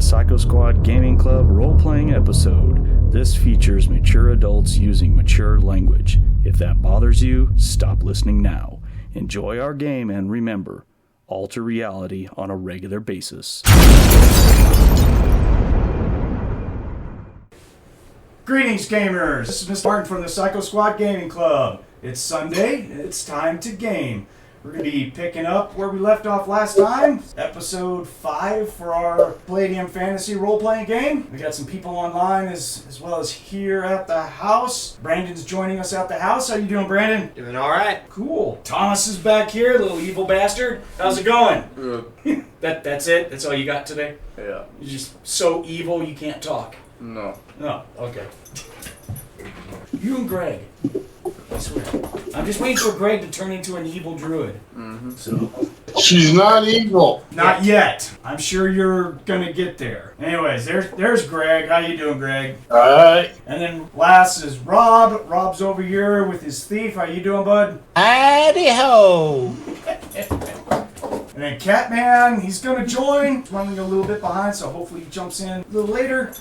Psycho Squad Gaming Club role-playing episode. This features mature adults using mature language. If that bothers you, stop listening now. Enjoy our game and remember, alter reality on a regular basis. Greetings, gamers! This is MrMartin from the Psycho Squad Gaming Club. It's Sunday, it's time to game. We're going to be picking up where we left off last time, episode 5 for our Palladium fantasy role-playing game. We got some people online as well as here at the house. Brandon's joining us at the house. How you doing, Brandon? Doing alright. Cool. Thomas is back here, little evil bastard. How's it going? Good. That's it? That's all you got today? Yeah. You're just so evil you can't talk? No. No. Okay. You and Greg. I swear. I'm just waiting for Greg to turn into an evil druid. Mm-hmm. So. She's not evil. Not yet. I'm sure you're gonna get there. Anyways, there's Greg. How you doing, Greg? Alright. And then last is Rob. Rob's over here with his thief. How you doing, bud? Howdy ho! And then Catman, he's gonna join. Running a little bit behind, so hopefully he jumps in a little later.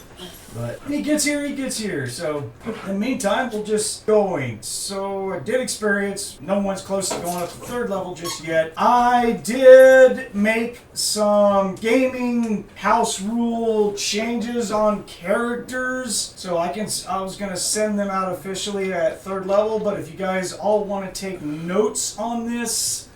But when he gets here. So in the meantime, we'll just going. So I did experience, no one's close to going up to 3rd level just yet. I did make some gaming house rule changes on characters. So I was gonna send them out officially at 3rd level, but if you guys all want to take notes on this,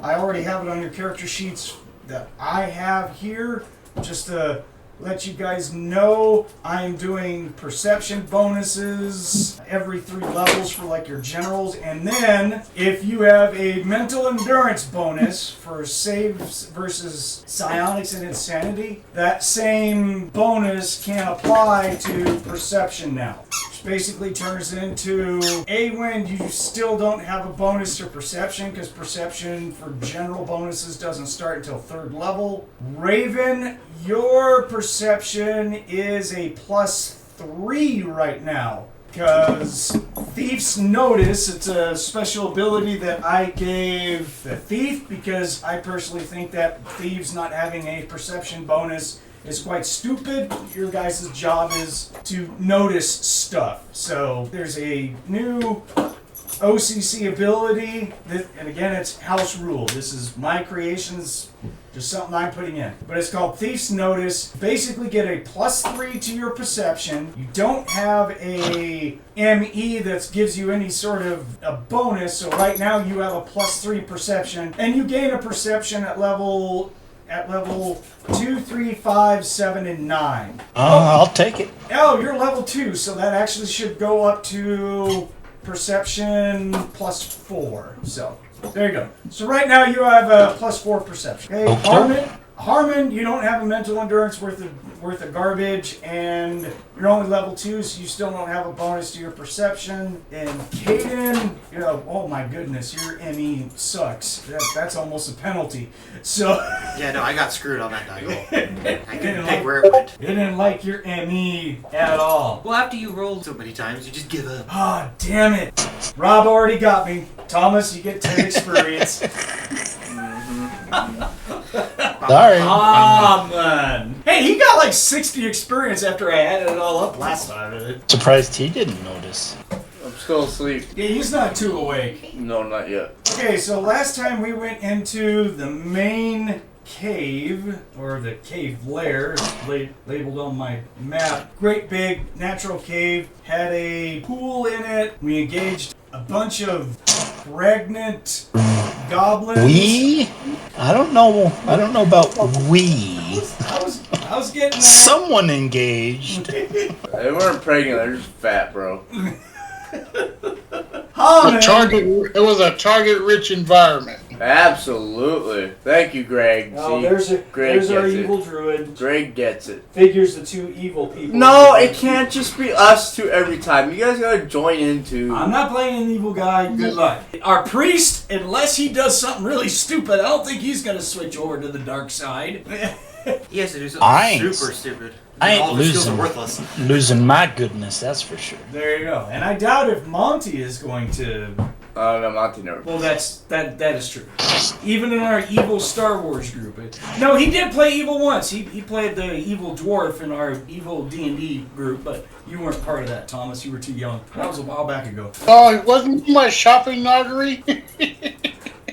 I already have it on your character sheets that I have here. Just to let you guys know, I'm doing perception bonuses every 3 levels for like your generals. And then if you have a mental endurance bonus for saves versus psionics and insanity, that same bonus can apply to perception now. Which basically turns into A-Wynd, you still don't have a bonus to perception because perception for general bonuses doesn't start until 3rd level. Raevyn, your perception is a +3 right now because Thief's Notice, it's a special ability that I gave the Thief because I personally think that Thieves not having a perception bonus is quite stupid. Your guys' job is to notice stuff. So there's a new OCC ability, and again, it's house rule. This is my creations, just something I'm putting in. But it's called Thief's Notice. Basically get a +3 to your perception. You don't have a ME that gives you any sort of a bonus, so right now you have a +3 perception, and you gain a perception at level 2, 3, 5, 7, and 9. I'll take it. Oh, you're level 2, so that actually should go up to perception +4. So there you go. So right now you have a +4 perception. Okay. Harmon, you don't have a mental endurance worth of garbage, and you're only level 2, so you still don't have a bonus to your perception. And Kayden, oh my goodness, your ME sucks. That's almost a penalty. So Yeah, no, I got screwed on that die roll. I couldn't pick where it went. It didn't like your ME at all. Well, after you rolled so many times, you just give up. Ah, damn it. Rob already got me. Thomas, you get 10 experience. Sorry. Ah, man. Hey, he got like 60 experience after I added it all up last time. Surprised he didn't notice. I'm still asleep. Yeah, he's not too awake. No, not yet. Okay, so last time we went into the main cave, or the cave lair, labeled on my map. Great big natural cave, had a pool in it. We engaged a bunch of pregnant goblins. We? I don't know about we. I was getting there. Someone engaged. They weren't pregnant, they're just fat, bro. Hamon. It was a target-rich environment. Absolutely. Thank you, Greg. Oh, See, there's our evil druid. Greg gets it. Figures the 2 evil people. No, it can't just be us 2 every time. You guys gotta join in too. I'm not playing an evil guy. Good luck. Our priest, unless he does something really stupid, I don't think he's gonna switch over to the dark side. He has to do something super stupid. I ain't all of his skills are worthless. losing my goodness, that's for sure. There you go. And I doubt if Monte is going to No, Monte never. Well, that is true. Even in our evil Star Wars group. No, he did play evil once. He played the evil dwarf in our evil D&D group, but you weren't part of that, Thomas. You were too young. That was a while back ago. Oh, it wasn't my shopping noggery?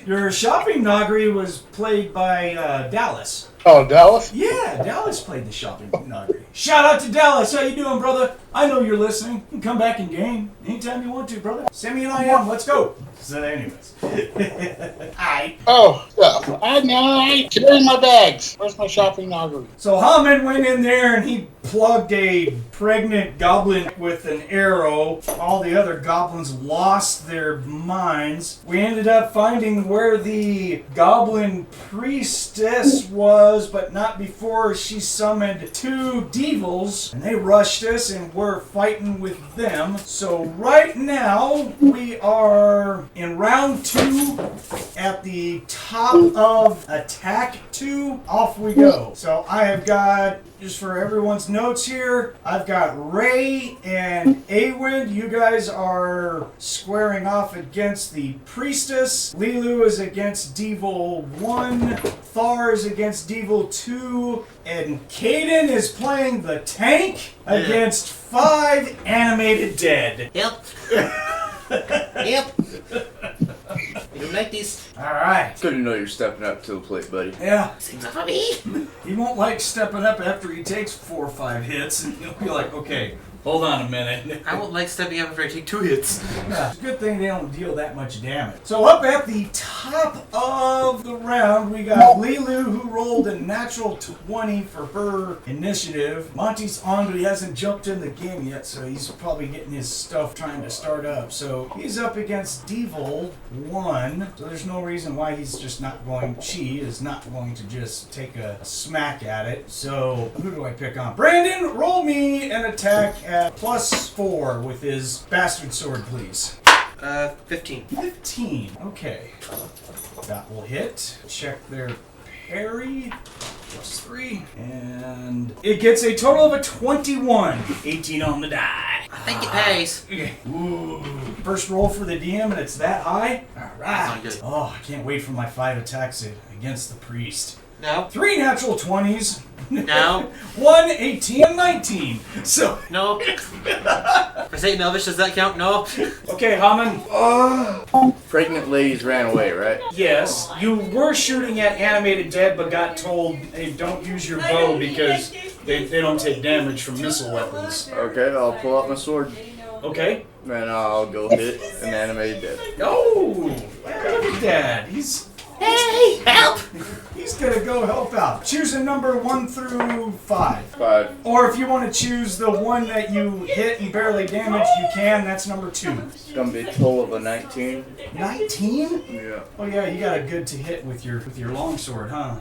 Your shopping noggery was played by Dallas. Oh, Dallas? Yeah, Dallas played the shopping noggery. Shout out to Dallas. How you doing, brother? I know you're listening. You can come back and game anytime you want to, brother. Send me an IM. Let's go. So anyways. Aight. Oh, yeah. I carry my bags. Where's my shopping noggery? So Hamon went in there and he plugged a pregnant goblin with an arrow. All the other goblins lost their minds. We ended up finding where the goblin priestess was, but not before she summoned 2 devils. And they rushed us and we're fighting with them. So right now we are in round 2 at the top of attack 2. Off we go. So I have got, just for everyone's notes here, I've got Ray and A-Wynd. You guys are squaring off against the priestess. LeeLuu is against Devil 1. Thar is against Devil 2. And Kayden is playing the tank against 5 animated dead. Yep. Yep. You don't like this. Alright. Good to know you're stepping up to the plate, buddy. Yeah. Seems like me. He won't like stepping up after he takes 4 or 5 hits, and he'll be like, okay, hold on a minute. I won't like stepping up after I take 2 hits. Yeah, it's a good thing they don't deal that much damage. So up at the top of the round, we got LeeLuu, who rolled a natural 20 for her initiative. Monte's on, but he hasn't jumped in the game yet, so he's probably getting his stuff trying to start up. So he's up against Devil 1, so there's no reason why he's just not going, she is not going to just take a smack at it. So who do I pick on? Brandon, roll me an attack at +4 with his bastard sword, please. 15. 15. Okay. That will hit. Check their parry. +3. And it gets a total of a 21. 18 on the die. I think it pays. Okay. Ooh. First roll for the DM, and it's that high? That's Alright. not good. Oh, I can't wait for my 5 attacks against the priest. No. 3 natural 20s. No. 1, 18, and 19. So, No. For St. Elvish, does that count? No. okay, Hamon. Pregnant ladies ran away, right? Yes, you were shooting at animated dead, but got told, hey, don't use your bow because they don't take damage from missile weapons. Okay, I'll pull out my sword. Okay. And I'll go hit an animated dead. Oh, look at that. Hey, help! He's gonna go help out. Choose a number 1 through 5. 5. Or if you want to choose the one that you hit and barely damage, you can. That's number 2. It's gonna be a total of a 19. 19? Yeah. Oh yeah, you got a good to hit with your longsword, huh?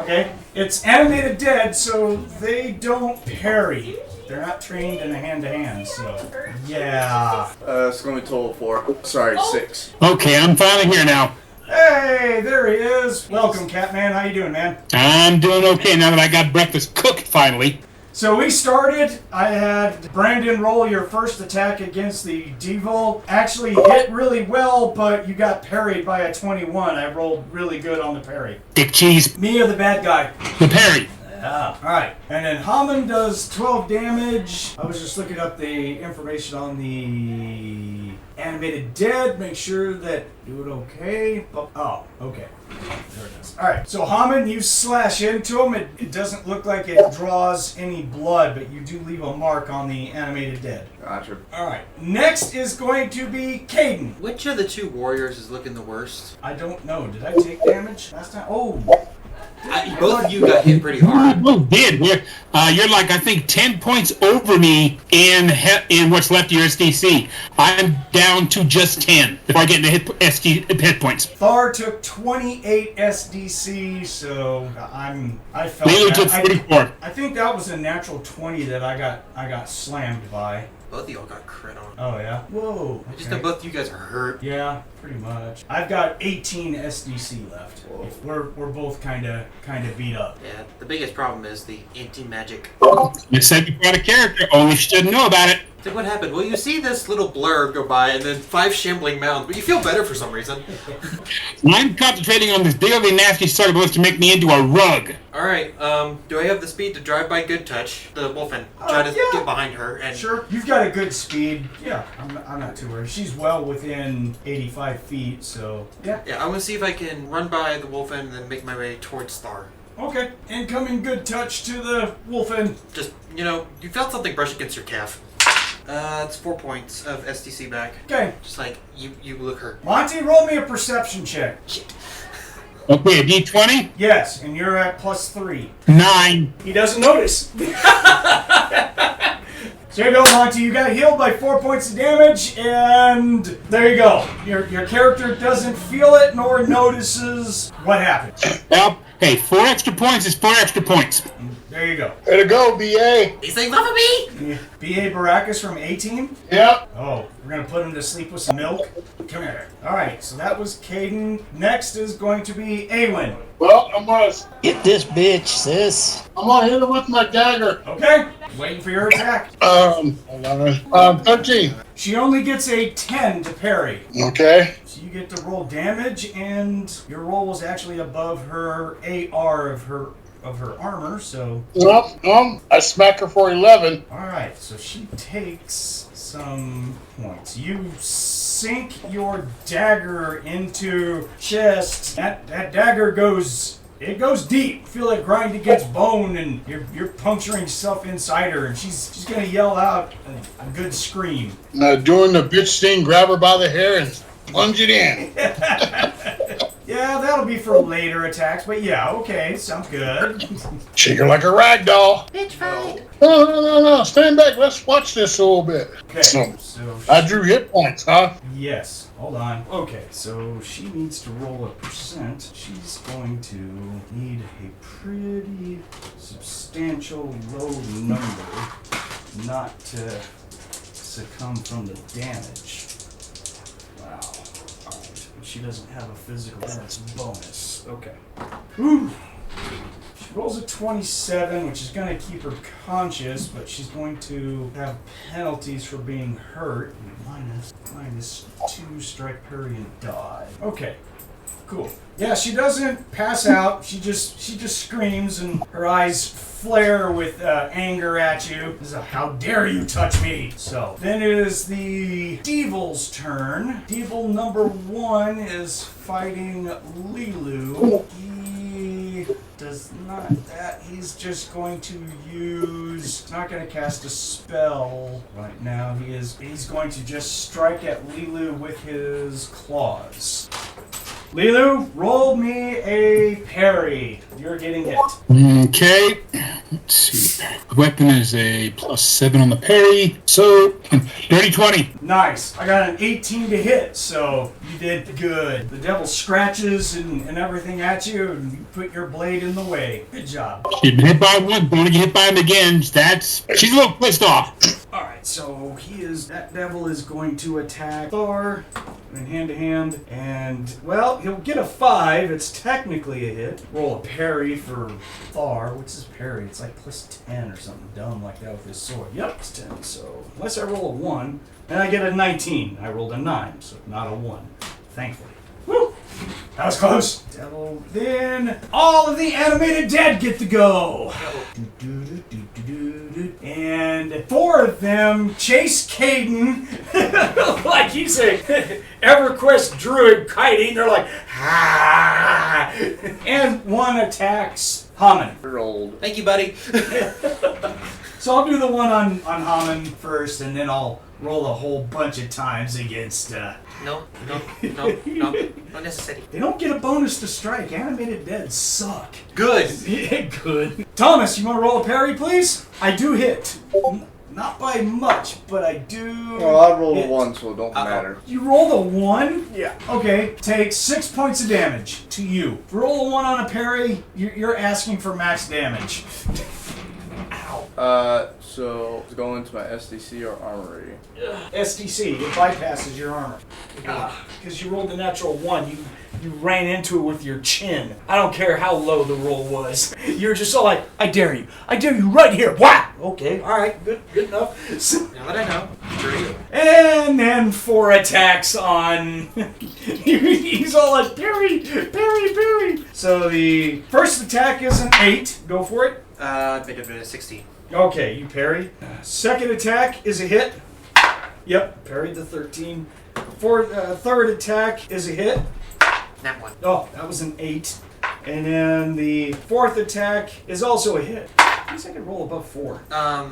Okay. It's animated dead, so they don't parry. They're not trained in a hand-to-hand, so yeah. It's gonna be a total of 4. Sorry, 6. Okay, I'm finally here now. Hey, there he is. Welcome, Catman. How you doing, man? I'm doing okay now that I got breakfast cooked finally. So we started. I had Brandon roll your first attack against the Devil. Actually hit really well, but you got parried by a 21. I rolled really good on the parry. Dick cheese. Me or the bad guy? The parry. Yeah. Alright. And then Hamon does 12 damage. I was just looking up the information on the animated dead. Make sure that do it okay. Oh, okay. There it is. Alright. So Hamon, you slash into him. It doesn't look like it draws any blood, but you do leave a mark on the animated dead. Gotcha. Alright. Next is going to be Kayden. Which of the 2 warriors is looking the worst? I don't know. Did I take damage last time? Oh. Both of you got hit pretty hard. Oh, did. You're like, I think, 10 points over me in what's left of your SDC. I'm down to just 10 before I get into hit points. Thar took 28 SDC, so I felt LeeLuu that. took 44. I think that was a natural 20 that I got slammed by. Both of y'all got crit on. Oh yeah. Whoa. I just know both of you guys are hurt. Yeah, pretty much. I've got 18 SDC left. We're both kind of beat up. Yeah, the biggest problem is the anti-magic. You said you brought a character, only she didn't know about it. So what happened? Well, you see this little blurb go by and then 5 shambling mounds, but you feel better for some reason. I'm concentrating on this big ugly nasty sword that wants to make me into a rug. Alright, do I have the speed to drive by Good Touch, the Wolfen? Try to get behind her and... Sure. You've got a good speed. Yeah, I'm not too worried. She's well within 85 feet, so... Yeah. Yeah, I'm gonna see if I can run by the Wolfen and then make my way towards Thar. Okay. Incoming Good Touch to the Wolfen. Just, you felt something brush against your calf. It's 4 points of STC back. Okay. Just like, you look hurt. Monte, roll me a perception check. Okay, a D20? Yes, and you're at +3. 9. He doesn't notice. So there you go, Monte. You got healed by 4 points of damage, and there you go. Your character doesn't feel it nor notices what happened. Well, hey, 4 extra points is 4 extra points. There you go. Way to go, BA. He's like, love me! B.A. Baracus from A-Team? Yep. Oh, we're going to put him to sleep with some milk? Come here. Alright, so that was Kayden. Next is going to be A-Wynd. Well, I'm gonna Get this bitch, sis. hit him with my dagger. Okay, waiting for your attack. Hold on. 13. She only gets a 10 to parry. Okay. So you get to roll damage, and your roll was actually above her AR of her armor, so... I smack her for 11. Alright, so she takes some points. You sink your dagger into chest. That dagger goes... It goes deep. Feel like grind against bone, and you're puncturing stuff inside her, and she's gonna yell out a good scream. Now doing the bitch thing, grab her by the hair and plunge it in. Yeah, that'll be for later attacks, but yeah, okay, sounds good. Shake her like a rag doll. Bitch fight! No. Stand back. Let's watch this a little bit. Okay, So, so I drew hit points, huh? yes, hold on. Okay, so she needs to roll a percent. She's going to need a pretty substantial low number not to succumb from the damage. Wow. Alright, she doesn't have a physical damage bonus. Okay. Ooh. She rolls a 27, which is going to keep her conscious, but she's going to have penalties for being hurt. Minus 2 strike, parry, and dodge. Okay, cool. Yeah, she doesn't pass out. She just screams, and her eyes flare with anger at you. This is a, how dare you touch me? So then it is the Devil's turn. Devil number 1 is fighting LeeLuu. He does not that. He's just going to use. Not going to cast a spell right now. He's going to just strike at LeeLuu with his claws. LeeLuu, roll me a parry. You're getting hit. Okay. Let's see. The weapon is a +7 on the parry. So, dirty 20. Nice. I got an 18 to hit, so you did good. The devil scratches and everything at you, and you put your blade in the way. Good job. She's been hit by one, going to get hit by him again. She's a little pissed off. Alright, so that devil is going to attack Thar in hand to hand, and, well, he'll get a 5. It's technically a hit. Roll a parry for Thar. What's his parry? It's like +10 or something dumb like that with his sword. Yep, it's 10, so unless I roll a 1, then I get a 19. I rolled a 9, so not a 1, thankfully. Woo! That was close. Devil. Then all of the animated dead get to go. And 4 of them chase Kayden like he's a EverQuest Druid Kayden. They're like, ah! And 1 attacks Hamon. Old. Thank you, buddy. So I'll do the one on Hamon first, and then I'll roll a whole bunch of times against... No, not necessary. They don't get a bonus to strike. Animated dead suck. Good. Yeah, good. Thomas, you want to roll a parry, please? I do hit. Not by much, but I do. Well, I rolled a hit. 1, so it don't matter. You rolled a 1? Yeah. Okay, take 6 points of damage to you. If you roll a 1 on a parry, you're asking for max damage. Ow. So it's going into my SDC or armory. SDC, it bypasses your armor. Because you rolled a natural 1. you ran into it with your chin. I don't care how low the roll was. You're just all like, I dare you right here. Whap! Okay, all right, good enough. Now that I know, sure you. And then 4 attacks on. He's all like, parry. So the first attack is an 8. Go for it. Made it a 16. Okay, you parry. Second attack is a hit. Yep, parried the 13. Third attack is a hit. That one. Oh, that was an 8. And then the fourth attack is also a hit. At least I can roll above 4.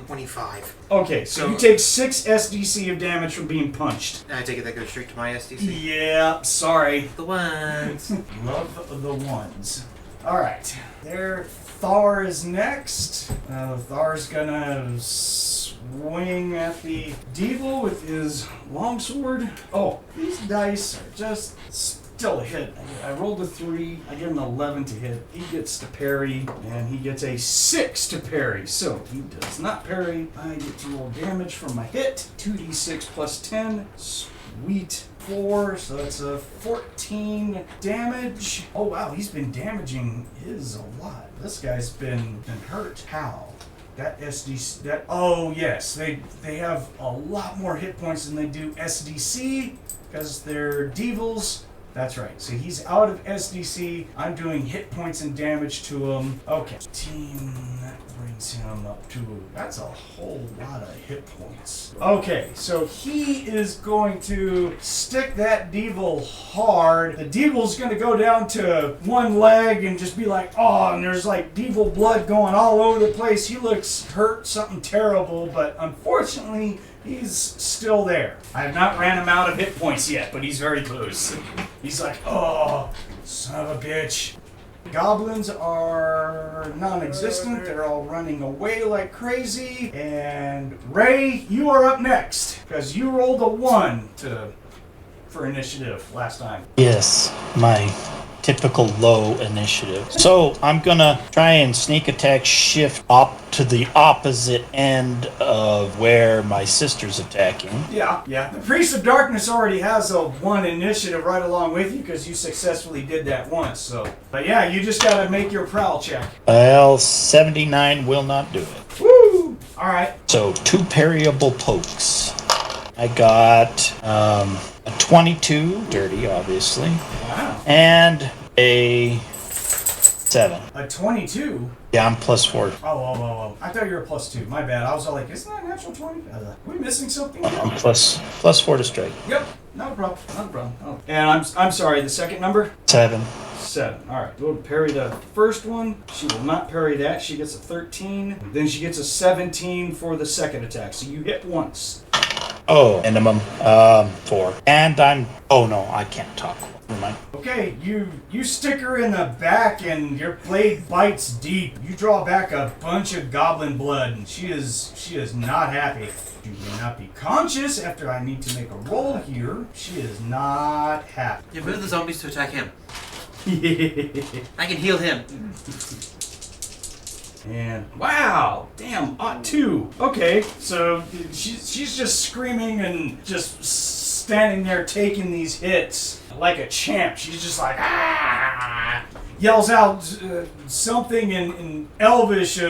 25. Okay, so you take 6 SDC of damage from being punched. I take it that goes straight to my SDC. Yeah, sorry. The ones. Love the ones. Alright, there. Thar is next. Thar's gonna swing at the devil with his longsword. Oh, these dice are just still a hit. I rolled a 3. I give him an 11 to hit. He gets to parry, and he gets a 6 to parry. So he does not parry. I get to roll damage from my hit. 2d6 plus 10. Sweet. 4, so that's a 14 damage. Oh wow, he's been damaging his a lot. This guy's been hurt. How? That SDC, that, oh yes, they have a lot more hit points than they do SDC because they're devils. That's right. So he's out of SDC. I'm doing hit points and damage to him. Okay. Team, that brings him up to... That's a whole lot of hit points. Okay, so he is going to stick that devil hard. The devil's going to go down to one leg and just be like, oh, and there's like devil blood going all over the place. He looks hurt, something terrible, but unfortunately... he's still there. I have not ran him out of hit points yet, but he's very close. He's like, oh, son of a bitch. Goblins are non-existent. They're all running away like crazy. And Ray, you are up next, because you rolled a 1 for initiative last time. Yes, my typical low initiative. So I'm gonna try and sneak attack shift up to the opposite end of where my sister's attacking. Yeah. The Priest of Darkness already has a 1 initiative right along with you because you successfully did that once. So, but yeah, you just gotta make your prowl check. Well, 79 will not do it. Woo! All right. So 2 parryable pokes. I got a 22, dirty, obviously, Wow. and a 7. A 22. Yeah, I'm +4. Oh. I thought you were +2. My bad. I was all like, isn't that a natural 20? Are we missing something? I'm +4 to strike. Yep. Not a problem. Oh. And I'm sorry, the second number? 7. 7. Alright, go to parry the first one. She will not parry that. She gets a 13. Then she gets a 17 for the second attack. So you hit once. Oh, minimum 4. And oh no, I can't talk. Never mind. Okay, you stick her in the back and your blade bites deep. You draw back a bunch of goblin blood and she is not happy. You may not be conscious after I need to make a roll here. She is not happy. You move the zombies to attack him. I can heal him. And wow, damn, 2. Okay, so she's just screaming and just standing there taking these hits like a champ. She's just like, ah! Yells out something in Elvish,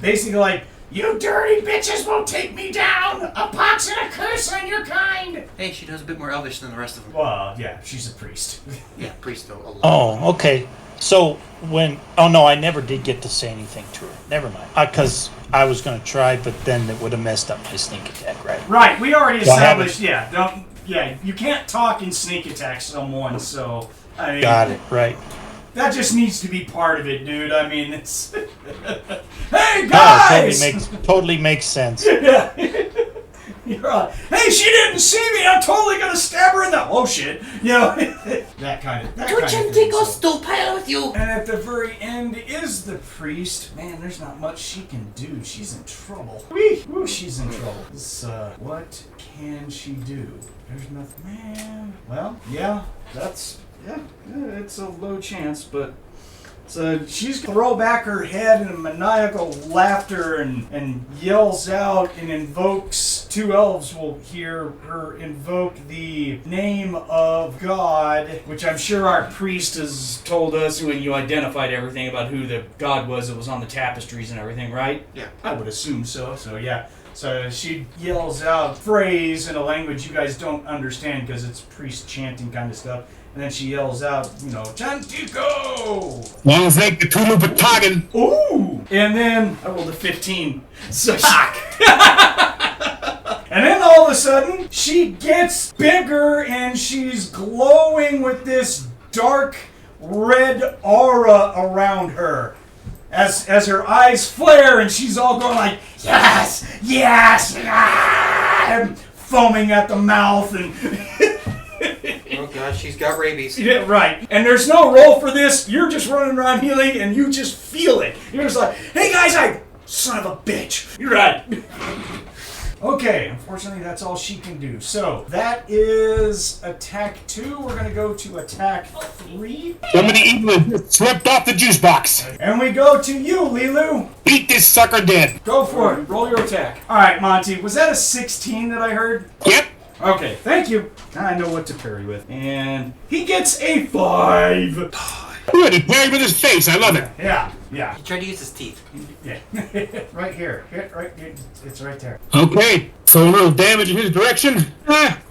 basically like, you dirty bitches won't take me down! A pox and a curse on your kind! Hey, she knows a bit more Elvish than the rest of them. Well, yeah, she's a priest. Yeah, priest though. A lot. Oh, okay. So oh no, I never did get to say anything to her. Never mind. Because I was going to try, but then it would have messed up my sneak attack, right? Right, we already So established, you can't talk and sneak attack someone, so, I mean... Got it, right. That just needs to be part of it, dude. I mean, it's... Hey, guys! No, totally makes sense. Yeah. You're right. Hey, she didn't see me! I'm totally gonna stab her in the... Oh, shit. You know, that kind of thing. Still pile with you. And at the very end is the priest. Man, there's not much she can do. She's in trouble. Woo, she's in trouble. What can she do? There's nothing. Man. Well, yeah, it's a low chance, but So she's gonna throw back her head in maniacal laughter and yells out and invokes. 2 elves will hear her invoke the name of God, which I'm sure our priest has told us when you identified everything about who the god was that was on the tapestries and everything, right? Yeah. I would assume so. So yeah. So she yells out phrase in a language you guys don't understand because it's priest chanting kind of stuff. And then she yells out, Chantico! Thank the Tulu Patagan. Ooh! And then I rolled a 15. So and then all of a sudden, she gets bigger and she's glowing with this dark red aura around her. As her eyes flare and she's all going like, yes, yes, and foaming at the mouth and... Oh gosh, she's got rabies. Yeah, right. And there's no roll for this. You're just running around healing and you just feel it. You're just like, hey guys, son of a bitch. You're right. Okay, unfortunately that's all she can do. So that is attack 2. We're going to go to attack 3. Somebody even slipped off the juice box. And we go to you, LeeLuu. Beat this sucker dead. Go for it. Roll your attack. All right, Monte. Was that a 16 that I heard? Yep. Okay, thank you. I know what to parry with. And he gets a 5. Good, he parried with his face. I love it. Yeah. He tried to use his teeth. Yeah. Right here. Right here. It's right there. Okay, so a little damage in his direction.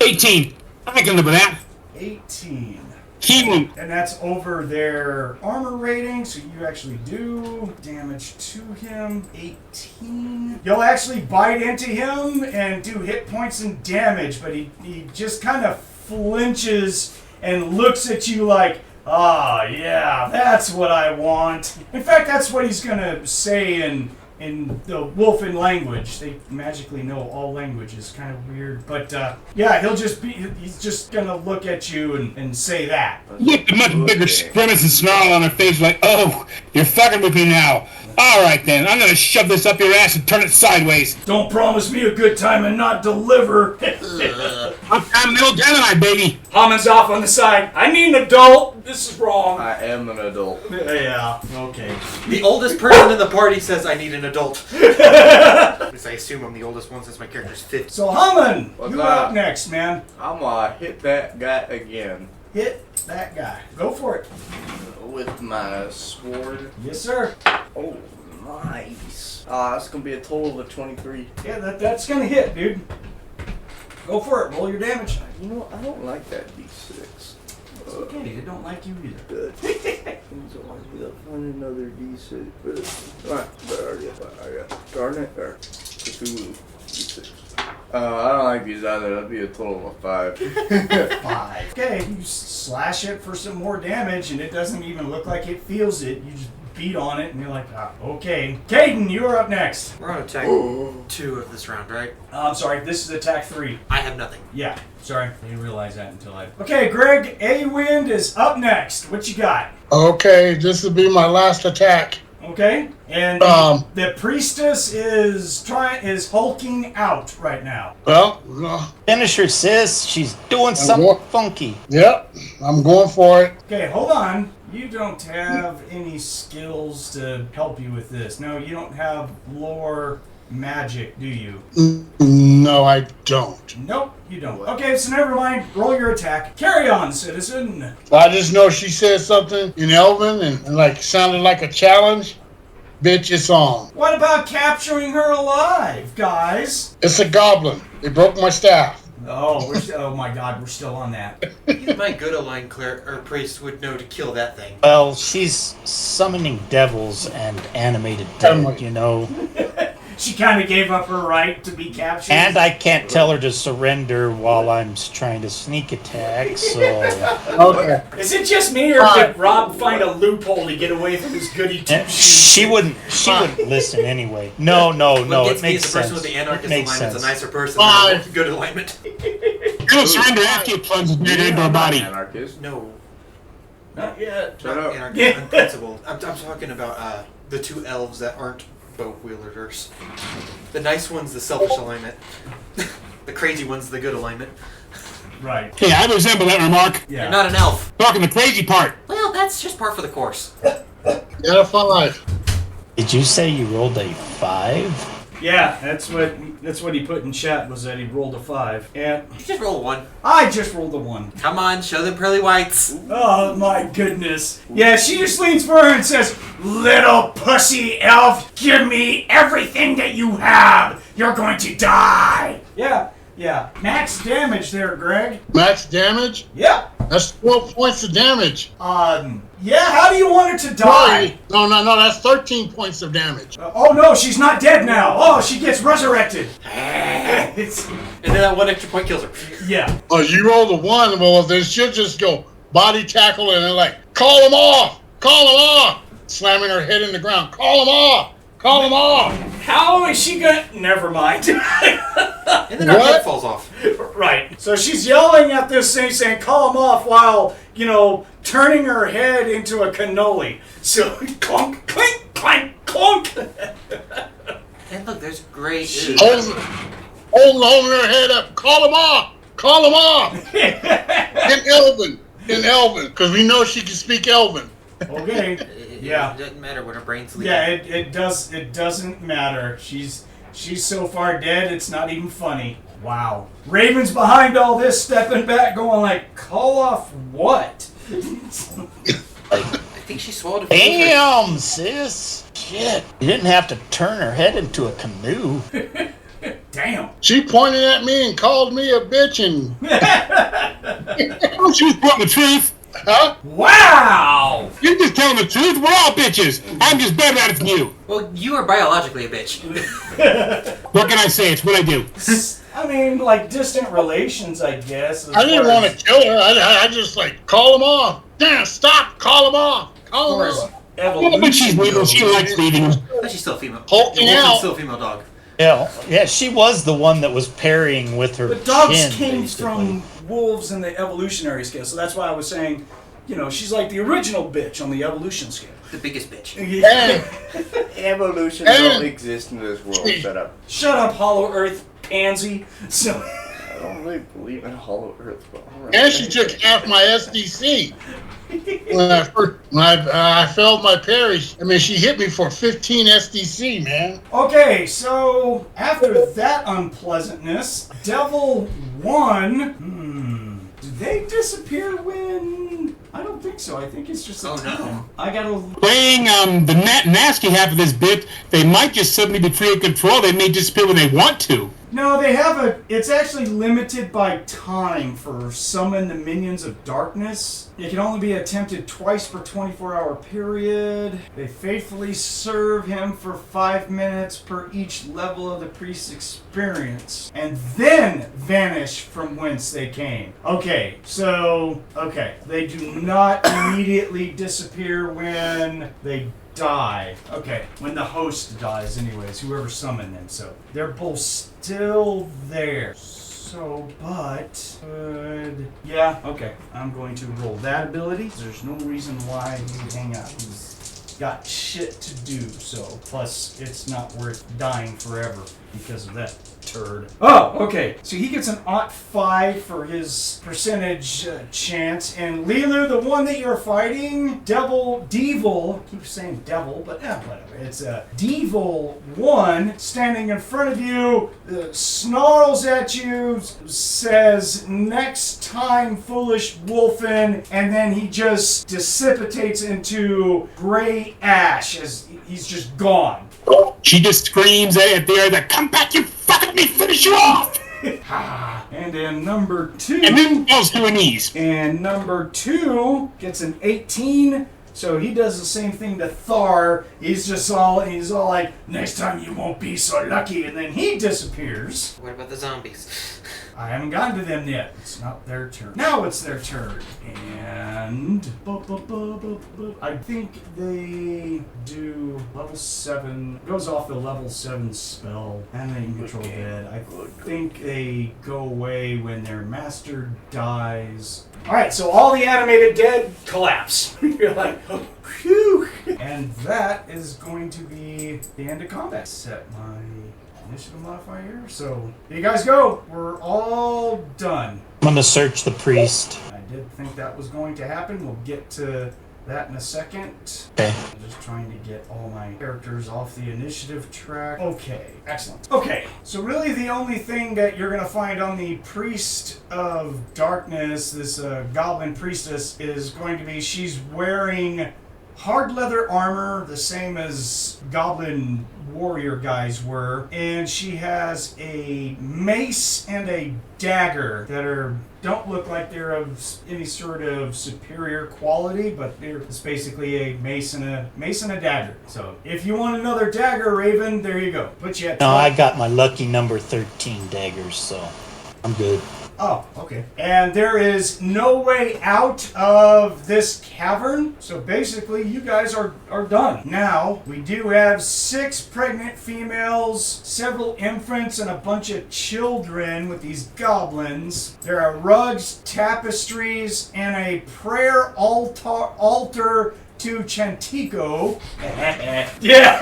18. I can live with that. 18. Hamon. And that's over their armor rating, so you actually do damage to him. 18. You'll actually bite into him and do hit points and damage, but he just kind of flinches and looks at you like, yeah, that's what I want. In fact, that's what he's going to say in the Wolfen language. They magically know all languages. Kind of weird. But, yeah, he's just going to look at you and say that. You get a much bigger grimace and snarl on her face like, oh, you're fucking with me now. All right, then. I'm going to shove this up your ass and turn it sideways. Don't promise me a good time and not deliver. I'm middle Gemini, baby. Hamon's off on the side. I need an adult. This is wrong. I am an adult. Yeah, okay. The oldest person in the party says I need an adult. Because I assume I'm the oldest one since my character's 50. So, Hamon, What's you're up? up next, man. I'm gonna hit that guy again Hit that guy. Go for it. with my sword. Yes, sir. Oh, nice. That's gonna be a total of 23. Yeah, that's going to hit, dude. Go for it. Roll your damage. You know, I don't like that D6. It's okay. I don't like you either. Good. Please always be to find another D6. Alright, but I got darn it. Or Cthulhu D6. I don't like these either. That'd be a total of 5. 5. Okay, you slash it for some more damage, and it doesn't even look like it feels it. You just beat on it, and you're like, okay. Kayden, you are up next. We're on attack 2 of this round, right? I'm sorry, this is attack 3. I have nothing. Yeah, sorry. I didn't realize that until I... Okay, Greg, A-Wynd is up next. What you got? Okay, this will be my last attack. Okay, and the priestess is hulking out right now. Well, Finish her, sis. She's doing something funky. yep, I'm going for it. Okay, hold on. You don't have any skills to help you with this. No, you don't have lore magic, do you? No, I don't. Nope, you don't. Okay, so never mind. Roll your attack. Carry on, citizen. I just know she said something in Elven and like sounded like a challenge. Bitch, it's on. What about capturing her alive, guys? It's a goblin. They broke my staff. Oh, oh my God, we're still on that. Even my good aligned cleric or priest would know to kill that thing. Well, she's summoning devils and animated dead, you know. She kind of gave up her right to be captured. And I can't tell her to surrender while I'm trying to sneak attack, so... Okay. Is it just me, or did Rob find a loophole to get away from his goody two-shoes? She wouldn't listen anyway. No, What it gets me makes is the person sense. with the It anarchist makes alignment's a sense. nicer person than the good alignment. You'll surrender after you plunge it into her body. Anarchist. No. Not yet. Shut up. Anarchist, unprincipled. I'm talking about the 2 elves that aren't bow wielders. The nice one's the selfish alignment. The crazy one's the good alignment. Right. Hey, I resemble that remark. Yeah. You're not an elf. Talking the crazy part. Well, that's just par for the course. Got a 5. Did you say you rolled a 5? Yeah, that's what he put in chat, was that he rolled a 5. And You just roll 1. I just rolled a 1. Come on, show them pearly whites. Oh my goodness. Yeah, she just leans forward and says, "Little pussy elf, give me everything that you have. You're going to die." Yeah. Max damage there, Greg. Max damage? Yeah. That's 12 points of damage. Yeah, how do you want her to die? No, that's 13 points of damage. Oh no, she's not dead now. Oh, she gets resurrected. It's, And then that 1 extra point kills her. yeah. Oh, you rolled a 1, well, then she'll just go body tackle and then like, call him off! Slamming her head in the ground. Call him off! How is she gonna... Never mind. And then her head falls off. Right. So she's yelling at this thing saying, "Call him off," while, turning her head into a cannoli. So, clunk, clink, clank, clunk. And look, there's gray ooze. Holding her head up. Call him off! In Elven, because we know she can speak Elven. Okay. Yeah. It doesn't matter when her brain's sleeping. Yeah, it doesn't matter. She's so far dead, it's not even funny. Wow. Raven's behind all this, stepping back, going like, "Call off what?" I think she swallowed a few. Damn, sis. Shit. You didn't have to turn her head into a canoe. Damn. She pointed at me and called me a bitch and... Don't you tell the truth? Huh? Wow! You're just telling the truth. We're all bitches. I'm just better at it than you. Well, you are biologically a bitch. What can I say? It's what I do. I mean, like distant relations, I guess. I didn't want to kill her. I just call him off. Damn, stop. Call him off. Call him off. When she's leaving, she likes leaving. But she's still a female. Hulking Wolfen's out. still a female dog. Yeah, she was the one that was parrying with her But dogs chin, came basically. from wolves in the evolutionary scale, so that's why I was saying, she's like the original bitch on the evolution scale. The biggest bitch. Evolution don't exist in this world. Shut up. Shut up, Hollow Earth pansy. So. I don't really believe in Hollow Earth, but alright. And she took half my SDC. When I failed my parry, she hit me for 15 SDC, man. Okay, so after that unpleasantness, Devil 1. Did they disappear when? I don't think so. I think it's just a time. No. I gotta. Playing the nasty half of this bit, they might just suddenly be free of control. They may disappear when they want to. No, they have it's actually limited by time for summon the minions of darkness. It can only be attempted twice per 24-hour period. They faithfully serve him for 5 minutes per each level of the priest's experience, and then vanish from whence they came. Okay, they do not immediately disappear when they die. Okay, when the host dies anyways, whoever summoned them. So they're both still there. So, yeah, okay. I'm going to roll that ability. There's no reason why he'd hang out. He's got shit to do, so. Plus, it's not worth dying forever because of that turd. Oh, okay. So he gets an +5 for his percentage chance. And LeeLuu, the one that you're fighting, Devil, I keep saying devil, but whatever. It's Devil 1 standing in front of you, snarls at you, says, "Next time, foolish Wolfen," and then he just dissipates into gray ash as he's just gone. She just screams at the air that, "Come back, you fucking me, finish you off!" And then number 2. And then falls to her knees. And number 2 gets an 18. So he does the same thing to Thar. He's all like, "Next time you won't be so lucky," and then he disappears. What about the zombies? I haven't gotten to them yet. It's not their turn. Now it's their turn. And I think they do level 7. Goes off the level 7 spell. And they control dead. I think they go away when their master dies. Alright, so all the animated dead collapse. You're like, oh, phew. And that is going to be the end of combat. Set my initiative modifier here. So, here you guys go. We're all done. I'm gonna search the priest. I did think that was going to happen. We'll get to that in a second. Okay. I'm just trying to get all my characters off the initiative track. Okay, excellent. Okay, so really the only thing that you're going to find on the Priest of Darkness, this goblin priestess, is going to be she's wearing hard leather armor, the same as goblin warrior guys were, and she has a mace and a dagger that don't look like they're of any sort of superior quality, but it's basically a mace and a dagger. So if you want another dagger, Raevyn, there you go. Put you at 12. No, I got my lucky number 13 daggers, so I'm good. Oh, okay. And there is no way out of this cavern, so basically you guys are done. Now, we do have 6 pregnant females, several infants, and a bunch of children with these goblins. There are rugs, tapestries, and a prayer altar to Chantico. Yeah!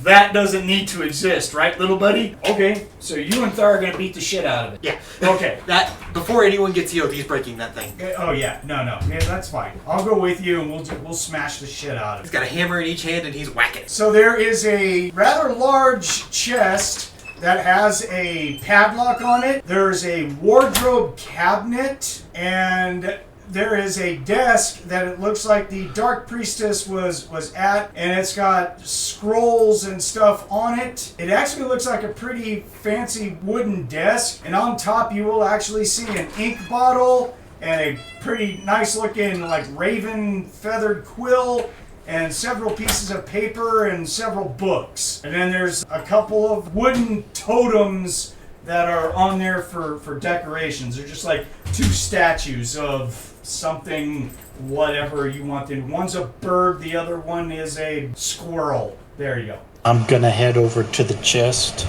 That doesn't need to exist, right, little buddy? Okay, so you and Thar are gonna beat the shit out of it. Yeah. Okay. That before anyone gets healed, he's breaking that thing. Oh yeah, no. Yeah, that's fine. I'll go with you, and we'll smash the shit out of He's it. got a hammer in each hand, and he's whacking. So there is a rather large chest that has a padlock on it. There's a wardrobe cabinet, and there is a desk that it looks like the Dark Priestess was at, and it's got scrolls and stuff on it. It actually looks like a pretty fancy wooden desk, and on top you will actually see an ink bottle and a pretty nice looking like raven feathered quill and several pieces of paper and several books. And then there's a couple of wooden totems that are on there for decorations. They're just like 2 statues of something, whatever you wanted. One's a bird, the other one is a squirrel. There you go. I'm gonna head over to the chest.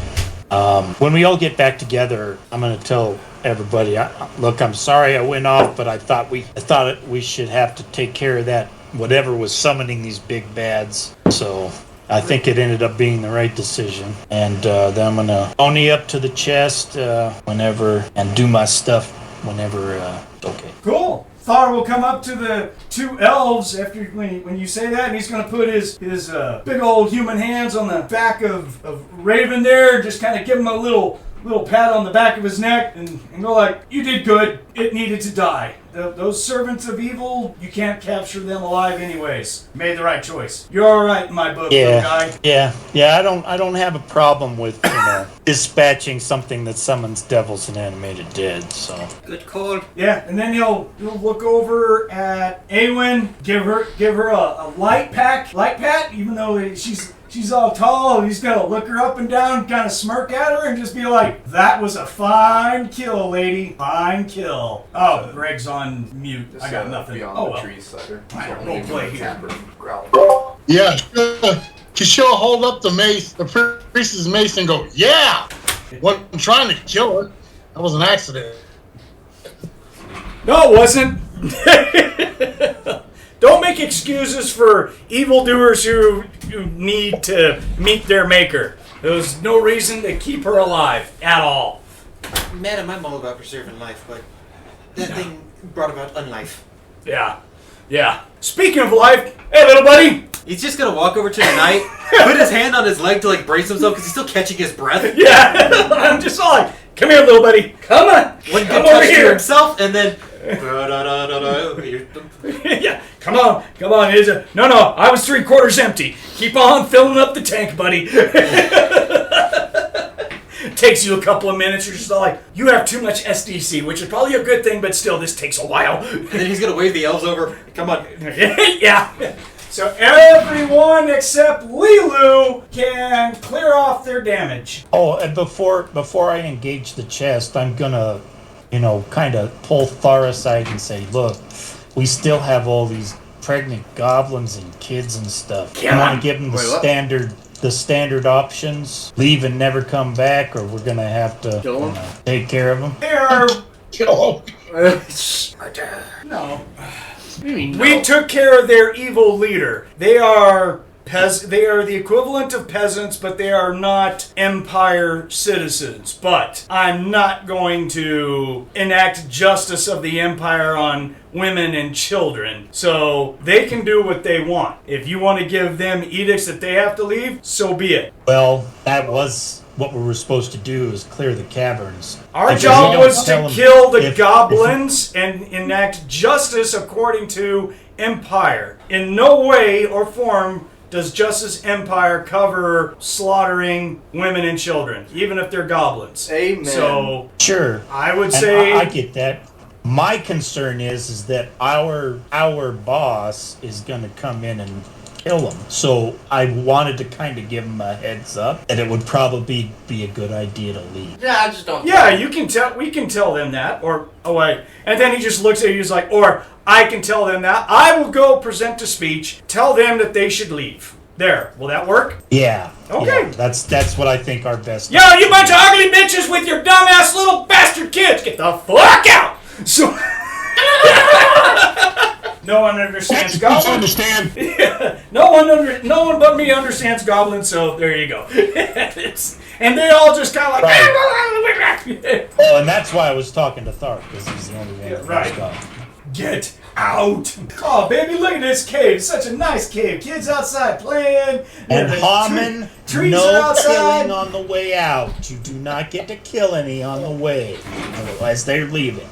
When we all get back together, I'm gonna tell everybody, look, I'm sorry I went off, but I thought we should have to take care of that, whatever was summoning these big bads. So I think it ended up being the right decision. And then I'm gonna pony up to the chest whenever, and do my stuff whenever it's okay. Cool. Thar will come up to the 2 elves after when you say that, and he's going to put his big old human hands on the back of Raevyn there, just kind of give him a little pat on the back of his neck, and go like, you did good. It needed to die. Those servants of evil, you can't capture them alive anyways. Made the right choice. You're all right in my book, little guy. Yeah. I don't have a problem with dispatching something that summons devils and animated dead. So Good call. Yeah, and then you'll look over at A-Wynd, give her a light pat, even though she's all tall. He's gonna look her up and down, kind of smirk at her, and just be like, "That was a fine kill, lady. Fine kill." Oh, Greg's on mute. I got nothing. Beyond Oh the well. trees, sucker. Alright, we'll play here. Yeah, she'll hold up the mace, the priest's mace, and go, yeah! Wasn't trying to kill her. That was an accident. No, it wasn't. Don't make excuses for evildoers who need to meet their maker. There's no reason to keep her alive at all. Man, I'm all about preserving life, but that thing brought about unlife. Yeah. Speaking of life, hey, little buddy. He's just gonna walk over to the knight, put his hand on his leg to like brace himself because he's still catching his breath. Yeah, I'm just like, come here, little buddy. Come on. One Come good over touch to here. himself, and then. Yeah, come on. No, I was 3/4 empty. Keep on filling up the tank, buddy. Takes you a couple of minutes. You're just like, you have too much SDC, which is probably a good thing, but still, this takes a while. And then he's gonna wave the elves over. Come on. Yeah. So everyone except LeeLuu can clear off their damage. Oh, and before I engage the chest, I'm gonna, kind of pull Thar aside and say, look, we still have all these pregnant goblins and kids and stuff. You want to give them the standard options, leave and never come back, or we're gonna have to take care of them. They are... Kill him. No. We took care of their evil leader. They are They are the equivalent of peasants, but they are not Empire citizens. But I'm not going to enact justice of the Empire on women and children. So they can do what they want. If you want to give them edicts that they have to leave, so be it. Well, that was what we were supposed to do, is clear the caverns. Our Because job we don't was tell to them kill the if- goblins and enact justice according to Empire. In no way or form does Justice Empire cover slaughtering women and children, even if they're goblins. Amen. So Sure. I would And say I get that. My concern is that our boss is going to come in and kill him. So I wanted to kind of give him a heads up that it would probably be a good idea to leave. Yeah, I just don't. yeah, you can tell. We can tell them that. Or oh wait, and then he just looks at you. He's like, or I can tell them that. I will go present a speech. Tell them that they should leave. There. Will that work? Yeah. Okay. Yeah, that's what I think our best. Yo, you bunch of ugly bitches with your dumbass little bastard kids, get the fuck out! So. No one understands That's goblins. understand. No one but me understands goblins. So there you go. And they all just kind of like. Oh, and that's why I was talking to Thar, because he's the only one that right. knows God. Get out! Oh, baby, look at this cave. It's such a nice cave. Kids outside playing. And The Hamon, trees are no outside. killing on the way out. You do not get to kill any on the way, otherwise they're leaving.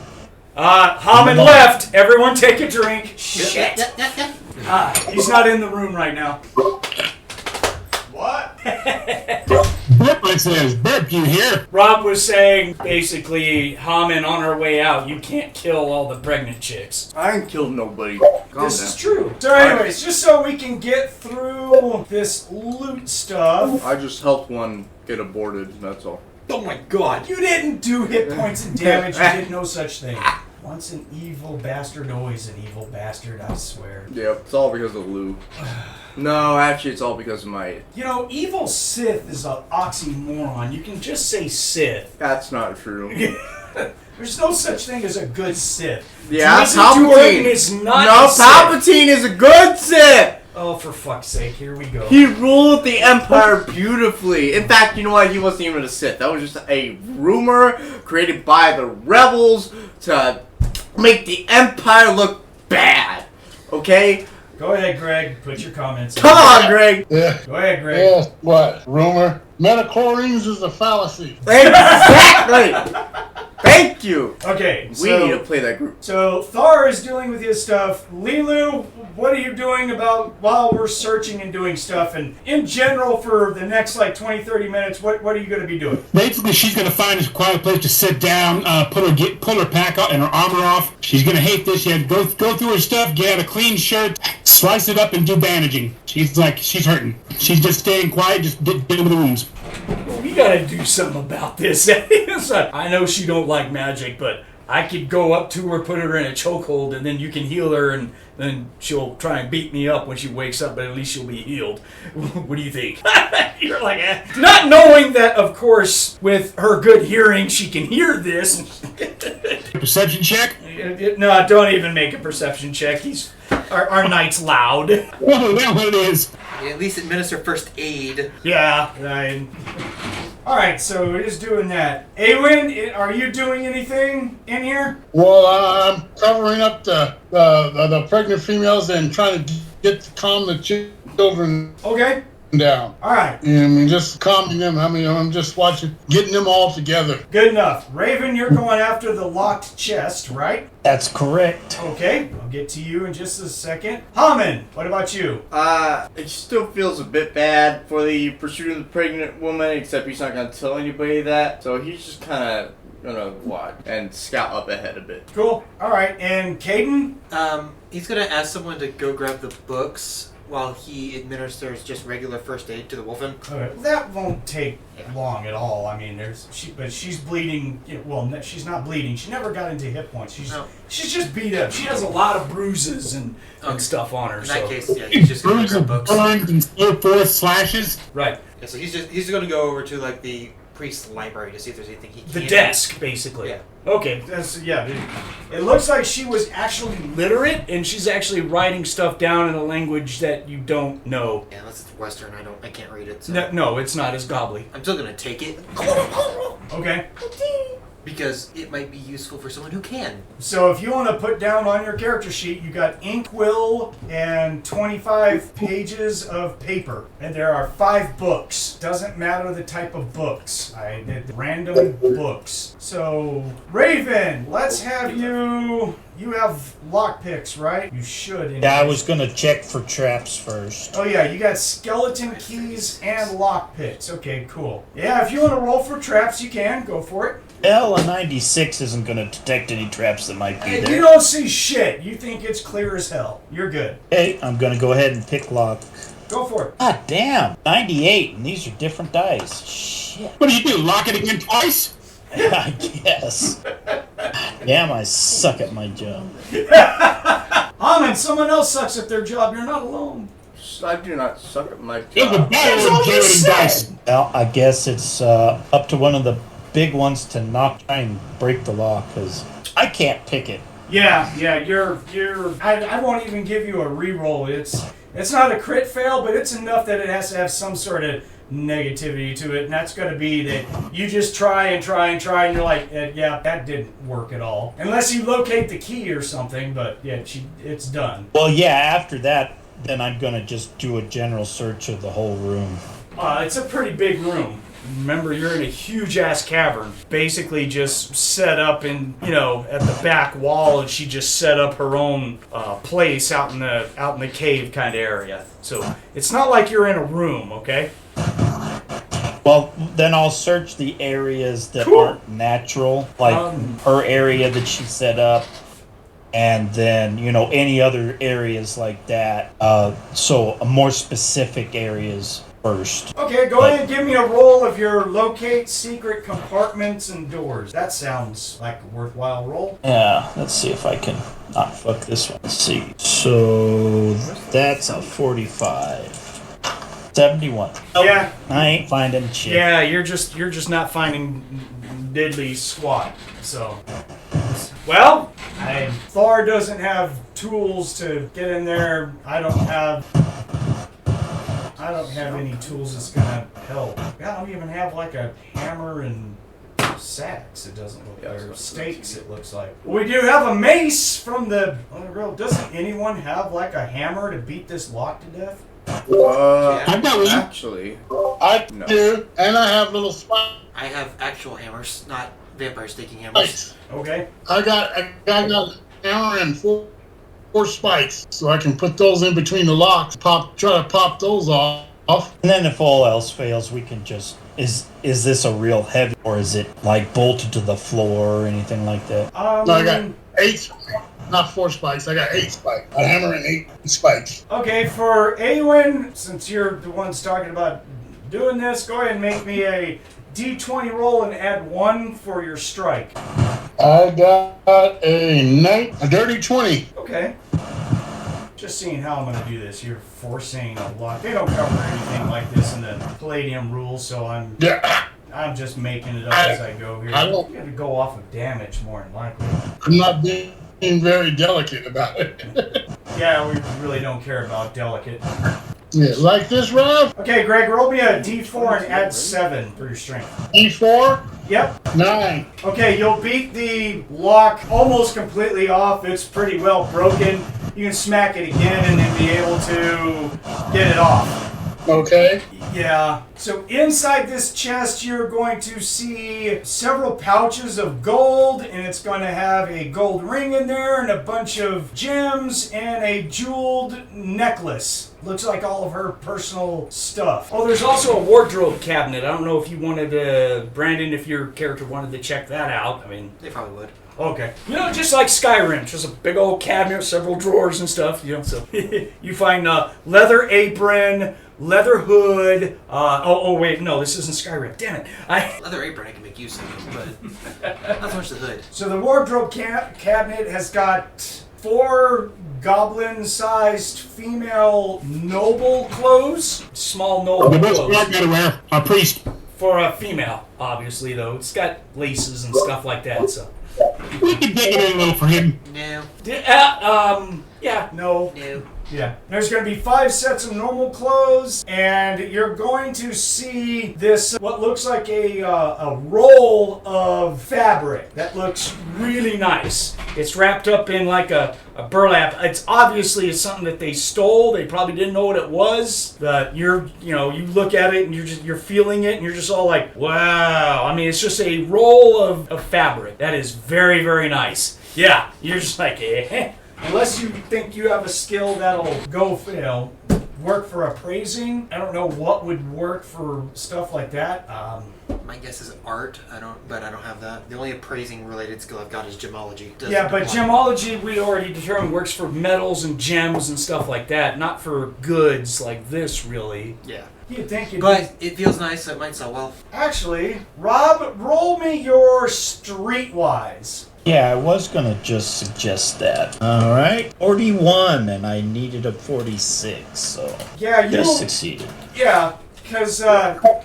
Hamon left. Everyone take a drink. Shit. He's not in the room right now. What? Burp, it says. Burp, you hear? Rob was saying, basically, Hamon on her way out, you can't kill all the pregnant chicks. I ain't killed nobody. Calm This down. is true. So anyways, just so we can get through this loot stuff. I just helped one get aborted. That's all. Oh my god. You didn't do hit points and damage. You did no such thing. Once an evil bastard, always an evil bastard, I swear. Yep, it's all because of Lou. No, actually, it's all because of my. You know, evil Sith is an oxymoron. You can just say Sith. That's not true. There's no such thing as a good Sith. Yeah, Listen to her, Palpatine. is not No, a Sith. Palpatine is a good Sith. Oh, for fuck's sake, here we go. He ruled the Empire beautifully. In fact, you know what? He wasn't even a Sith. That was just a rumor created by the rebels to make the Empire look bad. Okay? Go ahead, Greg. Put your comments in. Come on, Greg. Yeah. Go ahead, Greg. Yeah. What? Rumor? Metachlorines is a fallacy. Exactly. Thank you. Okay, We need to play that group. So Thar is dealing with his stuff. LeeLuu, what are you doing about while we're searching and doing stuff? And in general, for the next like 20, 30 minutes, what are you going to be doing? Basically, she's gonna find a quiet place to sit down, pull her pack up and her armor off. She's gonna hate this. She had to go through her stuff, get out a clean shirt, slice it up, and do bandaging. She's hurting. She's just staying quiet, just get into the wounds. We got to do something about this. I know she don't like magic, but I could go up to her, put her in a chokehold, and then you can heal her, and then she'll try and beat me up when she wakes up, but at least she'll be healed. What do you think? You're like, not knowing that, of course, with her good hearing, she can hear this. Perception check. No, don't even make a perception check. Our knight's loud. Whoa, that's what it is. At least administer first aid. Yeah, right. Alright, so it is doing that. A-Wynd, are you doing anything in here? Well, I'm covering up the pregnant females and trying to get to calm the children Okay. down. Alright. And just calming them. I mean, I'm just watching, getting them all together. Good enough. Raevyn, you're going after the locked chest, right? That's correct. Okay, I'll get to you in just a second. Hamon, what about you? It still feels a bit bad for the pursuit of the pregnant woman, except he's not gonna tell anybody that. So he's just kind of gonna watch and scout up ahead a bit. Cool. Alright, and Kayden? He's gonna ask someone to go grab the books while he administers just regular first aid to the Wolfen. Alright, that won't take long at all. I mean, but she's bleeding. Well, she's not bleeding. She never got into hit points. She's just beat up. She has a lot of bruises and stuff on her. In that case, yeah, he's just gonna Bruises, grab books. burns, and so forth, slashes. Right. Yeah, so he's gonna go over to like the priest's library to see if there's anything he can. The desk, basically. Yeah. Okay, it looks like she was actually literate, and she's actually writing stuff down in a language that you don't know. Yeah, unless it's Western, I can't read it. So. No, it's not as gobbly. I'm still gonna take it. Okay. Because it might be useful for someone who can. So if you want to put down on your character sheet, you got ink, quill, and 25 pages of paper. And there are 5 books. Doesn't matter the type of books. I did random books. So, Raevyn, let's have you... You have lockpicks, right? You should. Yeah, I was gonna check for traps first. Oh yeah, you got skeleton keys and lockpicks. Okay, cool. Yeah, if you want to roll for traps, you can. Go for it. Hell, a 96 isn't gonna detect any traps that might be Hey, there. you don't see shit. You think it's clear as hell. You're good. Hey, I'm gonna go ahead and pick lock. Go for it. God damn, 98, and these are different dice. Shit. What do you do? Lock it again twice? I guess. Damn, I suck at my job. Hamon, someone else sucks at their job. You're not alone. I do not suck at my It was a job. That's battle all of you Jared and said. dice. Well, I guess it's up to one of the big ones to not try and break the lock, because I can't pick it. Yeah, you're. I won't even give you a reroll. It's not a crit fail, but it's enough that it has to have some sort of negativity to it, and that's going to be that you just try, and you're like, yeah, that didn't work at all. Unless you locate the key or something, but yeah, it's done. Well, yeah, after that, then I'm gonna just do a general search of the whole room. It's a pretty big room. Remember, you're in a huge-ass cavern. Basically just set up in, at the back wall, and she just set up her own place out in the cave kind of area. So it's not like you're in a room, okay? Well, then I'll search the areas that Cool. aren't natural, like her area that she set up, and then, any other areas like that. So more specific areas first. Okay, go ahead and give me a roll of your locate secret compartments and doors. That sounds like a worthwhile roll. Yeah, let's see if I can not fuck this one. Let's see. So that's a 45. 71. Nope, Yeah. I ain't finding shit. Yeah, you're just not finding diddly squat. So, well, Thar doesn't have tools to get in there. I don't have any tools that's gonna help. I don't even have like a hammer and sacks. It doesn't look like, or stakes. It looks like. We do have a mace from the. Doesn't anyone have like a hammer to beat this lock to death? I've got one. Actually, I No. do, and I have little spikes. I have actual hammers, not vampire staking hammers. Okay. I got a hammer and four spikes, so I can put those in between the locks. Try to pop those off. And then if all else fails, we can just... Is this a real heavy, or is it like bolted to the floor or anything like that? No, I got 8 spikes, not 4 spikes. I got 8 spikes. A hammer and 8 spikes. Okay, for A-Wynd, since you're the ones talking about doing this, go ahead and make me a D20 roll and add 1 for your strike. I got a dirty 20. Okay. Just seeing how I'm going to do this. You're forcing a lot. They don't cover anything like this in the Palladium rules, so I'm just making it up as I go here. I don't- I'm going to go off of damage more than likely. I'm not being very delicate about it. Yeah, we really don't care about delicate. Yeah, like this, Rob? Okay, Greg, roll me a D4 and add 7 for your strength. E4, Yep. 9. Okay, you'll beat the lock almost completely off. It's pretty well broken. You can smack it again and then be able to get it off. Okay. Yeah. So inside this chest, you're going to see several pouches of gold, and it's going to have a gold ring in there and a bunch of gems and a jeweled necklace. Looks like all of her personal stuff. Oh, there's also a wardrobe cabinet. I don't know if you wanted to, Brandon, if your character wanted to check that out. I mean, They probably would. okay. Just like Skyrim, just a big old cabinet, several drawers and stuff, So you find a leather apron, leather hood. Wait, no, this isn't Skyrim. Damn it. Leather apron I can make use of, but not so much the hood. So the wardrobe cabinet has got 4 goblin-sized female noble clothes, small noble The best clothes. I gotta wear. A priest. For a female, obviously, though. It's got laces and stuff like that, so. We can dig it in a little for him. No. Yeah, no. No. Yeah. There's going to be 5 sets of normal clothes, and you're going to see this, what looks like a roll of fabric that looks really nice. It's wrapped up in like a burlap. It's obviously something that they stole. They probably didn't know what it was. But you look at it and you're feeling it, and you're just all like, wow. I mean, it's just a roll of fabric. That is very, very nice. Yeah. You're just like, eh. Unless you think you have a skill that'll go, work for appraising. I don't know what would work for stuff like that. My guess is art. I don't have that. The only appraising related skill I've got is gemology. Yeah, but gemology we already determined works for metals and gems and stuff like that, not for goods like this, really. Yeah. You'd think you'd But it feels nice, so it might sell well. Actually, Rob, roll me your streetwise. Yeah, I was gonna just suggest that. All right, 41, and I needed a 46, so Yeah, you just succeeded. Yeah, because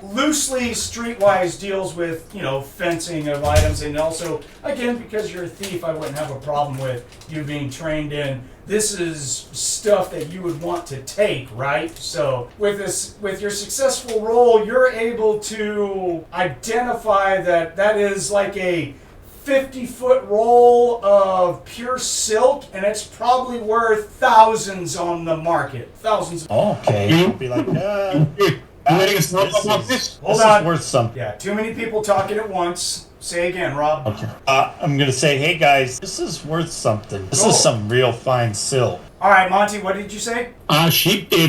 loosely streetwise deals with, fencing of items, and also, again, because you're a thief, I wouldn't have a problem with you being trained in. This is stuff that you would want to take, right? So with your successful roll, you're able to identify that is like a 50-foot roll of pure silk, and it's probably worth thousands on the market. Thousands. Okay, I'll be like, Letting us know about this? Hold this on. is worth something. Yeah, too many people talking at once. Say again, Rob. Okay. I'm gonna say, hey guys, this is worth something. This Cool. is some real fine silk. All right, Monte, what did you say? If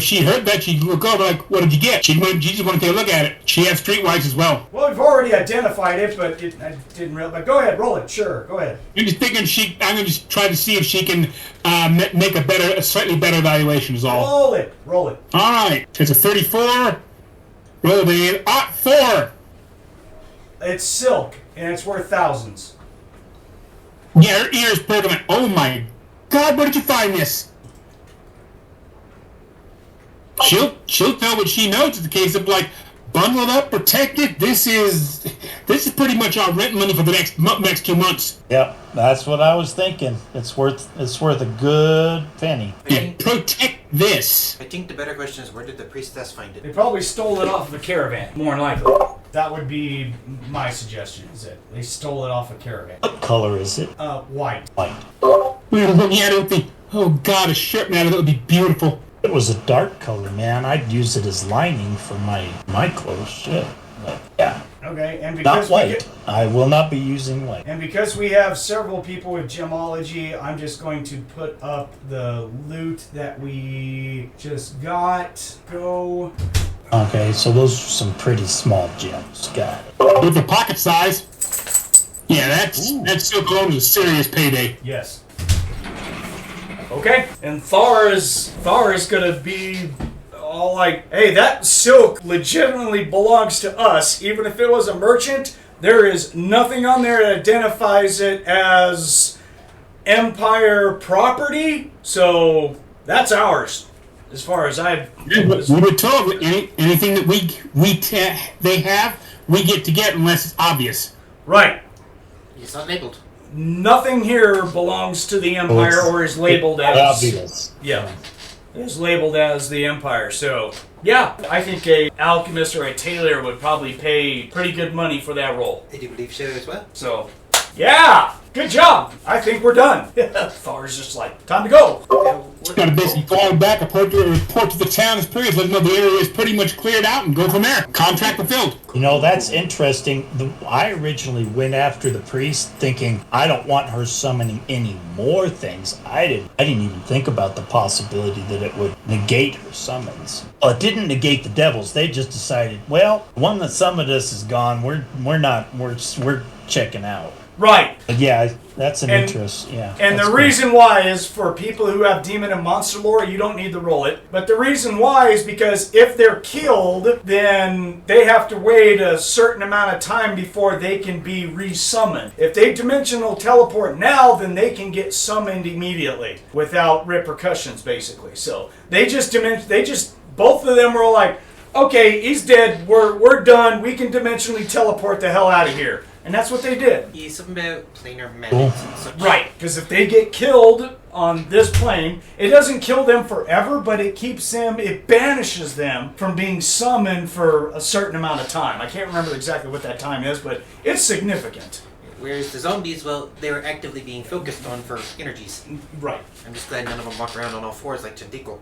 she heard that, she'd look over like, what did you get? She just want to take a look at it. She has streetwise as well. Well, we've already identified it, but I didn't really. But go ahead, roll it. Sure, go ahead. I'm just thinking I'm going to just try to see if she can make a slightly better evaluation is all. Roll it. All right. It's a 34. Roll the 4. It's silk, and it's worth thousands. Yeah, her ears perking. Oh my God, where did you find this? She'll tell what she knows. It's a case of like, bundle it up, protect it. This is pretty much our rent money for the next 2 months. Yep, that's what I was thinking. It's worth a good penny. Yeah, protect this. I think the better question is, where did the priestess find They it? probably stole it off of a caravan, more than likely. That would be my suggestion, is that they stole it off a caravan. What color is it? White. White. Yeah, I don't think. Oh God, a shirt man, that would be beautiful. If it was a dark color, man, I'd use it as lining for my clothes. Shit. But, yeah. Okay, and Not because white. I will not be using white. And because we have several people with gemology, I'm just going to put up the loot that we just got. Go. Okay, so those are some pretty small gems. Got it. With the pocket size. Yeah, that silk alone is a serious payday. Yes. Okay, and Thar is gonna be all like, hey, that silk legitimately belongs to us. Even if it was a merchant, there is nothing on there that identifies it as Empire property, so that's ours. As far as We were told that anything that they have, we get to get unless it's obvious. right. It's not labeled. Nothing here belongs to the Empire or is labeled as Obvious. Yeah. Is labeled as the Empire. So yeah, I think a alchemist or a tailor would probably pay pretty good money for that role. I do believe so as well. So yeah, good job. I think we're done. Thar's just like, time to go. Got to basically fall back, report to the town as period, let them know the area is pretty much cleared out, and go from there. Contract fulfilled. You know, that's interesting. I originally went after the priest thinking I don't want her summoning any more things. I didn't even think about the possibility that it would negate her summons. Well, it didn't negate the devils. They just decided, well, the one that summoned us is gone. We're checking out. Right. But yeah, that's an And- interest. Yeah. And that's the good. reason why is for people who have demon and monster lore, you don't need to roll it. But the reason why is because if they're killed, then they have to wait a certain amount of time before they can be resummoned. If they dimensional teleport now, then they can get summoned immediately without repercussions, basically. So they just both of them were like, okay, he's dead. We're done. We can dimensionally teleport the hell out of here. And that's what they did. Yeah, something about planar magics and such. Right, because if they get killed on this plane, it doesn't kill them forever, but it banishes them from being summoned for a certain amount of time. I can't remember exactly what that time is, but it's significant. Whereas the zombies, well, they were actively being focused on for energies. Right. I'm just glad none of them walk around on all fours like Chantico.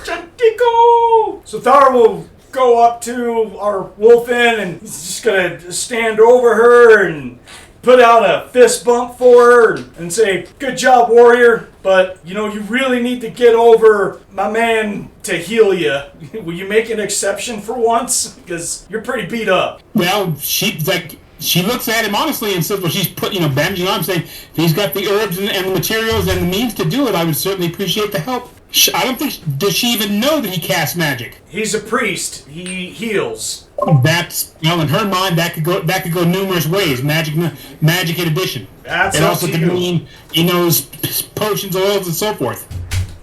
Chantico! So Thar will go up to our Wolfen and he's just gonna stand over her and put out a fist bump for her and say, "Good job, warrior, but you really need to get over my man to heal you. Will you make an exception for once? Because you're pretty beat up." Well, she looks at him honestly and says, well, she's bandaging on, saying, if he's got the herbs and the materials and the means to do it, I would certainly appreciate the help. I don't think, does she even know that he casts magic? He's a priest. He heals. That's, in her mind, that could go numerous ways. Magic in addition. That's it up also to could you. mean he knows potions, oils, and so forth.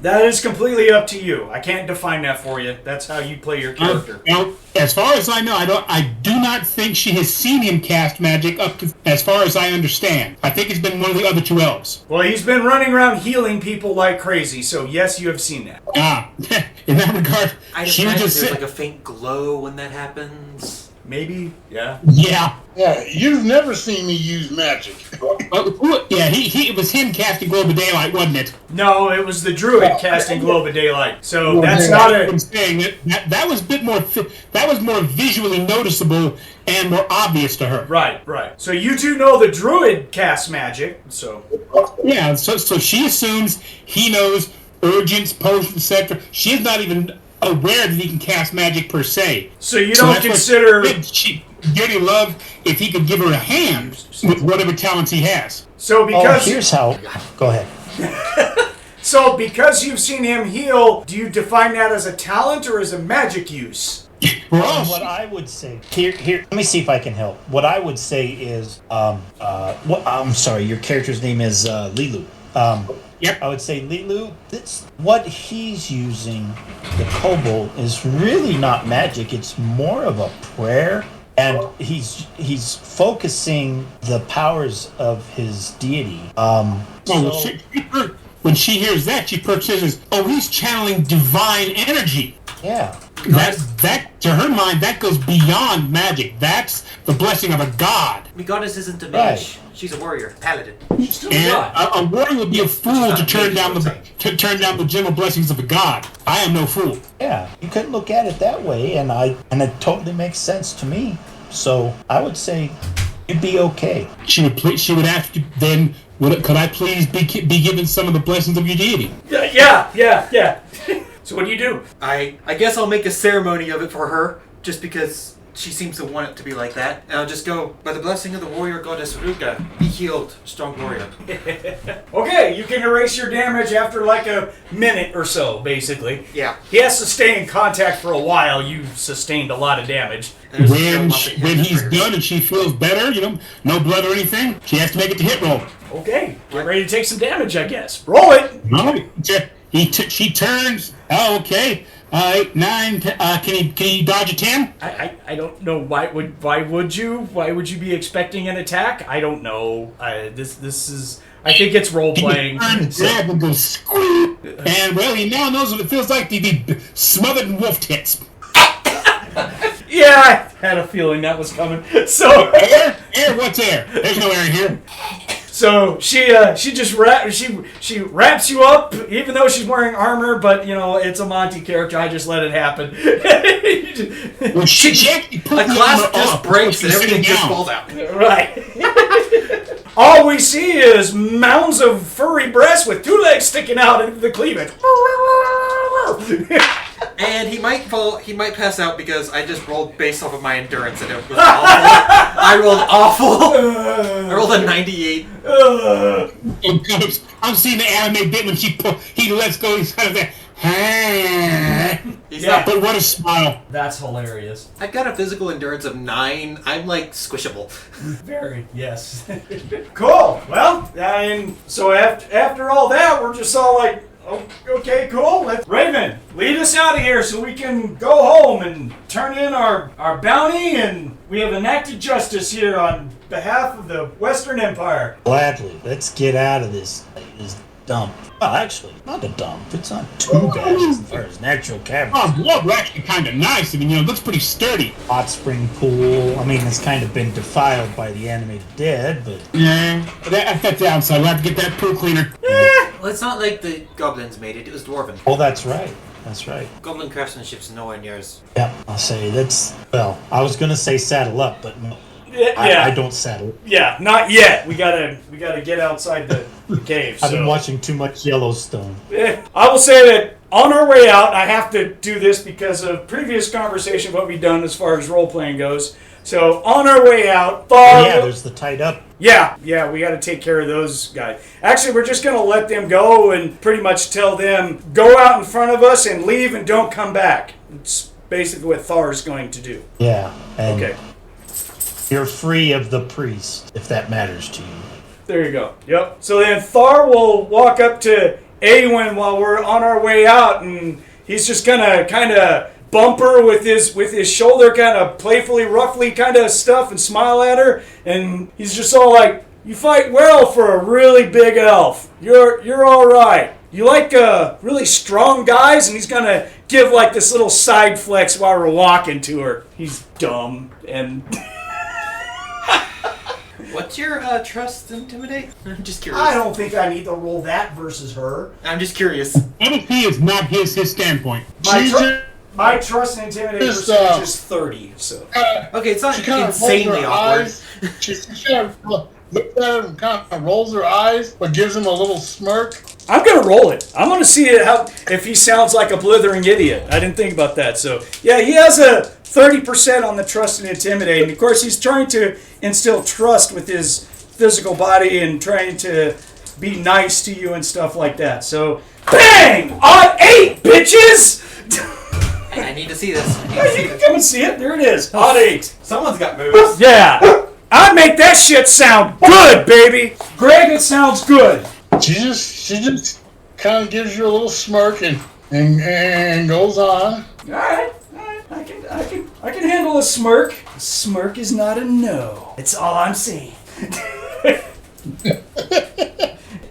That is completely up to you. I can't define that for you. That's how you play your character. As far as I know, I do not think she has seen him cast magic up to, as far as I understand. I think it's been one of the other two elves. Well, he's been running around healing people like crazy, so yes, you have seen that. In that regard, I'd she would imagine just there's sit. like a faint glow when that happens. Maybe, yeah. Yeah. Yeah, you've never seen me use magic. Yeah, it was him casting Globe of Daylight, wasn't it? No, it was the Druid casting Globe of Daylight. So that's Yeah, not I'm saying that was a bit more. That was more visually noticeable and more obvious to her. Right. So you two know the Druid casts magic, so... Yeah, so she assumes he knows urgents, potions, etc. She's not even aware that he can cast magic per se. So you don't consider... She really love if he could give her a hand with whatever talents he has. So because... here's how... Go ahead. So because you've seen him heal, do you define that as a talent or as a magic use? What I would say here, let me see if I can help. What I would say is, I'm sorry, your character's name is LeeLuu. Yep. I would say LeeLuu. What he's using, the Kobold, is really not magic. It's more of a prayer, and he's focusing the powers of his deity. When she hears that, she purchases, he's channeling divine energy. Yeah. That to her mind, that goes beyond magic. That's the blessing of a god. I mean, goddess isn't a mage. Right. She's a warrior, paladin. And a warrior would be a fool to turn down the general blessings of a god. I am no fool. Yeah, you could look at it that way, and it totally makes sense to me. So I would say it'd be okay. She would ask you then, could I please be given some of the blessings of your deity? Yeah. So what do you do? I guess I'll make a ceremony of it for her, just because she seems to want it to be like that. And I'll just go, by the blessing of the warrior goddess Ruga, be healed, strong warrior. Okay, you can erase your damage after like a minute or so, basically. Yeah. He has to stay in contact for a while. You've sustained a lot of damage. When he's done and she feels better, no blood or anything, she has to make it to hit roll. Okay, get ready to take some damage, I guess. Roll it! No, she turns. Oh, okay. 8, 9. Can he dodge a 10? I don't know. Why would you be expecting an attack? I don't know. This is. I think it's role playing. Grab and go squeak. And well, he now knows what it feels like to be smothered in wolf tits. Yeah, I had a feeling that was coming. So Air? What's air? There's no air here. So she just she wraps you up, even though she's wearing armor. But it's a Monte character. I just let it happen. Well, she actually put A the clasp armor just off breaks and before everything sitting just down. falls out. Right. All we see is mounds of furry breasts with 2 legs sticking out into the cleavage. And he might fall. He might pass out because I just rolled based off of my endurance, and it was awful. I rolled awful. I rolled a 98. I'm seeing the anime bit when he lets go. He's kind of there. He's Yeah. not. But what a smile! That's hilarious. I've got a physical endurance of 9. I'm like squishable. Very, yes. Cool. Well, so after all that, we're just all like, Okay, cool. Raevyn, lead us out of here so we can go home and turn in our bounty, and we have enacted justice here on behalf of the Western Empire. Gladly. Let's get out of this dump. Well, actually, not a dump. It's not too bad as far as natural caverns. Oh, blood, we're actually kind of nice. I mean, it looks pretty sturdy. Hot spring pool. I mean, it's kind of been defiled by the animated dead, but... Yeah, that's the outside. We'll have to get that pool cleaner. Well, it's not like the goblins made it. It was dwarven. Oh, that's right. That's right. Goblin craftsmanship's nowhere near as... Yeah, I'll say that's... Well, I was going to say saddle up, but no. Yeah. I don't saddle. Yeah, not yet. We gotta get outside the cave. I've been so. watching too much Yellowstone. I will say that on our way out, I have to do this because of previous conversation, what we've done as far as role-playing goes. So, on our way out, Thar... Yeah, there's the tied up. Yeah, we got to take care of those guys. Actually, we're just going to let them go and pretty much tell them, go out in front of us and leave and don't come back. It's basically what Thar's going to do. Yeah. And Okay. You're free of the priest, if that matters to you. There you go. Yep. So then Thar will walk up to A-Wynd while we're on our way out, and he's just going to kind of bump her with his shoulder, kind of playfully, roughly kind of stuff, and smile at her. And he's just all like, "You fight well for a really big elf. You're all right. You like really strong guys?" And he's going to give like this little side flex while we're walking to her. He's dumb and... What's your trust intimidate? I'm just curious. I don't think I need to roll that versus her. I'm just curious. NP is not his standpoint. My trust and intimidate Just, percentage is 30. So Okay, it's not She kind of insanely rolls her awkward. eyes. She kind of looks at him, kind of rolls her eyes, but gives him a little smirk. I'm gonna roll it. I'm gonna see if he sounds like a blithering idiot. I didn't think about that. So yeah, he has a 30% on the trust and intimidate, and of course he's trying to instill trust with his physical body and trying to be nice to you and stuff like that. So bang on 8, bitches. I need to see this. You can come and see it. There it is. Odd 8. Someone's got moves. Yeah. I make that shit sound good, baby. Greg, it sounds good. She just kind of gives you a little smirk and goes on. All right. I can handle a smirk. A smirk is not a no. It's all I'm saying.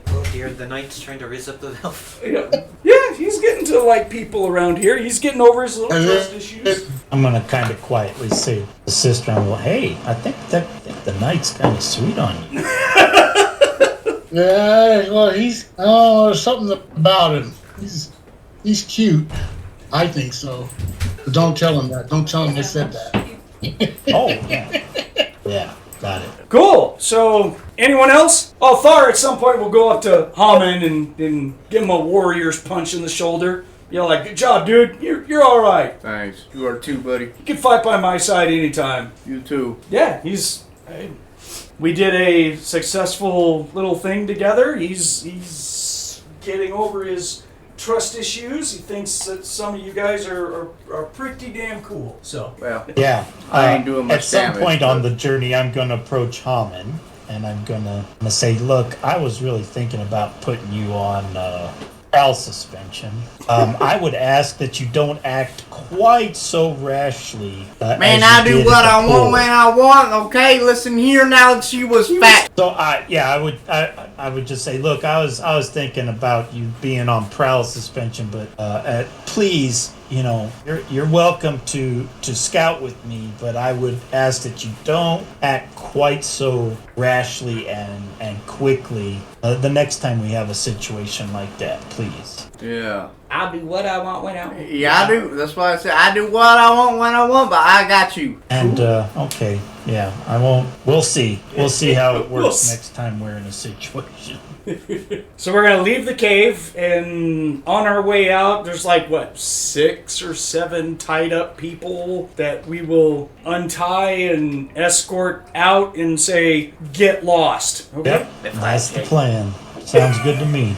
Oh dear, the knight's trying to raise up the elf. Yeah, he's getting to like people around here. He's getting over his little trust issues. I'm going to kind of quietly say to the sister, hey, I think the knight's kind of sweet on you. Yeah, well, there's something about him. He's cute. I think so. But don't tell him that. Don't tell him I said that. Oh, yeah. Yeah, got it. Cool. So, anyone else? Oh, Thar at some point will go up to Hamon and give him a warrior's punch in the shoulder. Like, good job, dude. You're all right. Thanks. You are too, buddy. You can fight by my side anytime. You too. Yeah, we did a successful little thing together. He's getting over his trust issues. He thinks that some of you guys are pretty damn cool. So Well, Yeah. I ain't doing much At some damage, point on but- the journey, I'm going to approach Hamon, and I'm going to say, look, I was really thinking about putting you on trial suspension. I would ask that you don't act quite so rashly. Man, as I you do did what at the I want pool. when I want. Okay, listen here. Now that she was fat. So I would just say, look, I was thinking about you being on prowl suspension, but please, you're welcome to scout with me, but I would ask that you don't act quite so rashly and quickly the next time we have a situation like that, please. Yeah. I'll do what I want when I want. Yeah, I do. That's why I said I do what I want when I want, but I got you. And okay, yeah, I won't. We'll see. We'll see how it We'll works see. next time we're in a situation. So we're gonna leave the cave, and on our way out, there's like 6 or 7 tied up people that we will untie and escort out and say, "Get lost." Okay. Yep, that's the plan. Sounds good to me.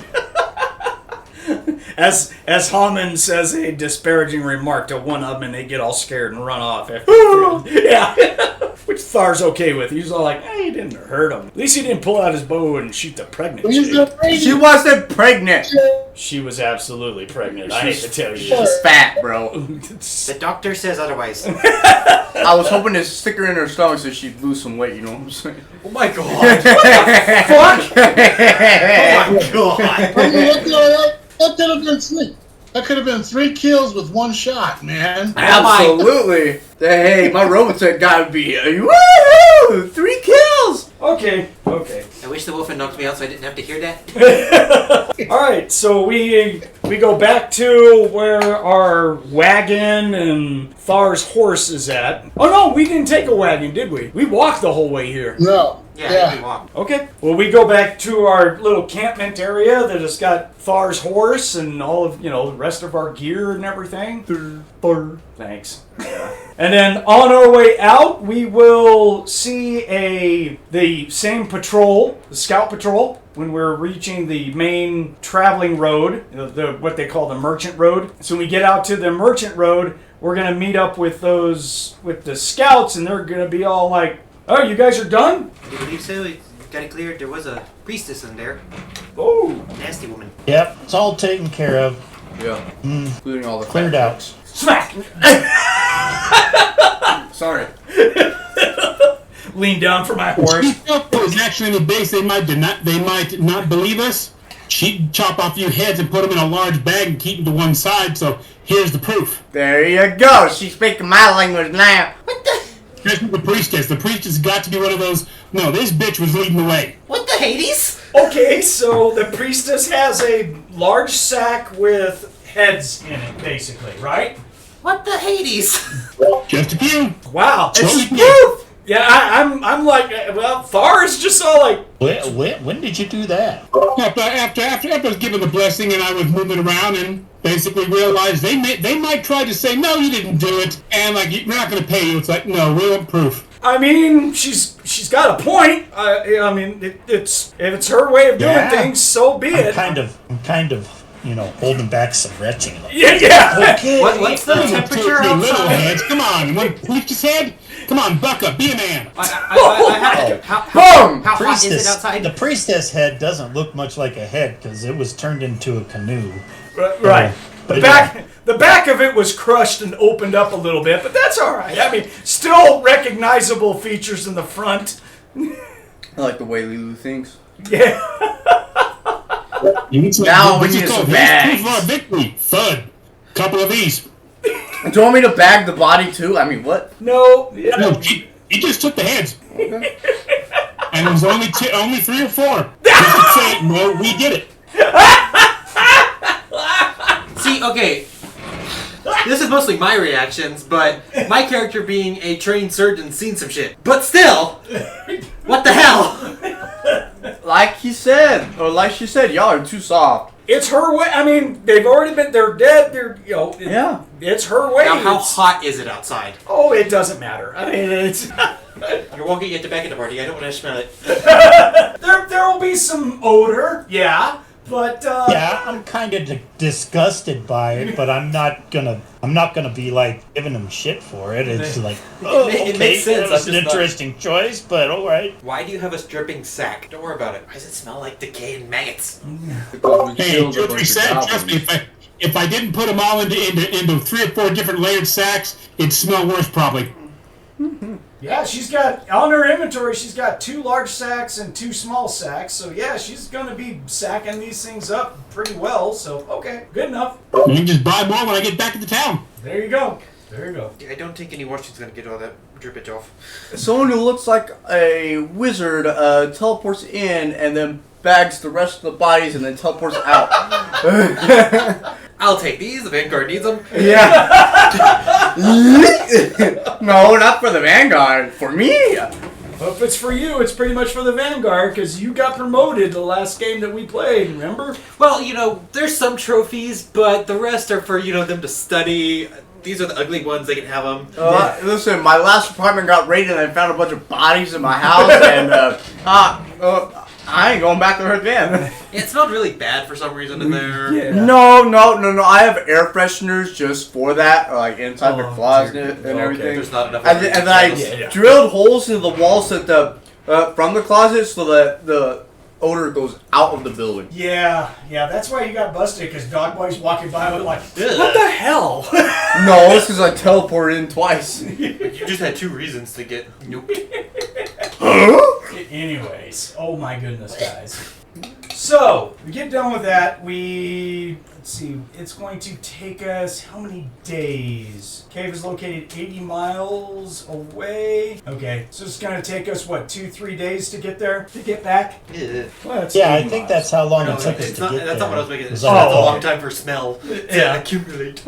As Hamon says a disparaging remark to one of them, and they get all scared and run off. Yeah. Which Thar's okay with. He's all like, hey, he didn't hurt him. At least he didn't pull out his bow and shoot the pregnant He's chick. afraid. She wasn't pregnant. She was absolutely pregnant. I hate to tell you. She's fat, bro. The doctor says otherwise. I was hoping to stick her in her stomach so she'd lose some weight, you know what I'm saying? Oh my god. Fuck! Oh my god. I mean, that could have been sneak. That could have been 3 kills with 1 shot, man. Absolutely. Hey, my Robotech guy would be, woohoo! 3 kills! Okay. I wish the Wolfen knocked me out so I didn't have to hear that. Alright, so we go back to where our wagon and Thar's horse is at. Oh no, we didn't take a wagon, did we? We walked the whole way here. No. Yeah, we walk. Okay. Well, we go back to our little campment area that has got Thar's horse and all of, the rest of our gear and everything. Thar. Thanks. And then on our way out, we will see the same patrol, the scout patrol, when we're reaching the main traveling road, what they call the merchant road. So when we get out to the merchant road, we're going to meet up with the scouts, and they're going to be all like, oh, you guys are done? I believe so. We got it cleared. There was a priestess in there. Oh. Nasty woman. Yep, it's all taken care of. Yeah. Including all the Cleared out. Smack! Sorry. Lean down for my horse. If it was actually in the base, they might not believe us. She'd chop off a few heads and put them in a large bag and keep them to one side. So here's the proof. There you go. She's speaking my language now. What the? Here's the priestess. The priestess got to be one of those. No, this bitch was leading the way. What the Hades? Okay, so the priestess has a large sack with heads in it, basically, right? What the Hades? Just a few. Wow. It's Woo! Yeah, I'm like, well, Thar is just all like, When did you do that? After I was given the blessing and I was moving around and basically realized they might try to say, no, you didn't do it, and like, we're not going to pay you. It's like, no, we want proof. I mean, she's got a point. I mean, if it's her way of doing Yeah. things, so be it. I'm kind of, holding back some retching. Yeah. Okay. What's the temperature Two little outside? heads. Come on, one priestess head. Come on, buck up, be a man. I have to. How Boom! hot is it outside? The priestess head doesn't look much like a head because it was turned into a canoe. Right. But The back of it was crushed and opened up a little bit, but that's all right. I mean, still recognizable features in the front. I like the way LeeLuu thinks. Yeah. Now we need some bags. Proof of our victory. Thud. Couple of these. Do you want me to bag the body too? I mean, what? No. No, he just took the heads. Okay. And it was only 3 or 4. Just to say, no, we did it. See, okay. This is mostly my reactions, but my character being a trained surgeon seen some shit. But still, what the hell? Like he said, or like she said, y'all are too soft. It's her way. I mean, they're dead. Yeah. It's her way. Now, how It's- hot is it outside? Oh, it doesn't matter. I mean, it's You won't get the back of the party. I don't want to smell it. there will be some odor. Yeah. But Yeah, I'm kind of disgusted by it, but I'm not gonna be like giving them shit for it. It's like, oh, It okay, makes sense, that was I'm an just not- interesting choice, but all right. Why do you have a dripping sack? Don't worry about it. Why does it smell like decayed maggots? Because we Hey, killed a truth be bunch of said, trust me, goblins. if I didn't put them all into 3 or 4 different layered sacks, it'd smell worse probably. yeah, she's got on her inventory. She's got 2 large sacks and 2 small sacks. So yeah, she's gonna be sacking these things up pretty well. So okay, good enough. You can just buy more when I get back to the town. There you go. There you go. I don't think any washing's gonna get all that drippage off. Someone who looks like a wizard teleports in and then bags the rest of the bodies and then teleports out. I'll take these. The Vanguard needs them. Yeah. No, not for the Vanguard. For me. Well, if it's for you, it's pretty much for the Vanguard because you got promoted the last game that we played. Remember? Well, there's some trophies, but the rest are for them to study. These are the ugly ones. They can have them. Listen, my last apartment got raided and I found a bunch of bodies in my house and I ain't going back to her again. It smelled really bad for some reason in there. Yeah. No. I have air fresheners just for that, like inside the closet and everything. There's not enough. And then I Yeah. drilled holes into the walls that from the closet so that the odor goes out of the building. Yeah, that's why you got busted, because Dog Boy's walking by with like, Ugh. what the hell? No, it's because I teleported in twice. You just had 2 reasons to get nuked. Anyways, oh my goodness, guys. So, we get done with that. Let's see, it's going to take us how many days? Cave is located 80 miles away. Okay, so it's going to take us, what, 2-3 days to get there? To get back? Yeah. Well, that's Yeah, 80 I think miles. that's how long No, it took us it's to not, get that's there. not what I was making. It's Was that's that a all? long time for smell to Yeah. accumulate.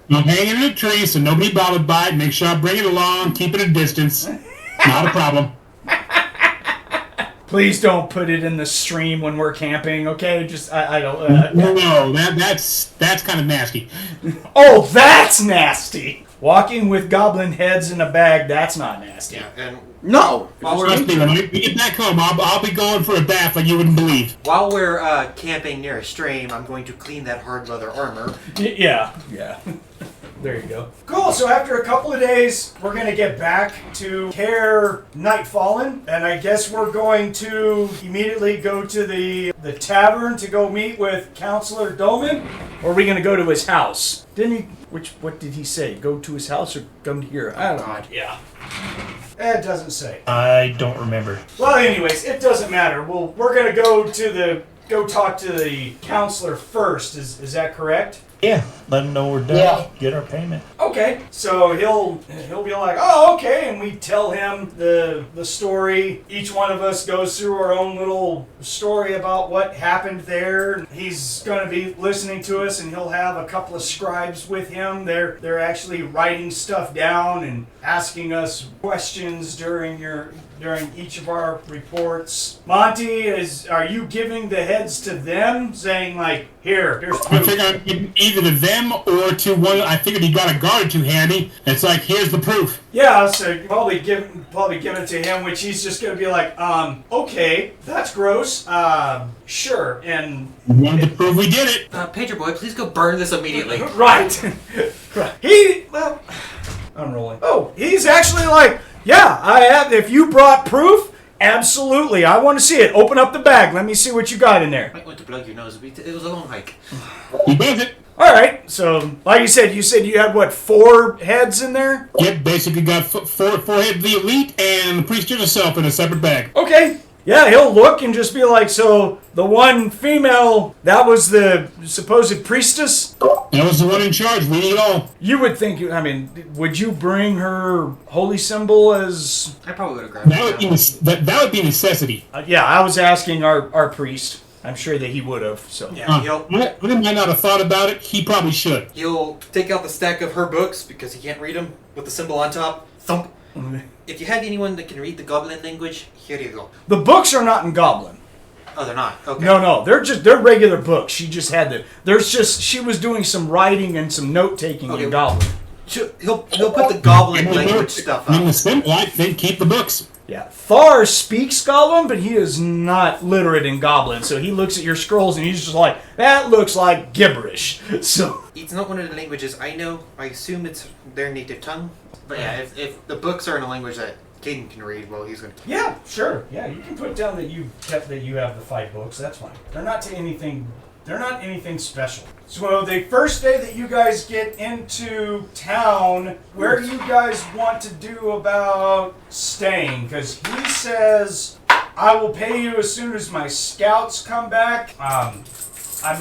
I'm hanging in a tree, so nobody bothered by it. Make sure I bring it along. Keep it a distance. Not a problem. Please don't put it in the stream when we're camping, okay? Just, I don't... No, that's kind of nasty. Oh, that's nasty! Walking with goblin heads in a bag, that's not nasty. Yeah, and No. while Trust me, we're when we get back home, I'll be going for a bath like you wouldn't believe. camping near a stream, I'm going to clean that hard leather armor. Yeah. There you go. Cool, so after a couple of days, we're going to get back to Care Nightfallen, and I guess we're going to immediately go to the tavern to go meet with Counselor Bowman, or are we going to go to his house? Didn't he, what did he say? Go to his house or come here? I don't know. Yeah. It doesn't say. I don't remember. Well, anyways, it doesn't matter. We're going to go talk to the counselor first, is that correct? Yeah, let him know we're done. Yeah. Get our payment. Okay, so he'll be like, oh, okay, and we tell him the story. Each one of us goes through our own little story about what happened there. He's going to be listening to us, and he'll have a couple of scribes with him. They're actually writing stuff down and asking us questions during each of our reports. Monte, are you giving the heads to them, saying like, here's I proof? figured I'd give it either to them or to one. I figured he got a guard or two handy. It's like, here's the proof. Yeah, so probably give it to him, which he's just gonna be like, okay, that's gross. Sure, and We wanted to prove we did it. Pager boy, please go burn this immediately. right. I'm rolling. Oh, he's actually like, yeah, I have. If you brought proof, absolutely, I want to see it. Open up the bag. Let me see what you got in there. Might want to plug your nose. It was a long hike. He does it. All right. So, like you said you had what, 4 heads in there? Yep, basically got four head of the elite and the priest herself in a separate bag. Okay. Yeah, he'll look and just be like, so the one female, that was the supposed priestess? That was the one in charge. We need it all. You would think, would you bring her holy symbol as... I probably would have grabbed That would be it. that would be necessity. yeah, I was asking our priest. I'm sure that he would have, so... Yeah, I might not have thought about it. He probably should. He'll take out the stack of her books because he can't read them with the symbol on top. Thump. If you have anyone that can read the goblin language, here you go. The books are not in Goblin. Oh, they're not. Okay. No, they're regular books. She just had she was doing some writing and some note taking Okay. in Goblin. He'll put the goblin language stuff In the up. symbol, I think keep the books. Yeah, Thar speaks Goblin, but he is not literate in Goblin. So he looks at your scrolls and he's just like, that looks like gibberish. So It's not one of the languages I know. I assume it's their native tongue. But yeah, if the books are in a language that Kayden can read, well, he's going to... yeah, sure. Yeah, you can put down that you have the 5 books. That's fine. They're not anything special. So the first day that you guys get into town, where do you guys want to do about staying? Because he says, I will pay you as soon as my scouts come back. I'm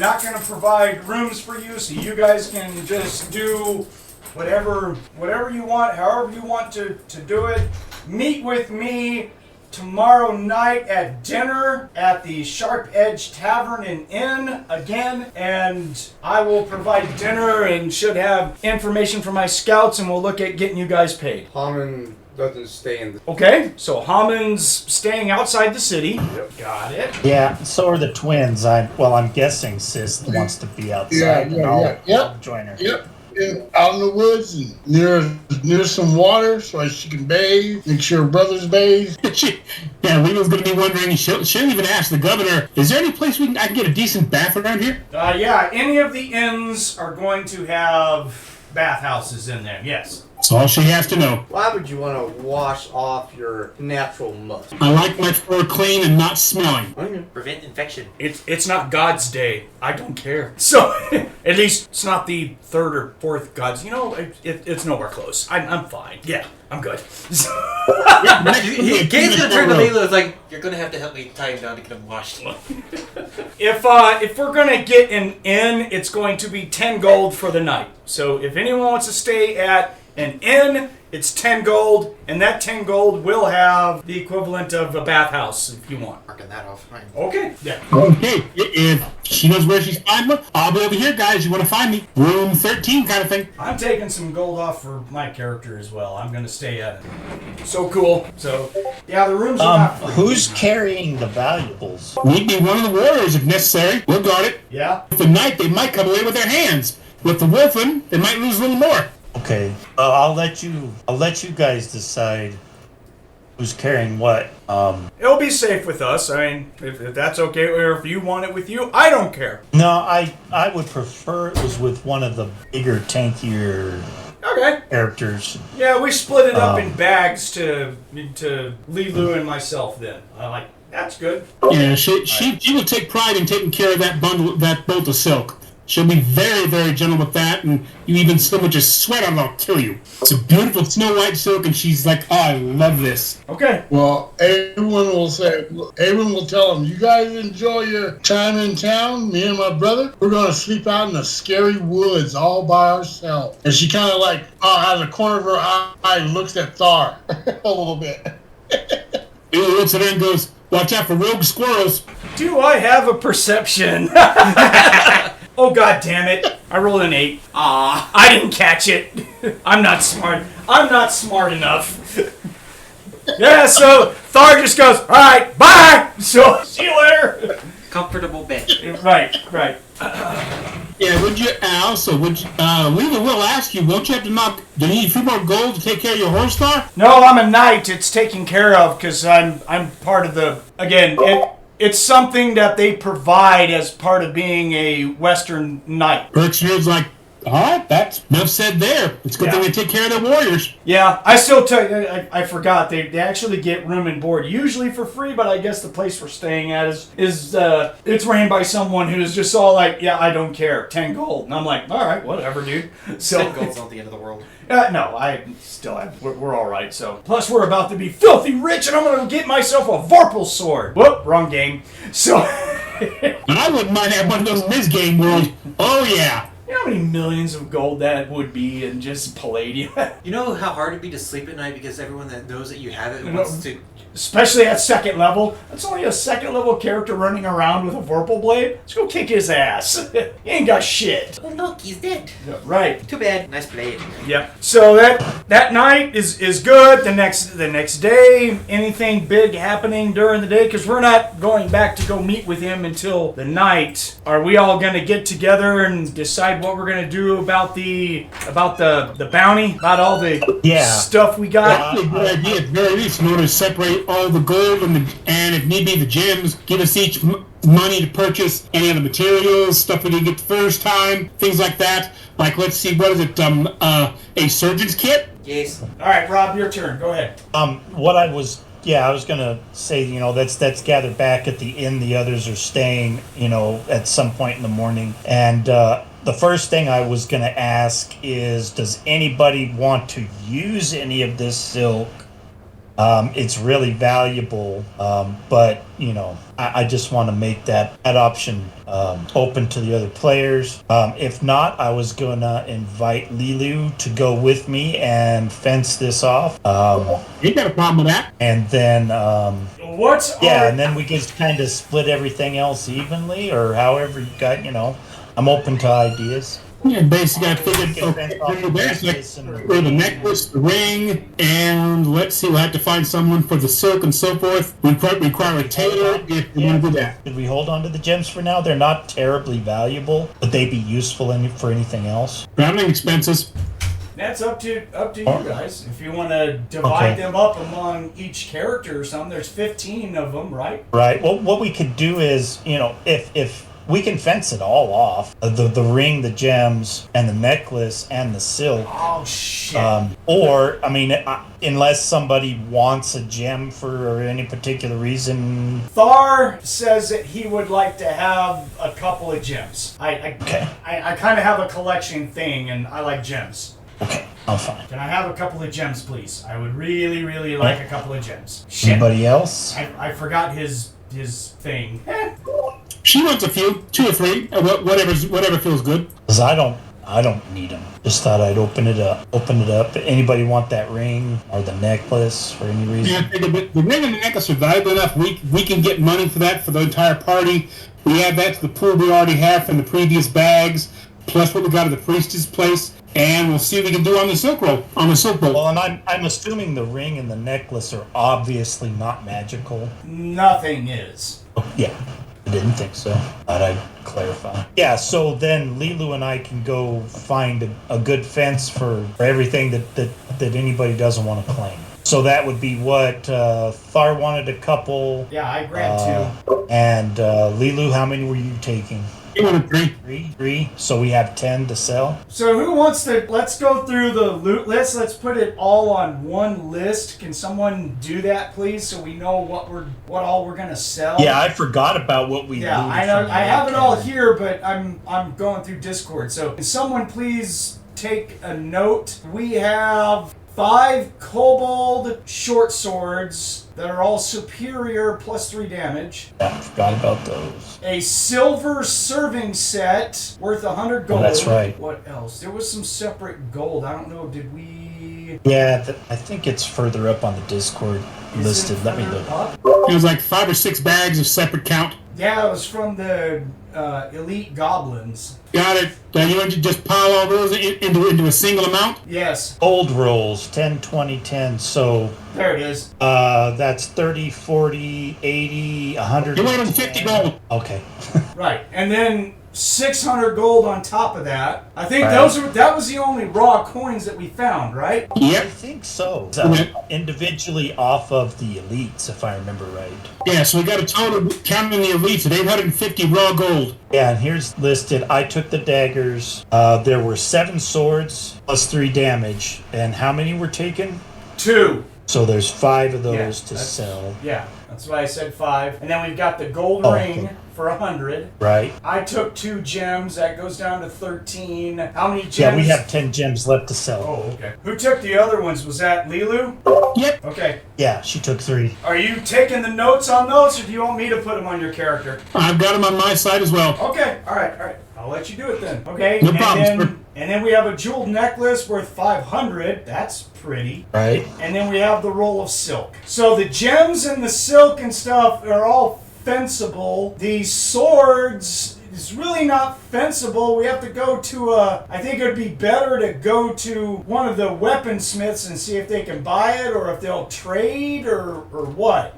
not going to provide rooms for you, so you guys can just do whatever you want, however you want to do it. Meet with me tomorrow night at dinner at the Sharp Edge Tavern and Inn again, and I will provide dinner and should have information from my scouts, and we'll look at getting you guys paid. Hamon doesn't stay in the... Okay, so Hamon's staying outside the city. Yep. Got it. Yeah, so are the twins. I'm guessing Sis wants to be outside, and I'll join her. Yep. out in the woods and near some water so she can bathe, make sure her brother's bathed. Yeah, LeeLuu's going to be wondering, she'll even ask the governor, is there any place I can get a decent bath around here? Yeah, any of the inns are going to have bathhouses in them, yes. That's all she has to know. Why would you want to wash off your natural musk? I like my fur clean and not smelling. Prevent infection. It's not God's day. I don't care. So, at least it's not the third or fourth God's. You know, it's nowhere close. I'm fine. Yeah, I'm good. Gabe's gonna turn to LeeLuu. It's like, you're gonna have to help me tie him down to get him washed. If we're gonna get an inn, it's going to be 10 gold for the night. So if anyone wants to stay at an inn, it's 10 gold, and that 10 gold will have the equivalent of a bathhouse if you want. Marking that off. Fine. Okay. Yeah. Okay, if she knows where she's finding me, I'll be over here, guys. You want to find me? Room 13 kind of thing. I'm taking some gold off for my character as well. I'm going to stay at it. So cool. So, yeah, the rooms are not free. Who's carrying the valuables? We'd be one of the warriors if necessary. We'll guard it. Yeah? With the knight, they might come away with their hands. With the Wolfen, they might lose a little more. Okay, I'll let you guys decide who's carrying what. It'll be safe with us. I mean, if that's okay, or if you want it with you, I don't care. No, I would prefer it was with one of the bigger, tankier Okay. characters. Yeah, we split it up in bags to LeeLuu and myself then. That's good. Yeah, she will take pride in taking care of that bolt of silk. She'll be very, very gentle with that, and you even so much as sweat on it, I'll kill you. It's a beautiful snow white silk, and she's like, oh, I love this. Okay. Well, everyone will tell them, you guys enjoy your time in town, me and my brother. We're going to sleep out in the scary woods all by ourselves. And she kind of out of the corner of her eye, looks at Thar a little bit. He looks at her and goes, watch out for rogue squirrels. Do I have a perception? Oh, god damn it. I rolled an 8. Aw, I didn't catch it. I'm not smart. I'm not smart enough. Yeah, so Thar just goes, alright, bye! So, see you later. Comfortable bed. Right. Yeah, LeeLuu will ask you, won't you have to do you need a few more gold to take care of your horse, Thar? No, I'm a knight. It's taken care of because I'm part of the, again, it's something that they provide as part of being a Western knight. Berkshire's like, all right, that's enough said there. It's a good thing they take care of their warriors. Yeah, I still I forgot. They actually get room and board, usually for free, but I guess the place we're staying at is it's ran by someone who's just all like, yeah, I don't care, 10 gold. And I'm like, all right, whatever, dude. So 10 gold's not the end of the world. No, I still have, we're all right, so. Plus, we're about to be filthy rich, and I'm going to get myself a Vorpal sword. Whoop, wrong game. So. And I wouldn't mind having one of those mid-game worlds. Oh, yeah. You know how many millions of gold that would be in just Palladium? You know how hard it'd be to sleep at night because everyone that knows that you have it wants to... Especially at second level. That's only a second level character running around with a Vorpal blade. Let's go kick his ass. He ain't got shit. Oh look, he's dead. Right. Too bad. Nice blade. Yep. So that night is good. The next day, anything big happening during the day? Because we're not going back to go meet with him until the night. Are we all going to get together and decide what we're going to do about the bounty? About all the stuff we got? That's a good idea. At the very least, in order to separate all the gold and if need be the gems, give us each money to purchase any of the materials, stuff we didn't get the first time, things like that. Like, let's see, what is it? A surgeon's kit? Yes. All right, Rob, your turn. Go ahead. I was gonna say, that's gathered back at the inn. The others are staying, at some point in the morning. And the first thing I was gonna ask is, does anybody want to use any of this silk? It's really valuable, but I just want to make that option open to the other players. If not, I was gonna invite LeeLuu to go with me and fence this off. You got a problem with that? And then and then we can kind of split everything else evenly, or however you got. I'm open to ideas. Yeah, basically, I figured Okay, okay, fence off the that's like necklace and the for the necklace, the ring, and let's see, we'll have to find someone for the silk and so forth. We require a tailor if we want to do that. Did we hold on to the gems for now? They're not terribly valuable. Would they be useful for anything else? Traveling expenses. That's up to you guys. If you want to divide them up among each character or something, there's 15 of them, right? Right. Well, what we could do is, if we can fence it all off, the ring, the gems, and the necklace, and the silk. Oh, shit. Unless somebody wants a gem for any particular reason. Thar says that he would like to have a couple of gems. I kind of have a collection thing, and I like gems. Okay, I'm fine. Can I have a couple of gems, please? I would really, really like a couple of gems. Shit. Anybody else? I forgot his thing. She wants a few, 2 or 3, whatever feels good. Because I don't need them. Just thought I'd open it up. Anybody want that ring or the necklace for any reason? Yeah, I figured the ring and the necklace are valuable enough. We can get money for that for the entire party. We add that to the pool we already have from the previous bags, plus what we got at the priestess place. And we'll see what we can do on the silk boat. Well, and I'm assuming the ring and the necklace are obviously not magical. Nothing is. Oh, yeah, I didn't think so. Thought I'd clarify. Yeah, so then LeeLuu and I can go find a good fence for everything that anybody doesn't want to claim. So that would be what Thar wanted a couple. Yeah, I grabbed 2. And LeeLuu, how many were you taking? You want 3? 3. So we have 10 to sell. So who wants to? Let's go through the loot list. Let's put it all on one list. Can someone do that, please, so we know what all we're gonna sell? Yeah, I forgot about what we. Yeah, I know. I have it all here, but I'm going through Discord. So can someone please take a note? We have 5 kobold short swords that are all superior +3 damage. Yeah, I forgot about those. A silver serving set worth 100 gold. Oh, that's right. What else? There was some separate gold. I don't know. Did we? Yeah, I think it's further up on the Discord listed. Let me look. It was like 5 or 6 bags of separate count. Yeah, it was from the elite goblins. Got it. You want to just pile all those into a single amount? Yes. Gold rolls, 10, 20, 10. So There it is. that's 30, 40, 80, 100. 250 gold. Okay. Right. And then 600 gold on top of that. I think Right. that was the only raw coins that we found, right? I Yep. think so. Okay. Individually off of the elites, if I remember right. Yeah, so we got a total, counting the elites, of 850 raw gold. Yeah, and here's listed. I took the daggers. There were 7 swords +3 damage. And how many were taken? 2. So there's 5 of those Yeah, to that's- sell. Yeah, that's why I said 5. And then we've got the gold Oh, ring okay. for 100. Right. I took 2 gems. That goes down to 13. How many gems? Yeah, we have 10 gems left to sell. Oh, okay. Who took the other ones? Was that LeeLuu? Yep. Okay. Yeah, she took 3. Are you taking the notes on those, or do you want me to put them on your character? I've got them on my side as well. Okay. All right. I'll let you do it then. Okay. No problem. And then we have a jeweled necklace worth 500. That's pretty. Right. And then we have the roll of silk. So the gems and the silk and stuff are all fenceable. The swords is really not fenceable. We have to go to I think it would be better to go to one of the weaponsmiths and see if they can buy it, or if they'll trade, or what.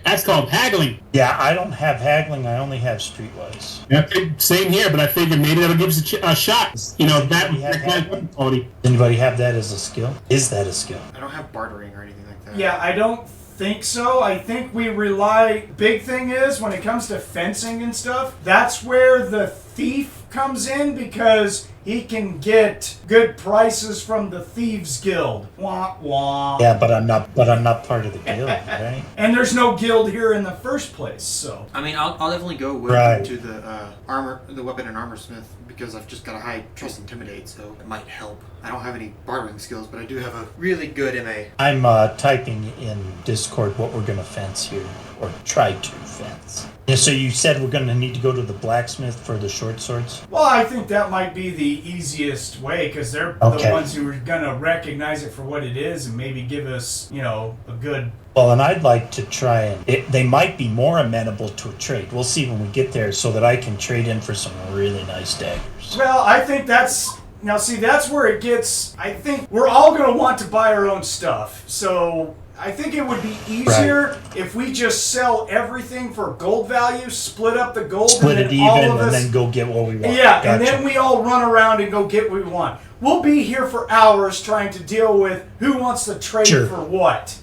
That's called haggling. Yeah, I don't have haggling. I only have streetwise. Yep, same here, but I figured maybe that'll give us a shot. You know, that We have kind haggling? of quality. Anybody have that as a skill? Is that a skill? I don't have bartering or anything like that. Yeah, I don't think so. I think we rely. Big thing is when it comes to fencing and stuff, that's where the thief comes in, because he can get good prices from the Thieves Guild. Wah wah. Yeah, but I'm not part of the guild, right? And there's no guild here in the first place, so. I mean, I'll definitely go with Right. to the weapon and armor smith, because I've just got a high trust intimidate, so it might help. I don't have any bartering skills, but I do have a really good MA. I'm typing in Discord what we're gonna fence here, or try to fence. Yeah, so you said we're gonna need to go to the blacksmith for the short swords? Well, I think that might be the easiest way because they're the Okay. ones who are gonna recognize it for what it is and maybe give us, a good. Well, and I'd like to try and... they might be more amenable to a trade. We'll see when we get there so that I can trade in for some really nice daggers. Well, I think that's. Now, see, that's where it gets. I think we're all going to want to buy our own stuff. So I think it would be easier if we just sell everything for gold value, split up the gold, Split and it then all even of us, and then go get what we want. Yeah, and Gotcha. then we all run around and go get what we want. We'll be here for hours trying to deal with who wants to trade Sure. for what.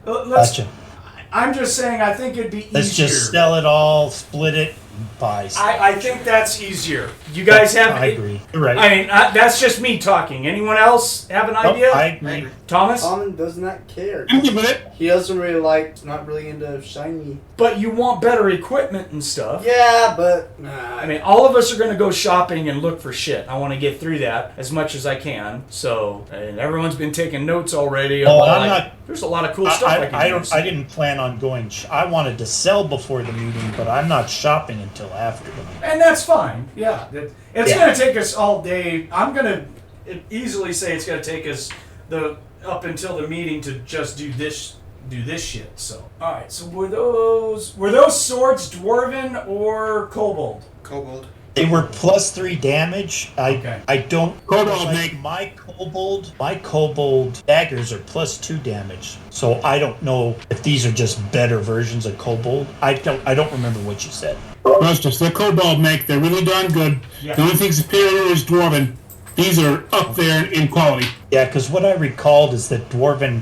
Let's, Gotcha. I'm just saying I think it'd be easier. Let's just sell it all, split it, and buy stuff. I think that's easier. You guys have... I agree. You're right. I mean, that's just me talking. Anyone else have an Nope, idea? I agree. Thomas? Hamon does not care. I'm good with it. He doesn't really not really into shiny. But you want better equipment and stuff. Yeah, but I mean, all of us are going to go shopping and look for shit. I want to get through that as much as I can. So, and everyone's been taking notes already. Oh, about, I'm not... There's a lot of cool stuff I can use. I didn't plan on going... I wanted to sell before the meeting, but I'm not shopping until after the meeting. And that's fine. Yeah. It's Yeah. going to take us all day. I'm going to easily say it's going to take us up until the meeting to just do this shit. So, all right. So were those swords dwarven or kobold? Kobold. They were +3 damage. Okay. I don't... Kobold like make- my kobold daggers are +2 damage. So I don't know if these are just better versions of kobold. I don't remember what you said. Rustus, the Kobold make, they're really darn good. Yeah. The only thing superior is Dwarven. These are up there in quality. Yeah, because what I recalled is that Dwarven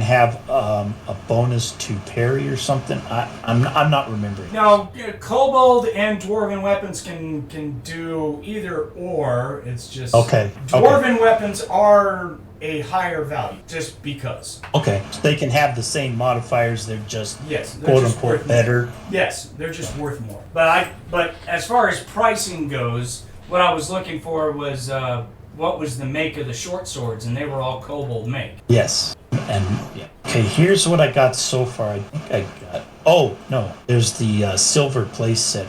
have a bonus to parry or something. I'm not remembering. Now, kobold and dwarven weapons can do either or. It's just Okay. Dwarven weapons are a higher value just because. Okay, so they can have the same modifiers. They're just Yes, they're quote just unquote worth better. More. Yes, they're just worth more. But as far as pricing goes, what I was looking for was what was the make of the short swords, and they were all kobold make. Yes, and yeah. Okay, here's what I got so far. I think I got. Oh no, there's the silver place set.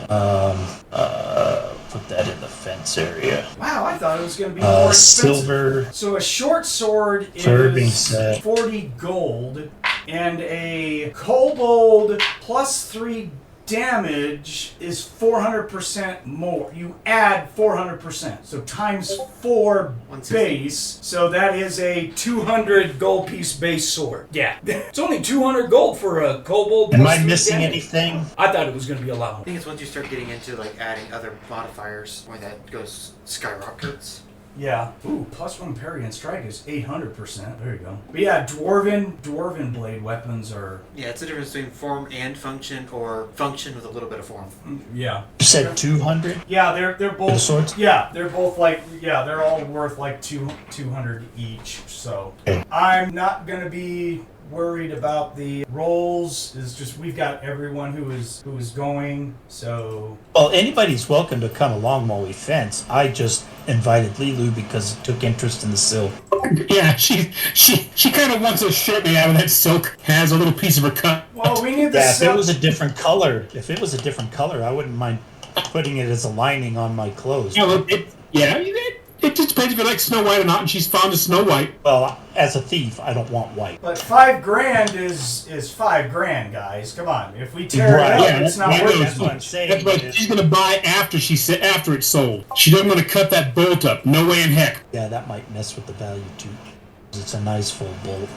Put that in the fence area. Wow, I thought it was going to be more expensive. Silver. So a short sword Serving is set. 40 gold, and a kobold +3 damage is 400% more. You add 400%, so times 4 160. base. So that is a 200 gold piece base sword. Yeah, it's only 200 gold for a kobold. Am I +3 missing damage. anything? I thought it was going to be a lot I more. think it's once you start getting into like adding other modifiers where that goes skyrockets. Yeah. Ooh, +1 parry and strike is 800%. There you go. But yeah, dwarven blade weapons are. Yeah, it's the difference between form and function, or function with a little bit of form. Yeah. You said 200 Yeah, they're both. for the swords. Yeah, they're both they're all worth like 200 each. So Okay. I'm not gonna be worried about the rolls. It's just we've got everyone who is going. So Well, anybody's welcome to come along while we fence. I just invited LeeLuu because he took interest in the silk. Yeah, she kind of wants a shirt made out of that silk. Has a little piece of her cut. well, we need the Yeah, if it silk. was a different color, I wouldn't mind putting it as a lining on my clothes. It just depends if you like Snow White or not, and she's fond of Snow White. Well, as a thief, I don't want white. But $5,000 is $5,000, guys. Come on, if we tear Right, it up, yeah, it's not yeah, worth That's it. what I'm saying. That's what she's gonna buy after it's sold. She doesn't want to cut that bolt up. No way in heck. Yeah, that might mess with the value too. It's a nice full bolt.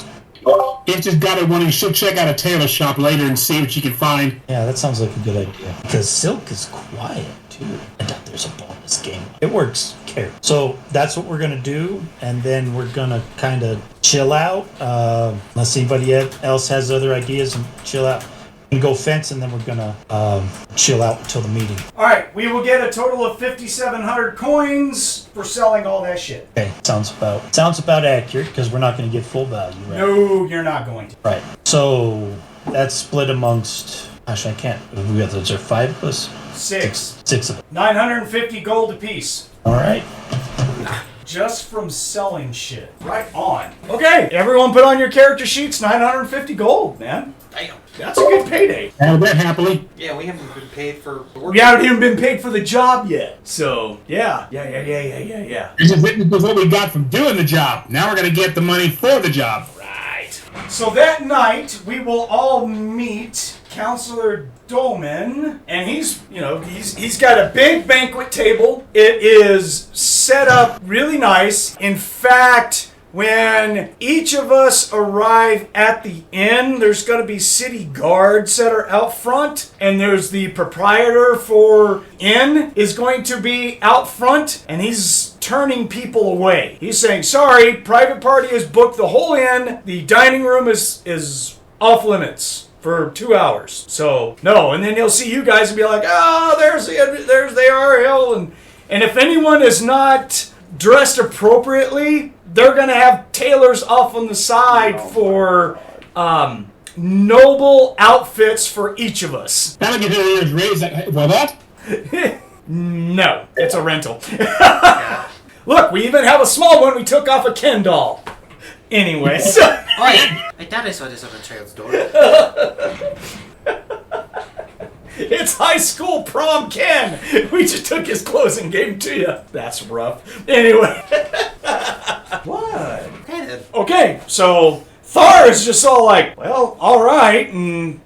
It's just got her one. She'll check out a tailor shop later and see what she can find. Yeah, that sounds like a good idea. Because silk is quiet too. And there's a bonus game. It works. Care. So that's what we're gonna do, and then we're gonna kind of chill out. Unless anybody else has other ideas, and chill out. And go fence, and then we're gonna chill out until the meeting. All right, we will get a total of 5,700 coins for selling all that shit. Okay, sounds about accurate because we're not gonna get full value, right? No, you're not going to. Right. So that's split amongst. Gosh, I can't. Those are 5 of us. 6. 6 of us. 950 gold apiece. All right. just from selling shit. Right on. Okay, everyone put on your character sheets, 950 gold, man. Damn. That's a good payday. I'll bet happily. Yeah, we haven't been paid for the work. We haven't even been paid for the job yet. So, yeah. This is what we got from doing the job. Now we're going to get the money for the job. Right. So that night, we will all meet Counselor Bowman, and he's got a big banquet table. It is set up really nice. In fact, when each of us arrive at the inn, there's going to be city guards that are out front, and there's the proprietor for inn is going to be out front, and he's turning people away. He's saying, sorry, private party is booked the whole inn. The dining room is off limits for 2 hours. So, no. And then he'll see you guys and be like, there's they are, hell. And if anyone is not dressed appropriately, they're going to have tailors off on the side for noble outfits for each of us. That'll get their ears raised. Well, that? No, it's a rental. Look, we even have a small one we took off a Ken doll. Anyway, so... I thought I saw this on a child's door. It's high school prom Ken. We just took his clothes and gave them to you. That's rough. Anyway. What? Okay, so Thar is just all like, well, all right, and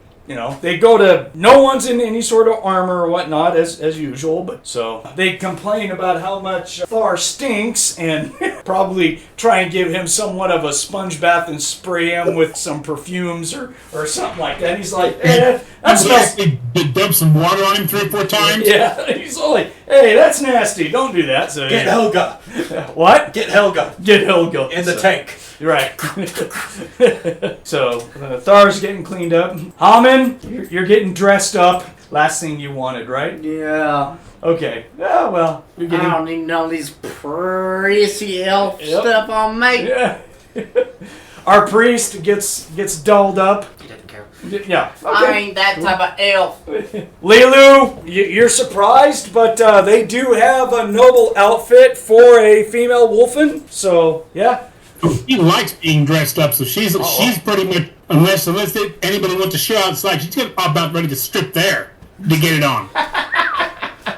they go to, no one's in any sort of armor or whatnot as usual, but so they complain about how much Thar stinks and probably try and give him somewhat of a sponge bath and spray him with some perfumes or something like that. And he's like, that smells. They dump some water on him 3 or 4 times. Yeah, he's all like, hey, that's nasty. Don't do that. So Get Helga. What? Get Helga. Get Helga. In the tank. Right. So, Thar's getting cleaned up. Hamon, you're getting dressed up. Last thing you wanted, right? Yeah. Okay. Oh, well, you're I getting... don't need none of these prissy elf stuff on me. Yeah. Our priest gets dolled up. He doesn't care. Yeah. Okay. I ain't that type of elf. LeeLuu, you're surprised, but they do have a noble outfit for a female Wolfen. So, yeah. She likes being dressed up, so she's pretty much, unless anybody wants to show outside, she's about ready to strip there to get it on.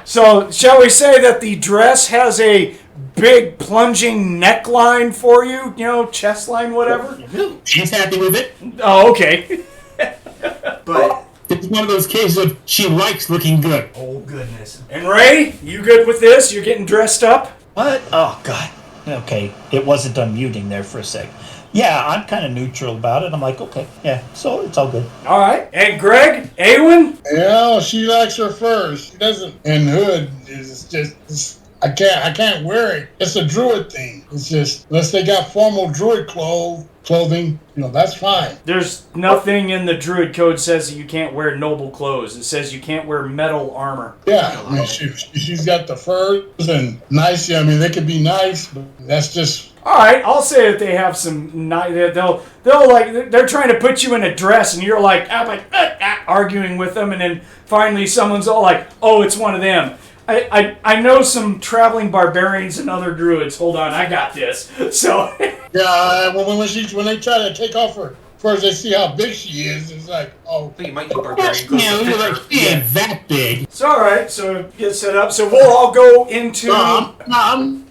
So, shall we say that the dress has a big plunging neckline for you? Chest line, whatever? She's happy with it. Oh, okay. But it's one of those cases of she likes looking good. Oh, goodness. And Ray, you good with this? You're getting dressed up? What? Oh, God. Okay, it wasn't unmuting there for a sec. Yeah, I'm kind of neutral about it. I'm like, okay, yeah, so it's all good. All right. And Greg, A-Wynd? Yeah, she likes her furs. She doesn't. And hood is just. I can't wear it. It's a druid thing. It's just unless they got formal druid clothing, that's fine. There's nothing in the Druid code says that you can't wear noble clothes. It says you can't wear metal armor. Yeah, I mean, she's got the furs and nice. I mean, they could be nice, but that's just. All right, I'll say that they have some. They're trying to put you in a dress, and you're like, arguing with them, and then finally someone's all like, oh, it's one of them. I know some traveling barbarians and other druids. Hold on, I got this. So Yeah, when they try to take off her furs, they see how big she is. It's like, oh. you might need barbarian clothes Yeah, to fit like her. she ain't that big. it's all right. So get set up. So we'll all go into. No,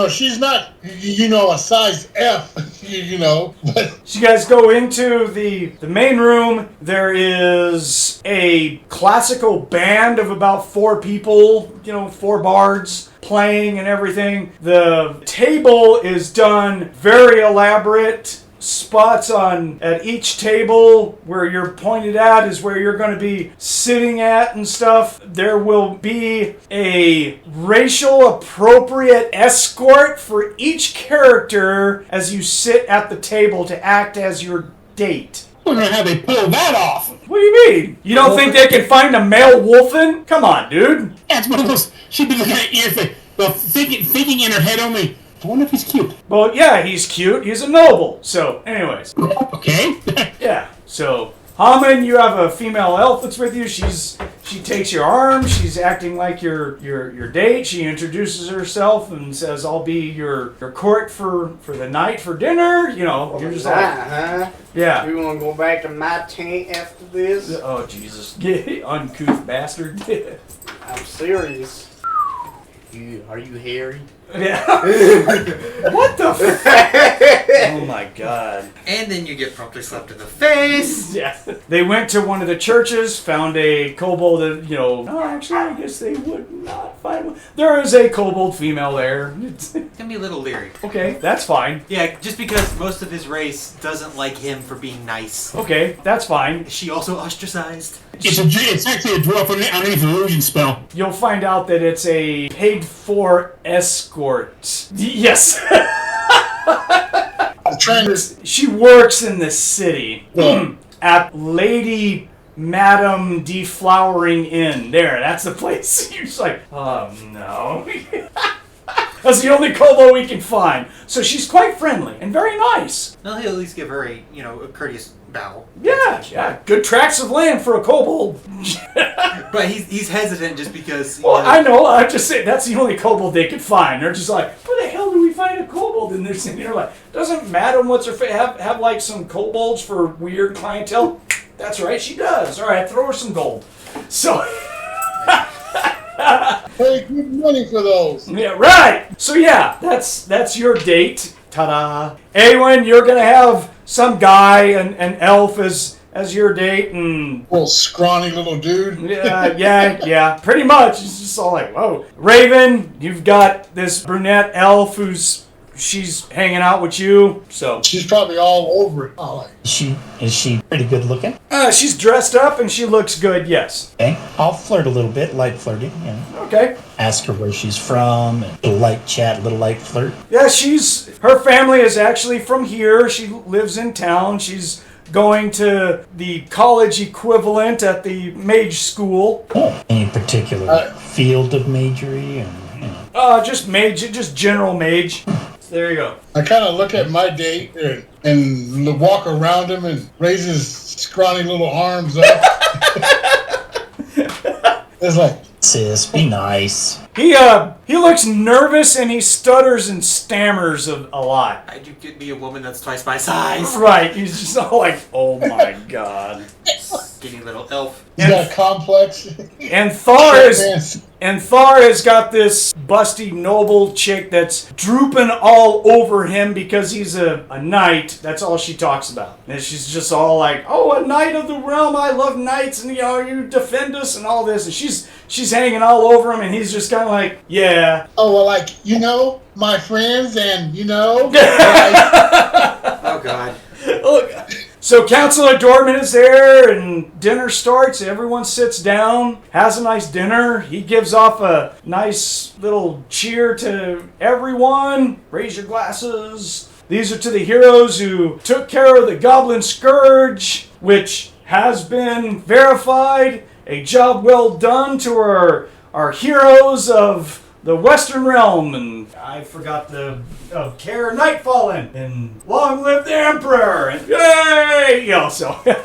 she's not. A size F. But So you guys go into the main room. There is a classical band of about 4 people, 4 bards playing and everything. The table is done very elaborate. Spots at each table where you're pointed at is where you're going to be sitting at and stuff. There will be a racial appropriate escort for each character as you sit at the table to act as your date. I don't know how they pull that off. What do you mean? You don't think they can find a male Wolfen? Come on, dude. That's one of those. She'd be looking at ears, thinking in her head only. I wonder if he's cute. Well, yeah, he's cute. He's a noble. So, anyways. Okay. Yeah. So, Hamon, you have a female elf that's with you. She takes your arm. She's acting like your date. She introduces herself and says, "I'll be your court for the night for dinner." You know, you're just like, huh? yeah. You want to go back to my tent after this? Oh Jesus, uncouth bastard. I'm serious. Are you hairy? Yeah. What the? Oh my God. And then you get promptly slapped in the face. Yeah. They went to one of the churches, found a kobold. No, actually, I guess they would not find one. There is a kobold female there. It's gonna be a little leery. Okay, that's fine. Yeah, just because most of his race doesn't like him for being nice. Okay, that's fine. Is she also ostracized? It's actually a dwarf underneath an illusion spell. You'll find out that it's a paid-for escort. Yes. I'm trying to. She works in the city Well, at Lady Madam Deflowering Inn. There, that's the place. You're just like, oh no. That's the only kobold we can find. So she's quite friendly and very nice. No, he'll at least give her a courteous bow. Yeah. Good tracts of land for a kobold. But he's hesitant just because. Well, I know. I'm just saying that's the only kobold they could find. They're just like, where the hell do we find a kobold? And they're sitting there like, doesn't matter what's her face. Have like some kobolds for weird clientele. That's right, she does. All right, throw her some gold. So. pay good money for those. Yeah, right. So yeah, that's your date. Ta-da. A-Wynd, you're gonna have some guy, an elf as your date, and Little scrawny little dude. yeah, pretty much. It's just all like, whoa. Raevyn, you've got this brunette elf she's hanging out with you. So She's probably all over it. Oh, like, Is she pretty good looking? she's dressed up and she looks good. Yes. Okay. I'll flirt a little bit, light flirting. Okay. Ask her where she's from, and a little light chat, little light flirt. Yeah, her family is actually from here. She lives in town. She's going to the college equivalent at the mage school. Oh, any particular field of majory? Just mage, just general mage. So there you go. I kind of look at my date and walk around him and raise his scrawny little arms up. It's like, Sis, be nice. He looks nervous and he stutters and stammers a lot. How'd you get me a woman that's twice my size? Right, he's just all like, oh my God. Skinny little elf. he's got a complex. And Thar has got this busty noble chick that's drooping all over him because he's a knight. That's all she talks about. And she's just all like, oh, a knight of the realm. I love knights, and you defend us and all this. And she's hanging all over him, and he's just kind of like, yeah. Oh, well, like, my friends and, Oh God. Oh, God. So Councilor Dortmund is there, and dinner starts. Everyone sits down, has a nice dinner. He gives off a nice little cheer to everyone. Raise your glasses. These are to the heroes who took care of the Goblin Scourge, which has been verified. A job well done to our heroes of the Western Realm, and I forgot of Care Nightfallen, and long live the Emperor, and yay!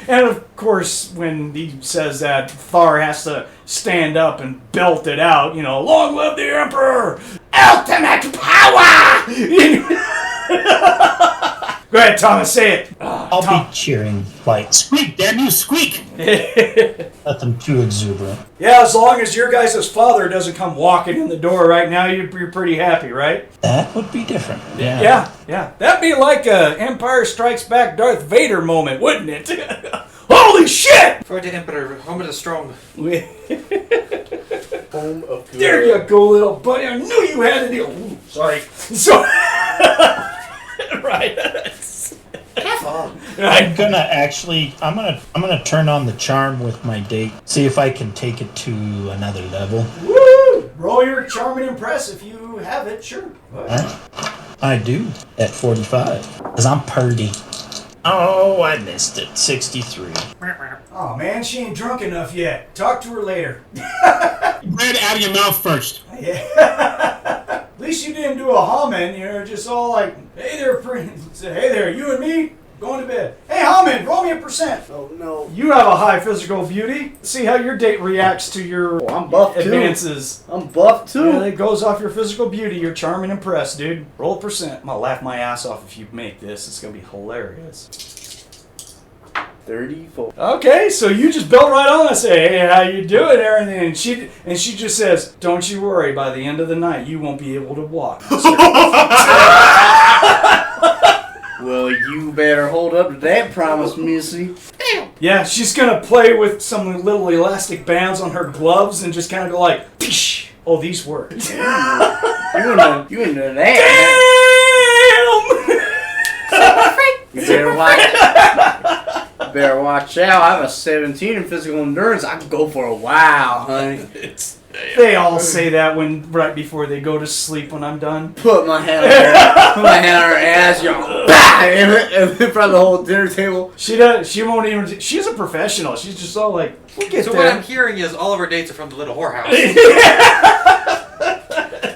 And of course, when he says that, Thar has to stand up and belt it out, long live the Emperor! Ultimate power! Go ahead, Thomas, say it. I'll be cheering, like, Squeak, damn you, squeak! nothing too exuberant. Yeah, as long as your guys' father doesn't come walking in the door right now, you're pretty happy, right? That would be different. Yeah. That'd be like a Empire Strikes Back Darth Vader moment, wouldn't it? Holy shit! For the Emperor, home of the strong. Home of good. There you go, little buddy. I knew you had it. Ooh, sorry. So, right. I'm gonna turn on the charm with my date. See if I can take it to another level. Woo! Roll your charm and impress if you have it, sure. I do at 45, cause I'm purdy. Oh, I missed it. 63. Oh man, she ain't drunk enough yet. Talk to her later. Bread out of your mouth first. Yeah. At least you didn't do a Hamon, just all like, hey there, you and me, going to bed. Hey, Hamon, roll me a percent. Oh no. You have a high physical beauty. See how your date reacts to your Oh, I'm buff too. advances. I'm buff too. Yeah, it goes off your physical beauty. You're charm and impress, dude. Roll a percent. I'm gonna laugh my ass off if you make this. It's gonna be hilarious. 34. Okay, so you just built right on and say, hey, how you doing, everything? And she just says, don't you worry, by the end of the night, you won't be able to walk. Well, you better hold up to that promise, Missy. Yeah, she's gonna play with some little elastic bands on her gloves and just kind of go like, Pish! Oh, these work. You into that? Damn! You better watch out. I have a 17 in physical endurance. I can go for a while, honey. They all say that when right before they go to sleep when I'm done. Put my hand on her, put my hand on her ass, y'all. In front of the whole dinner table. She does. She won't even. She's a professional. She's just all like, we'll get So there. what I'm hearing is all of our dates are from the little whorehouse.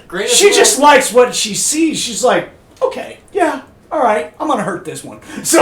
Greatest She little- just likes what she sees. She's like, okay, yeah, all right, I'm gonna hurt this one. So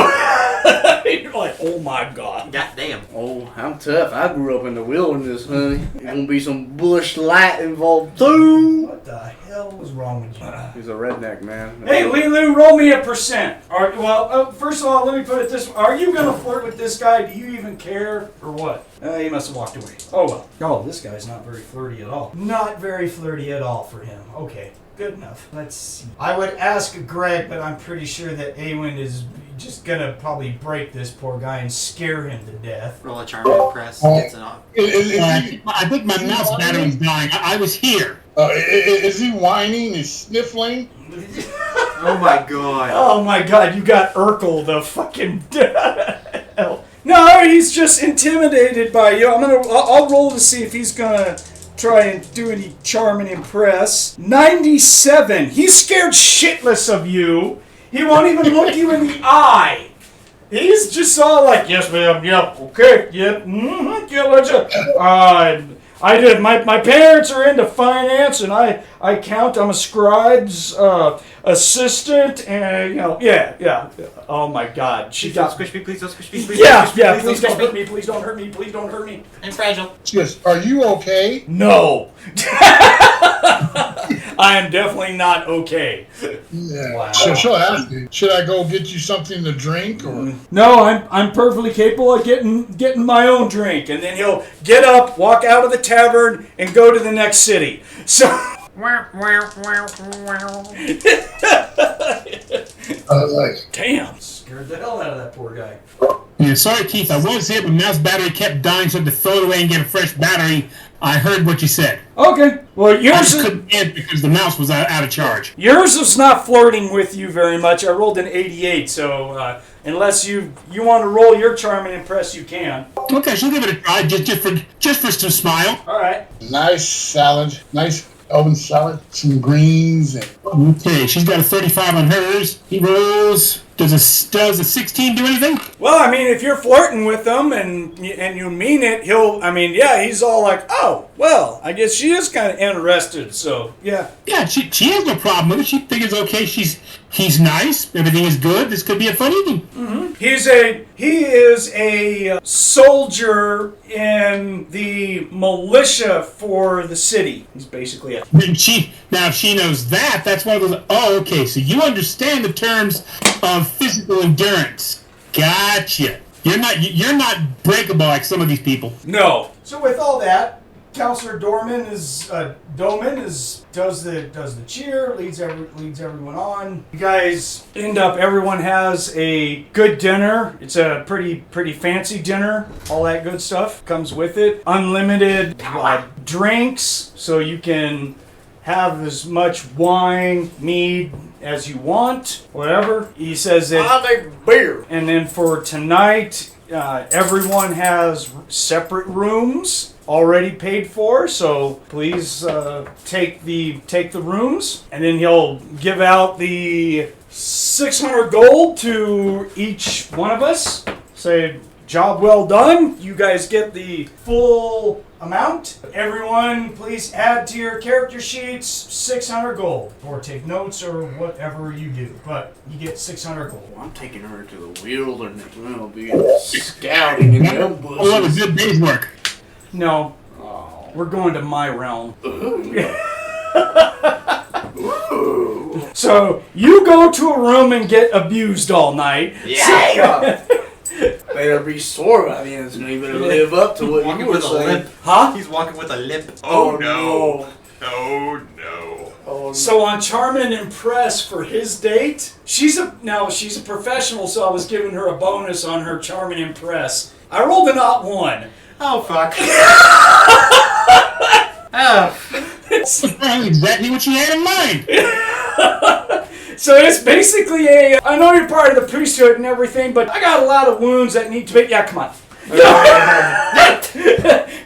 you're like, oh my god. God damn. Oh, I'm tough. I grew up in the wilderness, honey. There's gonna be some bush light involved too. What the hell was wrong with you? He's a redneck, man. Hey, LeeLuu, roll me a percent. First of all, let me put it this way. Are you going to flirt with this guy? Do you even care? Or what? He must have walked away. Oh, well. Oh, this guy's not very flirty at all. Not very flirty at all for him. Okay, good enough. Let's see. I would ask Greg, but I'm pretty sure that A-Wynd is just going to probably break this poor guy and scare him to death. Roll a charm and impress. Gets it off. I think my mouse battery's dying. I was here. Is he whining? Is sniffling? Oh my god. Oh my god, you got Urkel, the fucking hell. No, he's just intimidated by you. I'll roll to see if he's gonna try and do any charm and impress. 97. He's scared shitless of you. He won't even look you in the eye. He's just all like, yes, ma'am, yep, okay, yep, yeah, let's I did. My parents are into finance, and I count. I'm a scribe's assistant, and yeah. Oh my God, she Please don't got. squish me, please don't squish me, please Yeah, don't squish me, yeah. please Please don't squish hurt me. Please don't hurt me. Please don't hurt me. I'm fragile. Just, are you okay? No. I am definitely not okay. Yeah. Wow. So she'll ask you, should I go get you something to drink? Or No, I'm perfectly capable of getting my own drink, and then he'll get up, walk out of the tavern, and go to the next city. So. Damn, scared the hell out of that poor guy. Yeah, sorry, Keith. I was here, but mouse battery kept dying, so I had to throw it away and get a fresh battery. I heard what you said. Okay, well I yours just couldn't end because the mouse was out of charge. is not flirting with you very much. I rolled an 88, so unless you want to roll your charm and impress, you can. Okay, she'll give it a try, just for some smile. All right. nice salad, nice oven salad, some greens, and Okay, she's got a 35 on hers. He rolls. Does a 16 do anything? Well, I mean, if you're flirting with him and you mean it, he's all like, oh, well, I guess she is kind of interested. So yeah. Yeah, she has no problem with it. She figures, okay, he's nice. Everything is good. This could be a fun evening. Mm-hmm. He is a soldier in the militia for the city. He's basically a. Now, if she knows that, that's one of those. Oh, okay. So you understand the terms of physical endurance. Gotcha. You're not breakable like some of these people. No. So with all that, Counselor Doman does the cheer, leads everyone on. You guys everyone has a good dinner. It's a pretty fancy dinner. All that good stuff comes with it. Unlimited drinks, so you can have as much wine, mead as you want, whatever. He says that. I'll take beer. And then for tonight, everyone has separate rooms already paid for, so please take the rooms, and then he'll give out the 600 gold to each one of us. Say, job well done. You guys get the full amount. Everyone, please add to your character sheets 600 gold. Or take notes or whatever you do. But you get 600 gold. I'm taking her to the wilderness. We'll be scouting in them bushes. Oh, a good day's work. No, Oh. we're going to my realm. So, you go to a room and get abused all night. Yeah! Better be sore. I mean, it's not even gonna live up to what Walking you were with a saying. limp. Huh? He's walking with a limp. Oh, no. Oh no. Oh, So on Charm and Impress for his date, she's a professional, so I was giving her a bonus on her Charm and Impress. I rolled an odd 1. Oh fuck. Oh. That's exactly what you had in mind. So it's basically I know you're part of the priesthood and everything, but I got a lot of wounds that need to be, yeah, come on.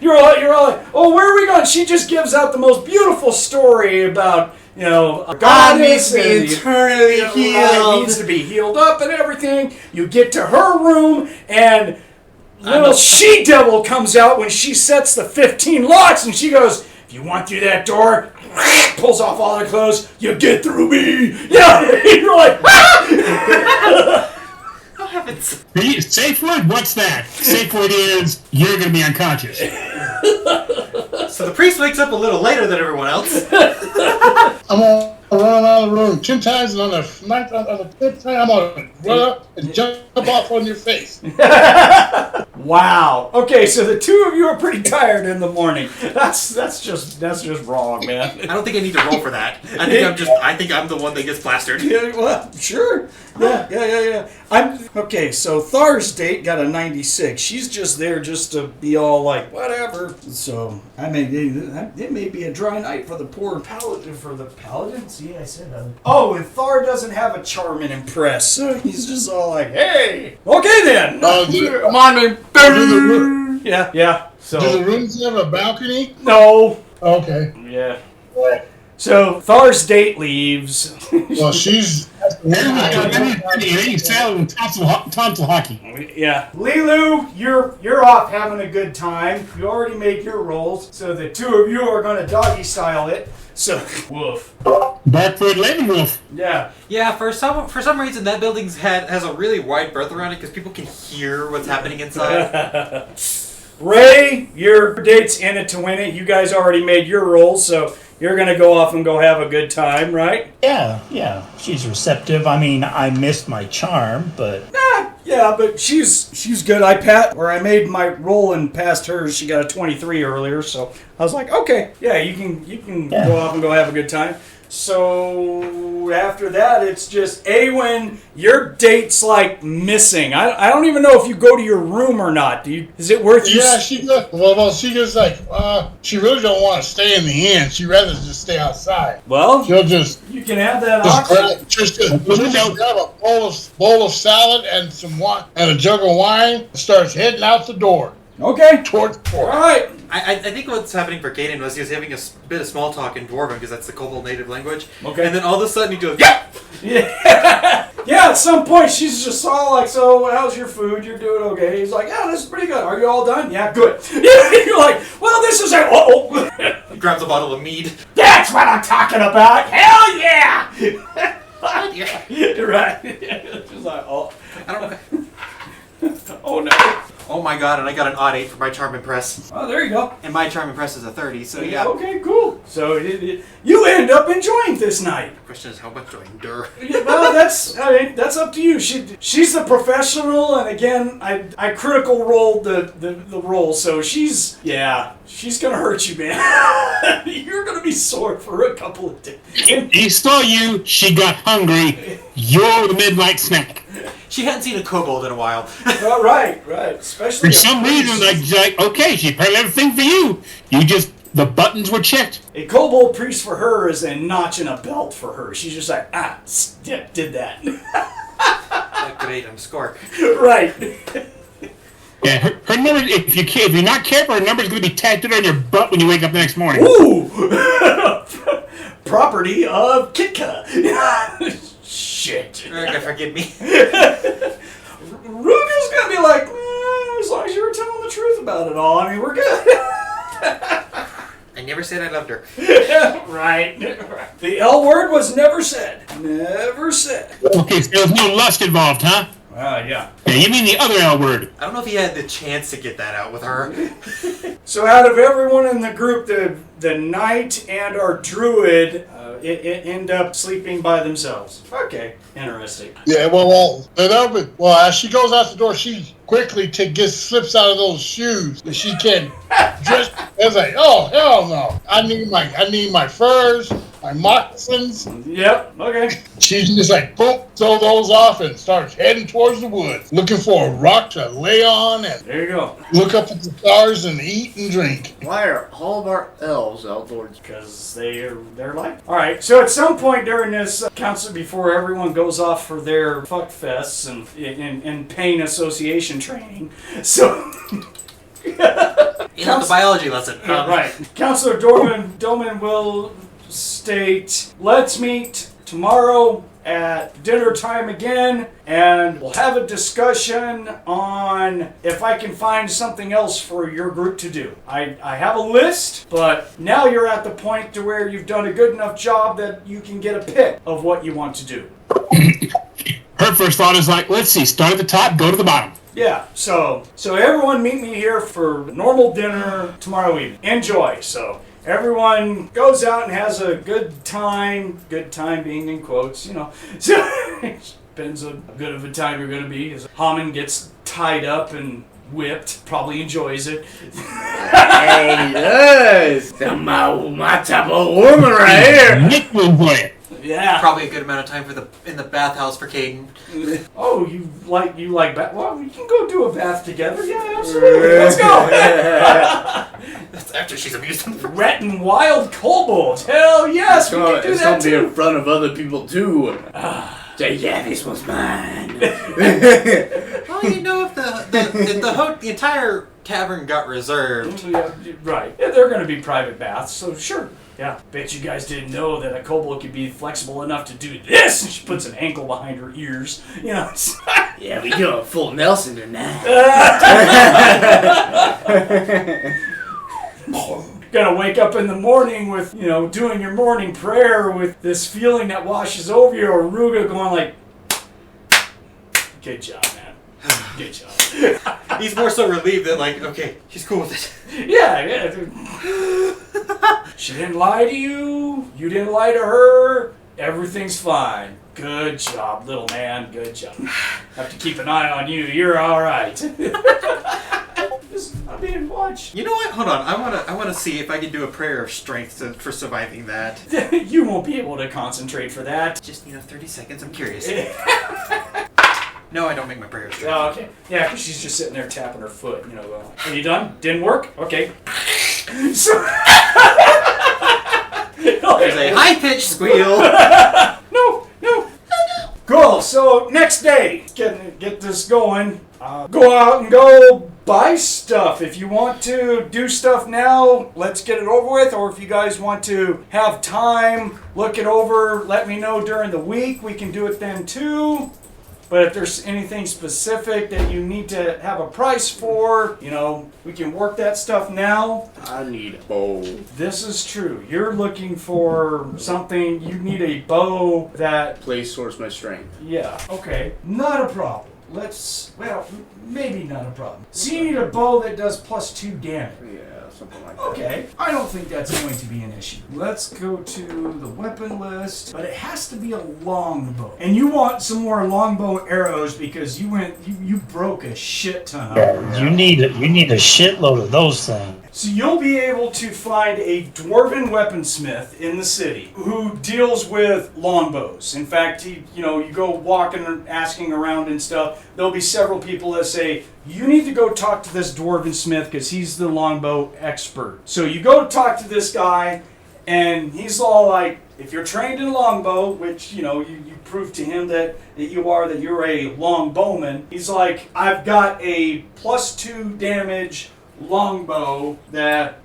You're all like, oh, where are we going? She just gives out the most beautiful story about, a God goddess needs to be and eternally healed. needs to be healed up and everything. You get to her room and little she-devil comes out when she sets the 15 locks and she goes, if you want through that door, pulls off all her clothes, you get through me. Yeah, you're like, Oh heavens. Safe word? What's that? Safe word is you're going to be unconscious. So the priest wakes up a little later than everyone else. I'm gonna run out of the room 10 times, and on the 5th time, I'm gonna run up and jump off on your face. wow. Okay, so the two of you are pretty tired in the morning. That's just wrong, man. I don't think I need to roll for that. I think I'm the one that gets plastered. Yeah, well, sure. Yeah. Okay, so Thar's date got a 96. She's just there just to be all like, whatever. So, it may be a dry night for the poor paladin, See, I said that. Oh, and Thar doesn't have a charm and impress, so he's just all like, hey, okay then. Come on, man. Yeah. So, Do the rooms have a balcony? no. Okay. Yeah. So, Thar's date leaves. Well, she's. Salad and tonsil hockey. Yeah. LeeLuu, you're off having a good time. You already made your rolls, so the two of you are going to doggy style it. So, woof. Barkford Leavenwolf. Yeah. Yeah, for some reason that building has a really wide berth around it because people can hear what's happening inside. Ray, your date's in it to win it. You guys already made your rolls, so you're going to go off and go have a good time, right? Yeah. She's receptive. I mean, I missed my charm, but Yeah, but she's good. I made my roll and passed hers. She got a 23 earlier, so I was like, okay, yeah, you can go off and go have a good time. So after that, it's just A-Wynd, your date's like missing. I don't even know if you go to your room or not. Is it worth you? Yeah, she goes. Well, she goes like, she really don't want to stay in the inn. She'd rather just stay outside. Well, She'll just you can have that option. just grab a bowl of salad and some wine and a jug of wine. And starts heading out the door Okay. towards the All port. right. I think what's happening for Kayden was he was having a bit of small talk in Dwarven because that's the Kobold native language. Okay. And then all of a sudden he goes, yeah! Yeah, at some point she's just all like, so how's your food? You're doing okay. He's like, yeah, this is pretty good. Are you all done? Yeah, good. You're like, well, this is it. He grabs a bottle of mead. That's what I'm talking about. Hell yeah. Yeah. Right. She's like, oh. I don't know. Oh, no. Oh my god, and I got an odd 8 for my Charm Impress. Oh, there you go. And my Charm Impress is a 30, so yeah. Okay, cool. So you end up enjoying this night. The question is, how much do I endure? Yeah, well, that's up to you. She's the professional, and again, I critical rolled the roll, so she's gonna hurt you, man. You're gonna be sore for a couple of days. He saw you. She got hungry. You're the midnight snack. She hadn't seen a kobold in a while. Right. Especially For some reason, like, okay, she prepared everything for you. The buttons were checked. a kobold priest for her is a notch in a belt for her. She's just like, did that. Great, I'm score. Right. Yeah, her number. If you're not careful, her number's going to be tattooed on your butt when you wake up the next morning. Ooh. Property of Kitka. Shit. Forgive me. Ruby's gonna be like, about it all. I mean, we're good. I never said I loved her. Right. The L word was never said. Never said. Okay, so there's no lust involved, huh? Yeah. Yeah, you mean the other L word. I don't know if he had the chance to get that out with her. So out of everyone in the group, the knight and our druid end up sleeping by themselves. Okay, interesting. Yeah, well, as she goes out the door, she quickly slips out of those shoes that she can dress. It's like, oh hell no! I need my furs, my moccasins. Yep. Okay. She's just like, boom, throw those off and starts heading towards the woods, looking for a rock to lay on and There you go. look up at the stars and eat and drink. Why are all of our elves outdoors? Because they're like. All right. So at some point during this council, before everyone goes off for their fuck fests and pain association training, so. You know, the biology lesson. Right. Councilor Doman will state, let's meet tomorrow at dinner time again, and we'll have a discussion on if I can find something else for your group to do. I have a list, but now you're at the point to where you've done a good enough job that you can get a pick of what you want to do. Her first thought is like, let's see, start at the top, go to the bottom. Yeah, so everyone meet me here for normal dinner tomorrow evening. Enjoy. So everyone goes out and has a good time being in quotes, you know. So depends on how good of a time you're going to be. Hamon gets tied up and whipped, probably enjoys it. Hey, yes! My type of woman right here! Nick will enjoy it. Yeah. Probably a good amount of time in the bathhouse for Kayden. Oh, you like bath? Well, we can go do a bath together. Yeah, absolutely. Let's go. That's after she's amused him. Wet and wild kobold. Hell yes, we can do It's that gonna be in too. front of other people too. Say, yeah, this was mine. Well, you know, if the entire tavern got reserved. Yeah, right. Yeah, they're going to be private baths, so sure. Yeah. Bet you guys didn't know that a kobold could be flexible enough to do this. And she puts an ankle behind her ears. You know. Yeah, we do a full Nelson tonight. Gonna wake up in the morning with, you know, doing your morning prayer with this feeling that washes over you, or Ruga going like, good job, man. Good job. He's more so relieved that, like, okay, she's cool with it. Yeah. She didn't lie to you. You didn't lie to her. Everything's fine. Good job, little man. Good job. Have to keep an eye on you. You're all right. I'm being watched. You know what? Hold on. I wanna see if I can do a prayer of strength for surviving that. You won't be able to concentrate for that. Just 30 seconds. I'm curious. No, I don't make my prayer of strength. Oh, okay. Yeah, because she's just sitting there tapping her foot. You know, are you done? Didn't work? Okay. So There's a high-pitched squeal. No. Cool. So next day, get this going. Go out and go buy stuff. If you want to do stuff now, let's get it over with. Or if you guys want to have time, look it over, let me know during the week. We can do it then too. But if there's anything specific that you need to have a price for, you know, we can work that stuff now. I need a bow. This is true. You're looking for something, you need a bow that... Place source my strength. Yeah, okay. Not a problem. Maybe not a problem. So you need a bow that does +2 damage. Yeah, something like that. Okay, I don't think that's going to be an issue. Let's go to the weapon list, but it has to be a longbow. And you want some more longbow arrows because you broke a shit ton of them. You need a shitload of those things. So you'll be able to find a dwarven weaponsmith in the city who deals with longbows. In fact, you go walking and asking around and stuff, there'll be several people that say, you need to go talk to this dwarven smith because he's the longbow expert. So you go talk to this guy, and he's all like, if you're trained in longbow, which, you prove to him that you're a long bowman, he's like, I've got a +2 damage longbow that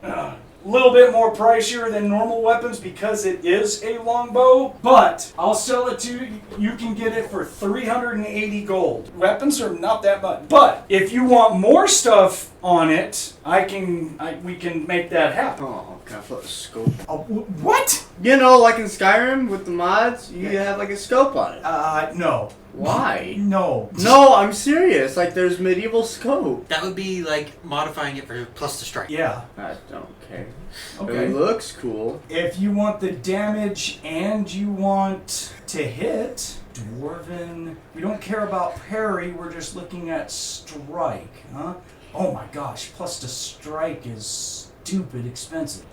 a little bit more pricier than normal weapons because it is a longbow, but I'll sell it to you. You can get it for 380 gold. Weapons are not that much, but if you want more stuff on it, we can make that happen. Oh, can I put a scope? What? You know, like in Skyrim with the mods, you have like a scope on it. No. Why? No. No, I'm serious. Like, there's medieval scope. That would be like modifying it for plus to strike. Yeah. I don't care. Okay. It looks cool. If you want the damage and you want to hit, Dwarven, we don't care about parry, we're just looking at strike, huh? Oh my gosh, plus to strike is stupid expensive.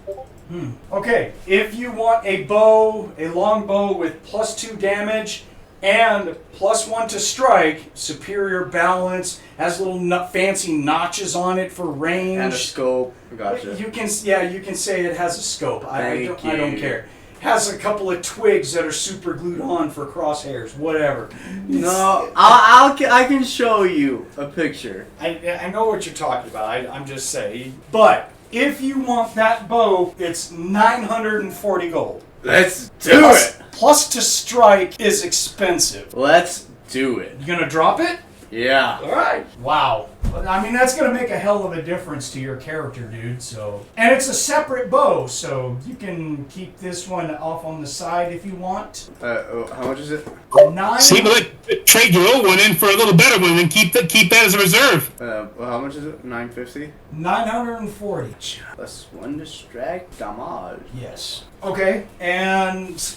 Okay, if you want a bow, a long bow with +2 damage and +1 to strike, superior balance, has little fancy notches on it for range. And a scope. Gotcha. You can say it has a scope. I don't you. care. Has a couple of twigs that are super glued on for crosshairs, whatever. No, I can show you a picture. I know what you're talking about. I'm just saying. But if you want that bow, it's 940 gold. Let's do it. Plus to strike is expensive. Let's do it. You gonna drop it? Yeah. All right. Wow. I mean, that's going to make a hell of a difference to your character, dude. So, and it's a separate bow, so you can keep this one off on the side if you want. How much is it? 9. See, but trade your old one in for a little better one, and keep that as a reserve. How much is it? 950. 940. +1 distract damage. Yes. Okay, and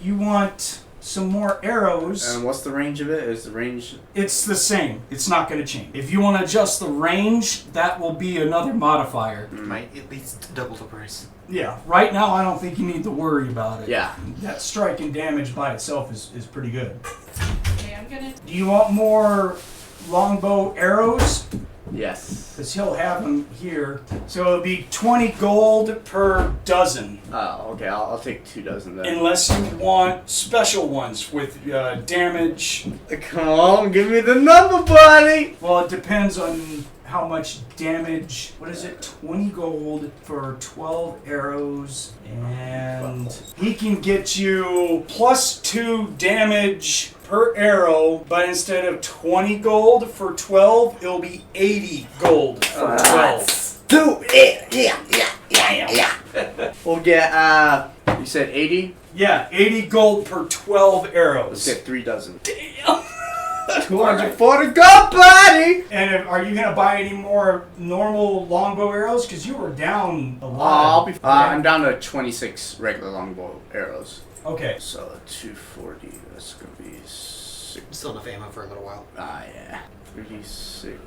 you want some more arrows. And what's the range of it? Is the range... It's the same. It's not going to change. If you want to adjust the range, that will be another modifier. Might at least double the price. Yeah. Right now, I don't think you need to worry about it. Yeah. That strike and damage by itself is pretty good. Okay, I'm gonna... Do you want more longbow arrows? Yes. Because he'll have them here. So it'll be 20 gold per dozen. Oh, okay. I'll take 2 dozen then. Unless you want special ones with damage. Come on, give me the number, buddy! Well, it depends on how much damage. What is it? 20 gold for 12 arrows. And he can get you +2 damage per arrow, but instead of 20 gold for 12, it'll be 80 gold for 12. Do it! Yeah. We'll get, you said 80? Yeah, 80 gold per 12 arrows. Let's get 3 dozen. Damn. 240 gold, buddy! And are you going to buy any more normal longbow arrows? Because you were down a lot. I'm down to 26 regular longbow arrows. Okay. So 240, that's going to be 6. Still enough ammo for a little while. Yeah. 36.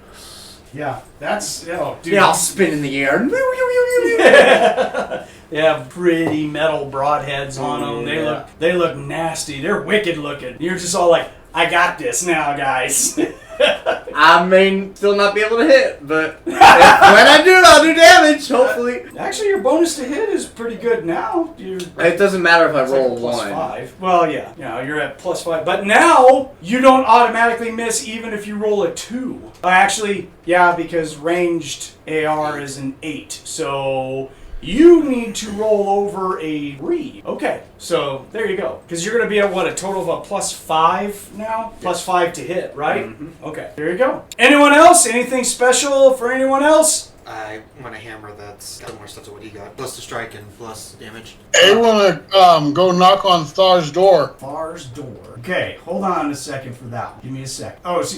Yeah, that's... dude. They all spin in the air. They have pretty metal broadheads on them. They look nasty. They're wicked looking. You're just all like, I got this now, guys. I may still not be able to hit, but when I do, I'll do damage, hopefully. Actually, your bonus to hit is pretty good now. It doesn't matter if I roll like one. +5. Well, yeah. You're at +5. But now, you don't automatically miss even if you roll a 2. Actually, yeah, because ranged AR is an 8. So... you need to roll over a 3. Okay, so there you go. Because you're going to be at, what, a total of a +5 now? Yes. +5 to hit, right? Mm-hmm. Okay, there you go. Anyone else? Anything special for anyone else? I want a hammer that's got more stuff to what he got. Plus to strike and plus damage. I want to go knock on Thar's door. Thar's door. Okay, hold on a second for that. Give me a sec. Oh, so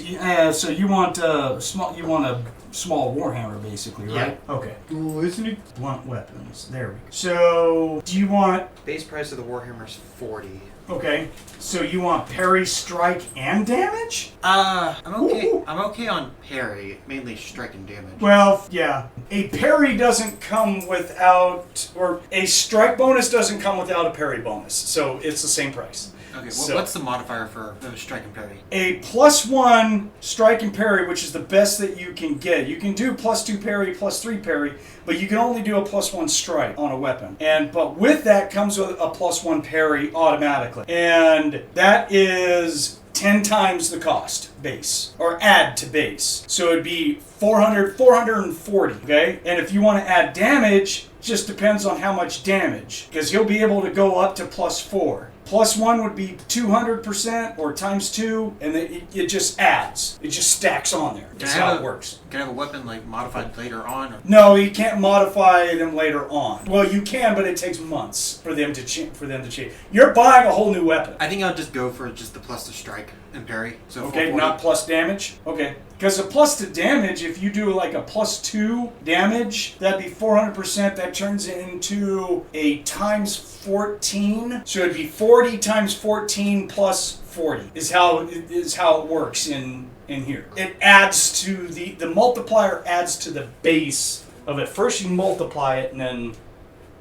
you want a small warhammer, basically, right? Yeah. Okay. Ooh, isn't it? Want weapons. There we go. So, do you want... base price of the warhammer's 40. Okay. So you want parry, strike, and damage? I'm okay. Ooh. I'm okay on parry, mainly strike and damage. Well, yeah. A parry doesn't come without... or a strike bonus doesn't come without a parry bonus. So it's the same price. Okay, what's the modifier for strike and parry? A +1 strike and parry, which is the best that you can get. You can do +2 parry, +3 parry, but you can only do a +1 strike on a weapon. But with that comes a +1 parry automatically. And that is 10 times the cost base, or add to base. So it'd be 440, okay? And if you want to add damage, just depends on how much damage, because he'll be able to go up to +4. +1 would be 200%, or times 2, and it just adds. It just stacks on there. That's how it works. Can I have a weapon like modified later on? Or? No, you can't modify them later on. Well, you can, but it takes months for them to change. You're buying a whole new weapon. I think I'll just go for just the plus to strike and parry. So Okay, 440. not plus damage? Okay. Because a plus to damage, if you do like a +2 damage, that'd be 400%. That turns it into a times 14. So it'd be 40 times 14 plus 40 is how it works in here. It adds to the multiplier adds to the base of it. First you multiply it and then...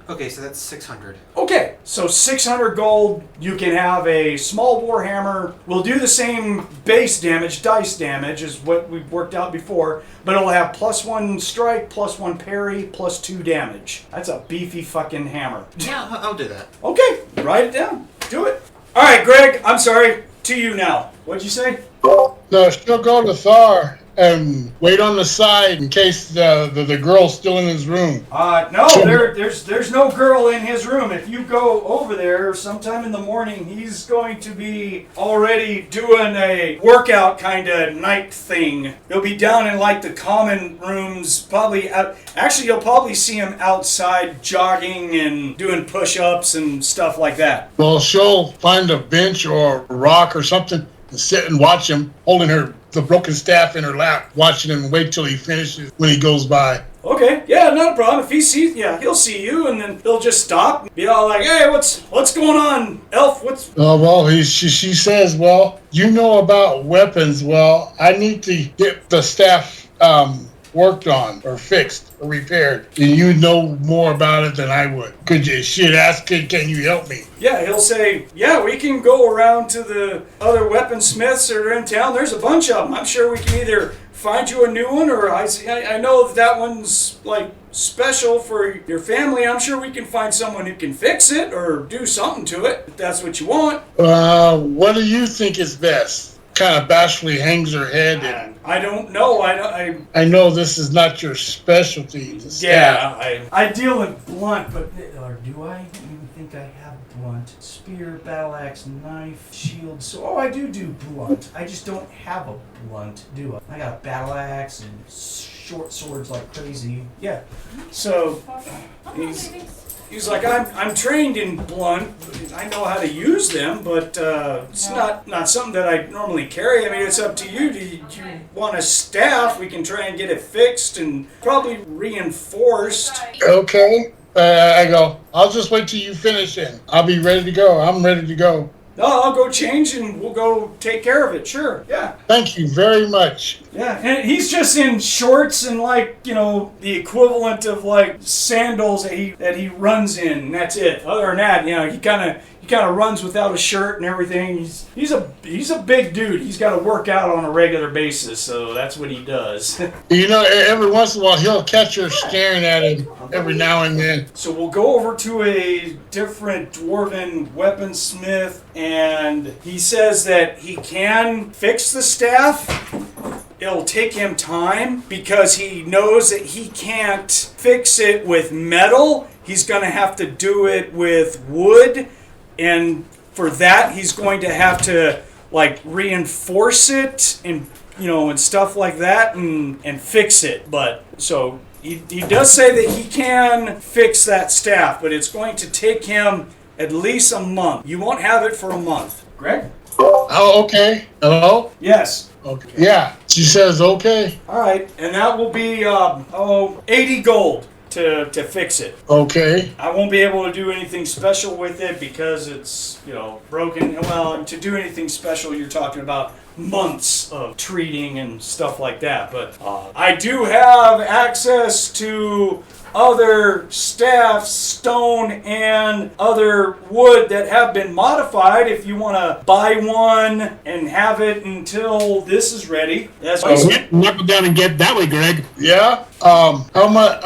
Okay, so that's 600. Okay, so 600 gold, you can have a small warhammer. We'll do the same base damage, dice damage, as what we've worked out before, but it'll have +1 strike, +1 parry, +2 damage. That's a beefy fucking hammer. Yeah, I'll do that. Okay, write it down. Do it. All right, Greg, I'm sorry. To you now. What'd you say? No, she'll go to Thar and wait on the side in case the girl's still in his room. No, there's no girl in his room. If you go over there sometime in the morning, he's going to be already doing a workout kind of night thing. He'll be down in like the common rooms, probably out. Actually, you'll probably see him outside jogging and doing push-ups and stuff like that. Well, she'll find a bench or a rock or something and sit and watch him, holding the broken staff in her lap, watching him and wait till he finishes when he goes by. Okay, yeah, not a problem. If he sees, he'll see you, and then he'll just stop and be all like, "Hey, what's going on, elf? What's?" Oh, well, she says, well, you know about weapons. Well, I need to get the staff worked on or fixed or repaired. And you know more about it than I would. She'd ask, can you help me? Yeah, he'll say, yeah, we can go around to the other weaponsmiths that are in town. There's a bunch of them. I'm sure we can either find you a new one, or I know that one's like special for your family. I'm sure we can find someone who can fix it or do something to it, if that's what you want. What do you think is best? Kind of bashfully hangs her head. And I don't know. I know this is not your specialty. I deal in blunt, but or do I even think I have blunt? Spear, battle axe, knife, shield. So I do blunt. I just don't have a blunt, do I? I got a battle axe and short swords like crazy. Yeah. So he's like, I'm trained in blunt. I know how to use them, but it's not something that I normally carry. I mean, it's up to you. Do you want a staff? We can try and get it fixed and probably reinforced. Okay. I go, I'll just wait till you finish it. I'll be ready to go. I'm ready to go. No, I'll go change and we'll go take care of it. Sure. Yeah. Thank you very much. Yeah, and he's just in shorts and like, the equivalent of like sandals that he runs in, and that's it. Other than that, he kind of runs without a shirt and everything. He's a big dude. He's got to work out on a regular basis, so that's what he does. Every once in a while he'll catch her staring at him every now and then. So we'll go over to a different dwarven weaponsmith, and he says that he can fix the staff. It'll take him time because he knows that he can't fix it with metal. He's going to have to do it with wood, and for that he's going to have to like reinforce it and and stuff like that and fix it. But so he does say that he can fix that staff, but it's going to take him at least a month. You won't have it for a month. Greg? Oh, okay. Hello? Yes. Okay. Yeah, she says okay. All right, and that will be 80 gold to fix it. Okay. I won't be able to do anything special with it because it's broken. Well, to do anything special, you're talking about months of treating and stuff like that. But I do have access to other staffs, stone, and other wood that have been modified. If you want to buy one and have it until this is ready, that's knuckle down and get that way, Greg. Yeah. How much?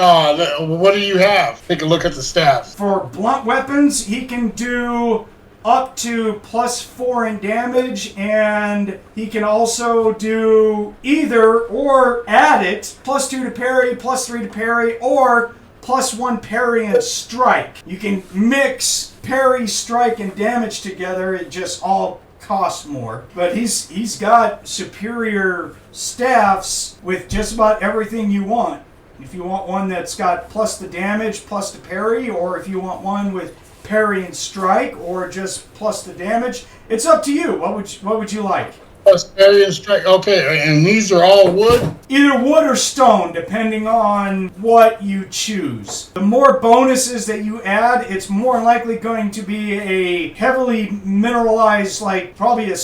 What do you have? Take a look at the staff. For blunt weapons, he can do up to +4 in damage, and he can also do either or add it +2 to parry, +3 to parry, or +1 parry and strike. You can mix parry, strike, and damage together. It just all costs more. But he's got superior staffs with just about everything you want. If you want one that's got plus the damage, plus the parry, or if you want one with parry and strike, or just plus the damage, it's up to you. What would you like? Plus parry and strike. Okay, and these are all wood? Either wood or stone, depending on what you choose. The more bonuses that you add, it's more likely going to be a heavily mineralized, like probably a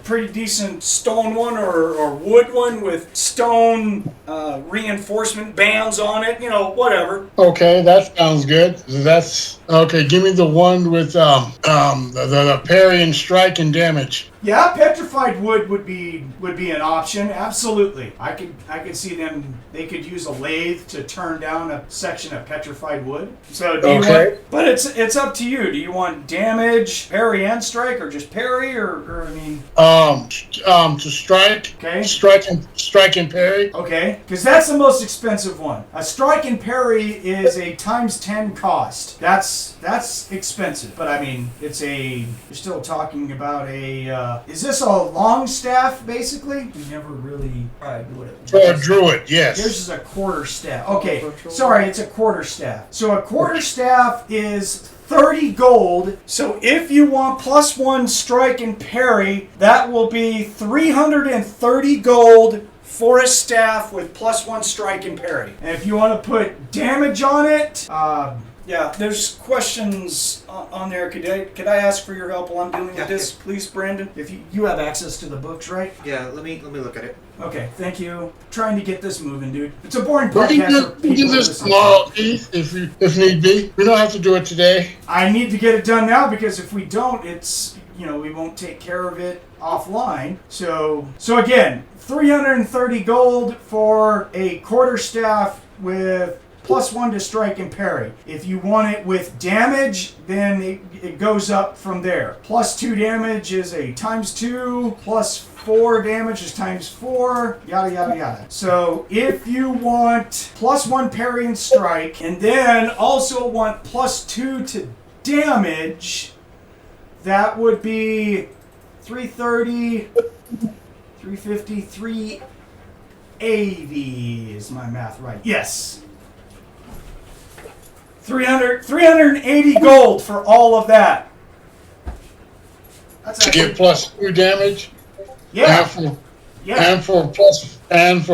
pretty decent stone one or wood one with stone reinforcement bands on it. Whatever. Okay, that sounds good. That's okay. Give me the one with the parry and strike and damage. Yeah, petrified wood would be an option. Absolutely, I could see them. They could use a lathe to turn down a section of petrified wood. So do you want? But it's up to you. Do you want damage, parry and strike, or just parry, or I mean? To strike. Okay. Strike and parry. Okay, because that's the most expensive one. A strike and parry is a ×10 cost. That's expensive, but I mean, you're still talking about a. Is this a long staff, basically? We never really tried what it was. For a druid, yes. Yours is a quarter staff. Okay, sorry, it's a quarter staff. So a quarter staff is 30 gold. So if you want +1 strike and parry, that will be 330 gold for a staff with +1 strike and parry. And if you want to put damage on it, yeah, there's questions on there. Could I ask for your help while I'm dealing with this, please, Brandon? If you have access to the books, right? Yeah, let me look at it. Okay, thank you. Trying to get this moving, dude. It's a boring We podcast. can do this tomorrow, Keith, if need be. We don't have to do it today. I need to get it done now because if we don't, it's we won't take care of it offline. So again, 330 gold for a quarterstaff with +1 to strike and parry. If you want it with damage, then it goes up from there. +2 damage is a ×2, +4 damage is ×4, yada yada yada. So if you want +1 parry and strike, and then also want +2 to damage, that would be 330, 350, 380. Is my math right? Yes. 380 gold for all of that. That's To get +2 damage. Yeah. And for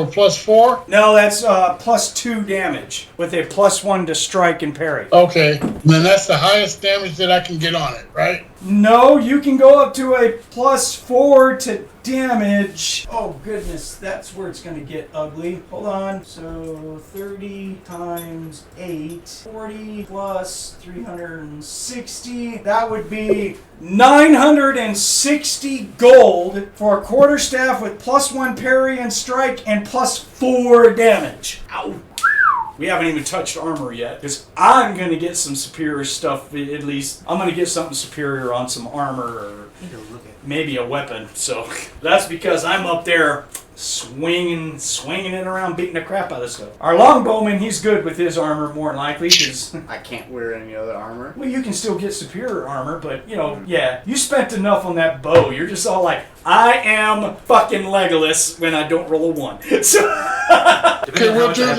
+4. No, that's +2 damage with a +1 to strike and parry. Okay, then that's the highest damage that I can get on it, right? No, you can go up to a +4 to damage. Oh goodness, that's where it's going to get ugly. Hold on. So 30 × 8, 40 plus 360. That would be 960 gold for a quarterstaff with +1 parry and strike and +4 damage. Ow. We haven't even touched armor yet, because I'm going to get some superior stuff, at least. I'm going to get something superior on some armor, or maybe a weapon. So that's because I'm up there swinging it around, beating the crap out of stuff. Our longbowman, he's good with his armor, more than likely, because I can't wear any other armor. well, you can still get superior armor, but, yeah, you spent enough on that bow. You're just all like, I am fucking Legolas when I don't roll a 1. So Okay, we'll do Okay.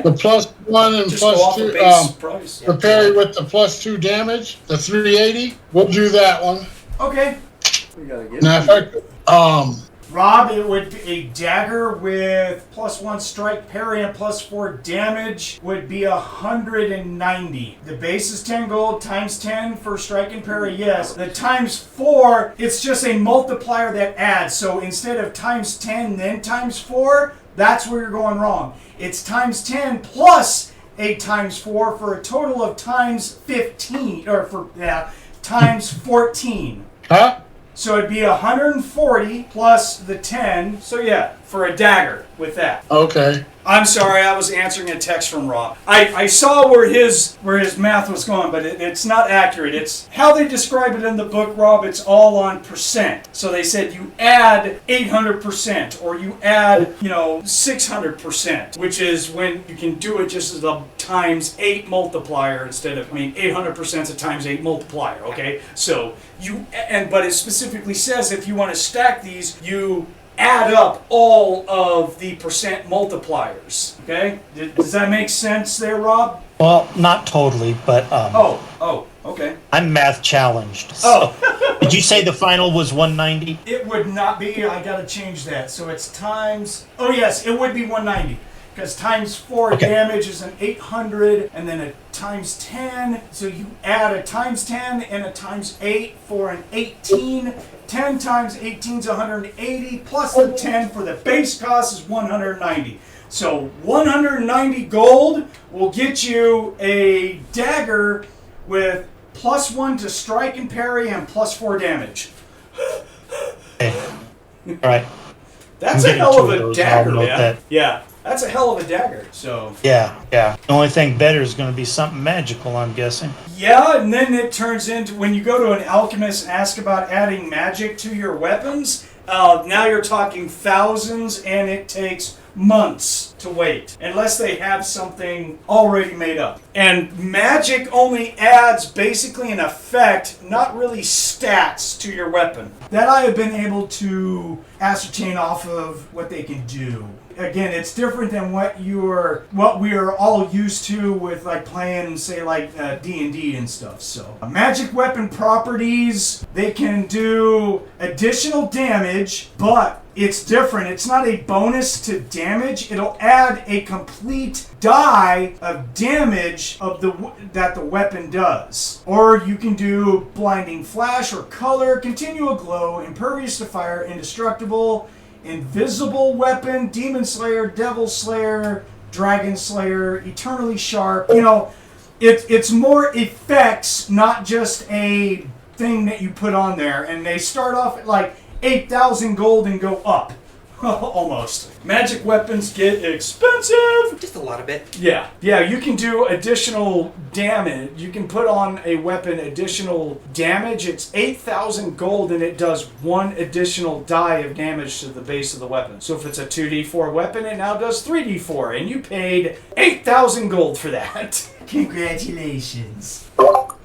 the +1 and just go off the +2. base price. The parry with the +2 damage, the 380. We'll do that one. Okay. We gotta get Now, if I, Rob, it would be a dagger with +1 strike, parry, and +4 damage would be 190. The base is 10 gold, ×10 for strike and parry, yes. The ×4, it's just a multiplier that adds. So instead of ×10, then ×4, that's where you're going wrong. It's ×10 plus a ×4 for a total of ×15, or ×14. huh? So it'd be 140 plus the 10. So yeah, for a dagger with that. Okay. I'm sorry, I was answering a text from Rob. I saw where his math was going, but it's not accurate. It's how they describe it in the book, Rob. It's all on percent. So they said you add 800% or you add 600%, which is when you can do it just as a times 8 multiplier instead of 800% is a times 8 multiplier. Okay, so but it specifically says if you want to stack these, you add up all of the percent multipliers. Okay? Does that make sense there, Rob? Well, not totally, but Okay. I'm math challenged. Oh. So. Did you say the final was 190? It would not be. I gotta change that. So it's times. Oh yes, it would be 190 because times 4 damage is an 800, and then a times 10. So you add a times 10 and a times 8 for an 18. 10 times 18 is 180, plus the 10 for the base cost is 190. So 190 gold will get you a dagger with +1 to strike and parry and +4 damage. Okay. All right. That's a hell of a dagger, man. Yeah, that's a hell of a dagger. So. Yeah. The only thing better is going to be something magical, I'm guessing. Yeah, and then it turns into when you go to an alchemist and ask about adding magic to your weapons. Now you're talking thousands, and it takes months to wait unless they have something already made up. And magic only adds basically an effect, not really stats to your weapon. That I have been able to ascertain off of what they can do. Again, it's different than what we are all used to with like playing, say, like D&D and stuff. So, magic weapon properties, they can do additional damage, but it's different. It's not a bonus to damage. It'll add a complete die of damage that the weapon does. Or you can do blinding flash or color, continual glow, impervious to fire, indestructible, invisible weapon, demon slayer, devil slayer, dragon slayer, eternally sharp. It's more effects, not just a thing that you put on there. And they start off at like 8,000 gold and go up. Almost. Magic weapons get expensive. Just a lot of it. Yeah, you can do additional damage. You can put on a weapon additional damage. It's 8,000 gold and it does 1 additional die of damage to the base of the weapon. So if it's a 2d4 weapon, it now does 3d4, and you paid 8,000 gold for that. Congratulations.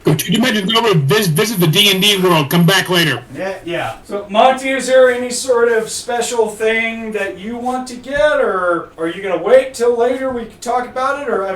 Could you imagine going over to visit the D&D world, come back later? Yeah. So, Monte, is there any sort of special thing that you want to get, or are you going to wait till later we can talk about it? Or,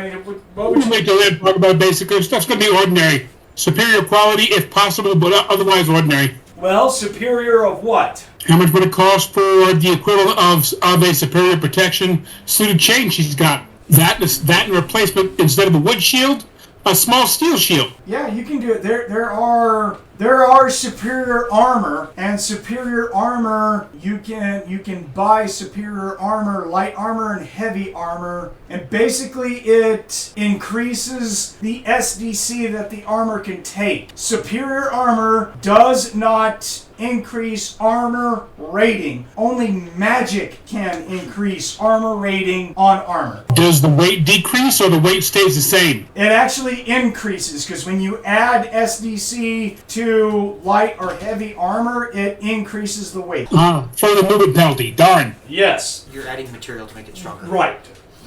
what would you... Wait till later to talk about it, basically. Stuff's going to be ordinary. Superior quality, if possible, but otherwise ordinary. Well, superior of what? How much would it cost for the equivalent of a superior protection suited chain she's got? That in replacement, instead of a wood shield, a small steel shield. Yeah, you can do it. There are superior armor, and superior armor you can buy superior armor, light armor and heavy armor, and basically it increases the SDC that the armor can take. Superior armor does not increase armor rating. Only magic can increase armor rating on armor. Does the weight decrease or the weight stays the same? It actually increases, because when you add SDC to light or heavy armor, it increases the weight. For the movement penalty. Darn. Yes. You're adding material to make it stronger. Right.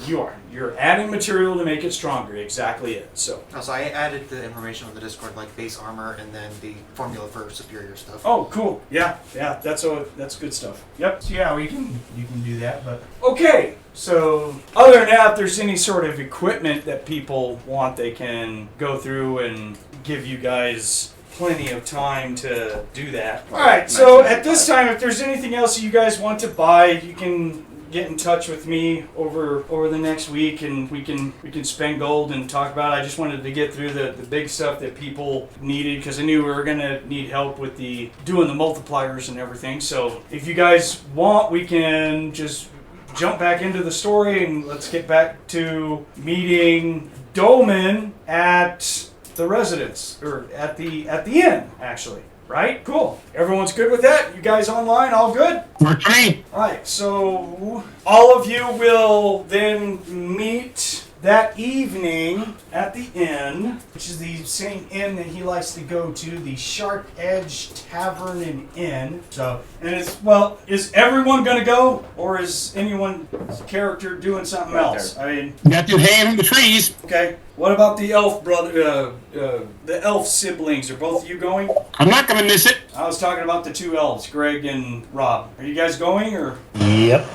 You are. You're adding material to make it stronger. Exactly it. So. Also, I added the information on the Discord, like base armor and then the formula for superior stuff. Oh, cool. Yeah. That's good stuff. Yep. So yeah, you can do that. But okay. So other than that, if there's any sort of equipment that people want, they can go through and give you guys plenty of time to do that. All right. So at this time, if there's anything else you guys want to buy, you can get in touch with me over the next week, and we can spend gold and talk about it. I just wanted to get through the big stuff that people needed, because I knew we were gonna need help with doing the multipliers and everything. So if you guys want, we can just jump back into the story, and let's get back to meeting Bowman at the residence, or at the inn, actually. right? Cool. Everyone's good with that? You guys online, all good? We're trained. Alright, so all of you will then meet that evening at the inn, which is the same inn that he likes to go to, the Shark Edge Tavern and Inn. So, and it's, well, is everyone gonna go, or is anyone's character doing something else? I mean, Got to hang in the trees. okay. What about the elf brother, the elf siblings? Are both of you going? I'm not gonna miss it. I was talking about the two elves, Greg and Rob. Are you guys going, or? Yep.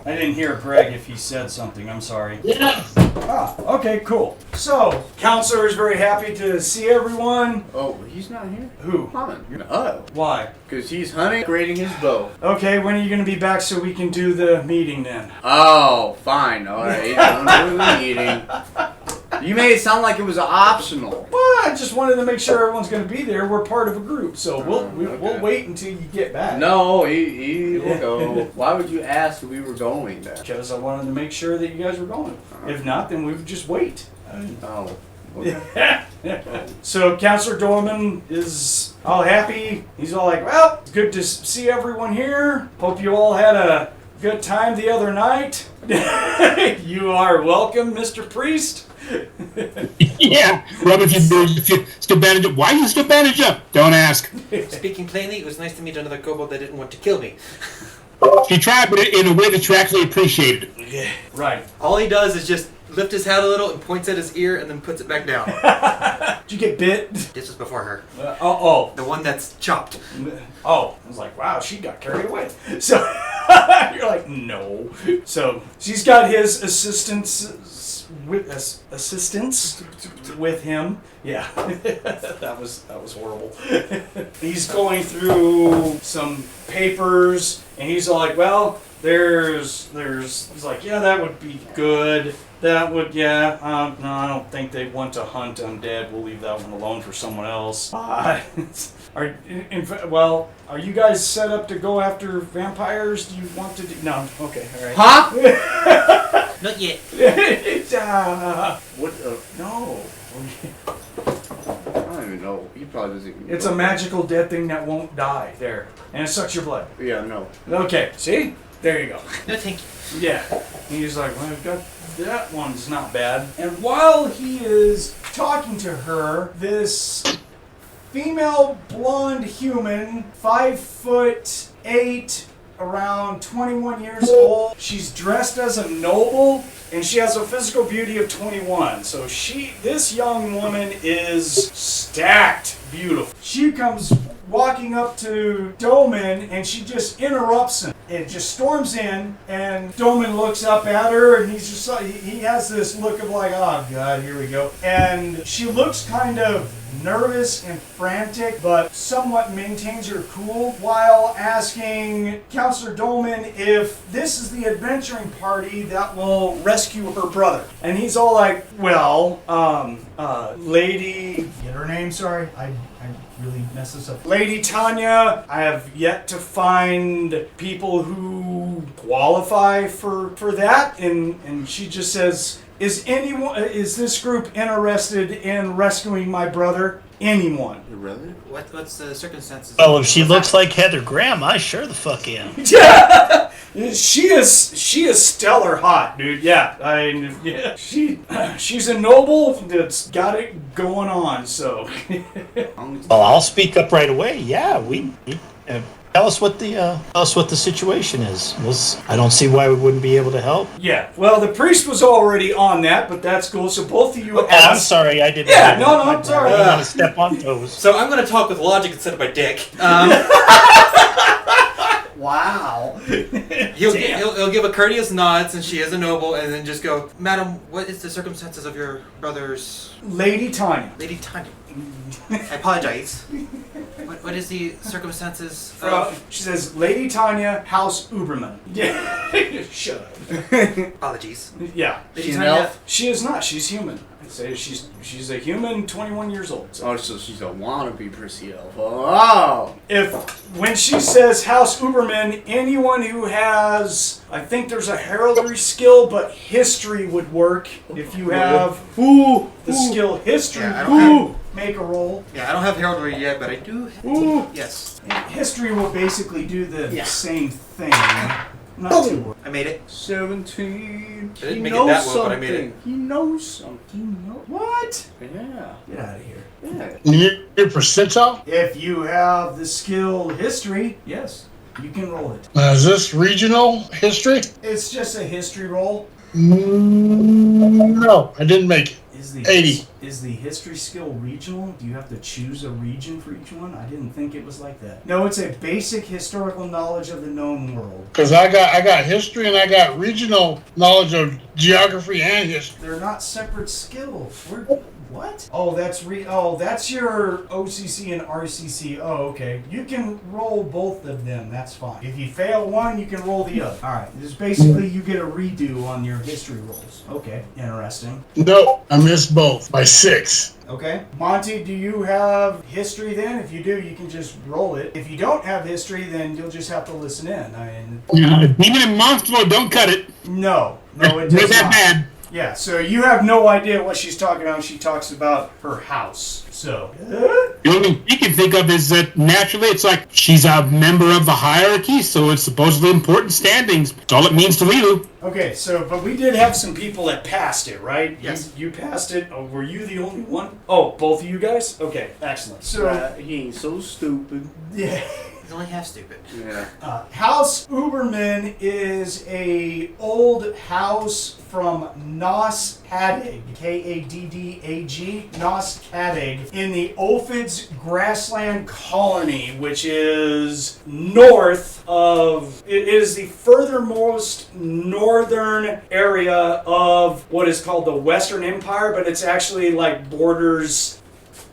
I didn't hear Greg if he said something. I'm sorry. Yeah. Ah, okay, cool. So, Counselor is very happy to see everyone. Oh, he's not here? Who? Hamon. Oh. Why? Because he's hunting, grading his bow. Okay, when are you going to be back so we can do the meeting then? Oh, fine. Alright. Don't do the meeting. You made it sound like it was optional. Well, I just wanted to make sure everyone's going to be there. We're part of a group, so we'll okay. wait until you get back. No, he will go. Why would you ask if we were going there? Because I wanted to make sure that you guys were going. If not, then we would just wait. Oh. Okay. So Counselor Dorman is all happy. He's all like, well, it's good to see everyone here. Hope you all had a good time the other night. You are welcome, Mr. Priest. Yeah. Rob, if you still bandage up, why are you still bandaged up? Don't ask. Speaking plainly, it was nice to meet another kobold that didn't want to kill me. He tried, but in a way that you actually appreciated it. Yeah, right. All he does is just lift his hat a little and points at his ear and then puts it back down. Did you get bit? This was before her. Oh. The one that's chopped. Oh, I was like, wow, she got carried away. So you're like, no. So she's got his assistants with him. Yeah, that was horrible. He's going through some papers, and he's all like, well, he's like, yeah, that would be good. That would, yeah. No, I don't think they want to hunt undead. We'll leave that one alone for someone else. Are you guys set up to go after vampires? Do you want to do? No. Okay. All right. Huh? Not yet. What? No. I don't even know. He probably doesn't even It's a magical dead thing that won't die. There, and it sucks your blood. Yeah, no. Okay. See? There you go. No, thank you. Yeah. And he's like, well, I've got that one's not bad. And while he is talking to her, this female blonde human, 5'8", around 21 years old. She's dressed as a noble, and she has a physical beauty of 21. So this young woman is stacked beautiful. She comes walking up to Bowman, and she just interrupts him. It just storms in, and Bowman looks up at her, and he's just he has this look of like, oh god, here we go. And she looks kind of nervous and frantic, but somewhat maintains her cool while asking Counselor Bowman if this is the adventuring party that will rescue her brother. And he's all like, well, lady, get her name, sorry, I really mess this up. Lady Tanya, I have yet to find people who qualify for that, and she just says, is this group interested in rescuing my brother? Anyone? Really? What's the circumstances? Well, if she looks like Heather Graham, I sure the fuck am. Yeah, she is stellar hot, dude. Yeah, she's a noble that's got it going on. So, Well, I'll speak up right away. Yeah, tell us what the situation is. I don't see why we wouldn't be able to help. yeah. Well, the priest was already on that, but that's cool. So both of you Oh, I'm asked. sorry, I didn't. Yeah, know no, that. I'm sorry. I didn't want to step on toes. So I'm going to talk with logic instead of my dick. Wow. He'll give a courteous nod since she is a noble, and then just go, Madam, what is the circumstances of your brother's... Lady Tanya. Lady Tanya. I apologize. What is the circumstances of... She says, Lady Tanya, House Uberman. Yeah. Shut up. Apologies. Yeah. Lady She's an Tanya... elf? She is not. She's human. I'd say she's a human, 21 years old. So. Oh, so she's a wannabe prissy elf. Oh! When she says House Uberman, anyone who has, I think there's a heraldry skill, but history would work if you have the skill history. Yeah, I don't make a roll. Yeah, I don't have heraldry yet, but I do. Ooh. Yes, History will basically do the Yeah. same thing. Not too worried. I made it. 17. I didn't He make it knows that well, but I something. made it. He knows something. What? Yeah. Get out of here. Yeah. You need your percentile? If you have the skill history, yes, you can roll it. Is this regional history? It's just a history roll. No, I didn't make it. Is the 80. Is the history skill regional? Do you have to choose a region for each one? I didn't think it was like that. No, it's a basic historical knowledge of the known world. Because I got history and I got regional knowledge of geography and history. They're not separate skills. What? Oh, that's that's your OCC and RCC. Oh, okay. You can roll both of them. That's fine. If you fail one, you can roll the other. All right. This is basically you get a redo on your history rolls. Okay. Interesting. No, I missed both by 6. Okay. Monte, do you have history then? If you do, you can just roll it. If you don't have history, then you'll just have to listen in. I mean, Demon and monster lore don't cut it. no, it They're does that not. bad. Yeah, so you have no idea what she's talking about when she talks about her house. So, The only thing you can think of is that naturally it's like she's a member of the hierarchy, so it's supposedly important standings. That's all it means to LeeLuu. okay, so, but we did have some people that passed it, right? Yes. You passed it. Oh, were you the only one? Oh, both of you guys? Okay, excellent. So, He ain't so stupid. yeah. He's only half stupid. Yeah. House Uberman is a old house from Nos Kaddig, K-A-D-D-A-G, Nos Kaddig, in the Ophids grassland colony, which is north of, it is the furthermost northern area of what is called the Western Empire, but it's actually like borders.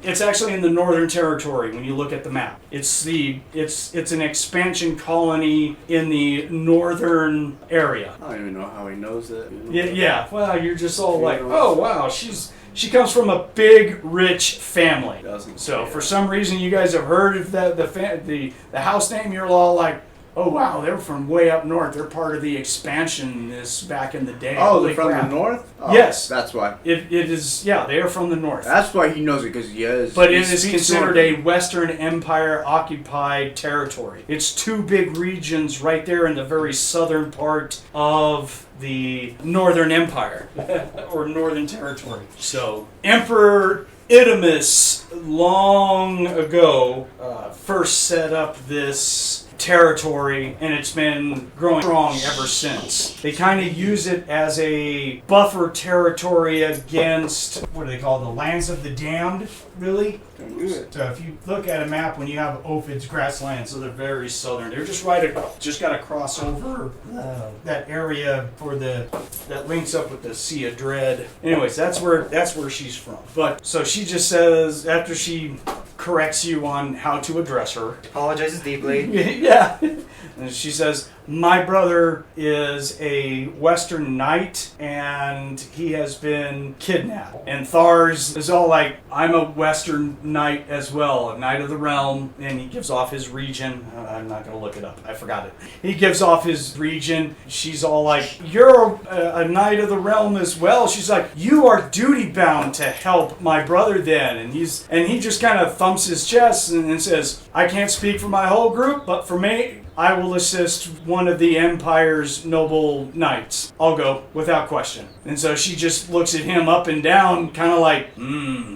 It's actually in the Northern Territory when you look at the map. It's an expansion colony in the northern area. I don't even know how he knows that. Yeah. Well, you're just all like, oh wow, she comes from a big, rich family. Doesn't So care. for some reason, you guys have heard of the house name. You're all like, oh wow, they're from way up north. They're part of the expansion this back in the day. Oh, Holy they're from crap. the north? Oh, Yes. That's why. It is. Yeah, they are from the north. That's why he knows it, because he is. But he it is speaks considered Northern. a Western Empire occupied territory. It's two big regions right there in the very southern part of the Northern Empire, or Northern Territory. So, Emperor Idamus, long ago, first set up this territory, and it's been growing strong ever since. They kind of use it as a buffer territory against, what do they call it, the lands of the damned, really? Don't do it. So if you look at a map when you have Ophids grasslands, so they're very southern. They're just just got to cross over that area that links up with the Sea of Dread. Anyways, that's where she's from. But so she just says, after she corrects you on how to address her, Apologizes deeply. yeah, and she says, my brother is a Western knight, and he has been kidnapped. And Thar's is all like, I'm a Western knight as well, a knight of the realm, and he gives off his region. I'm not going to look it up. I forgot it. He gives off his region. She's all like, you're a knight of the realm as well. She's like, you are duty bound to help my brother then. And he just kind of thumps his chest and says, I can't speak for my whole group, but for me, I will assist one of the Empire's noble knights. I'll go, without question. And so she just looks at him up and down, kind of like,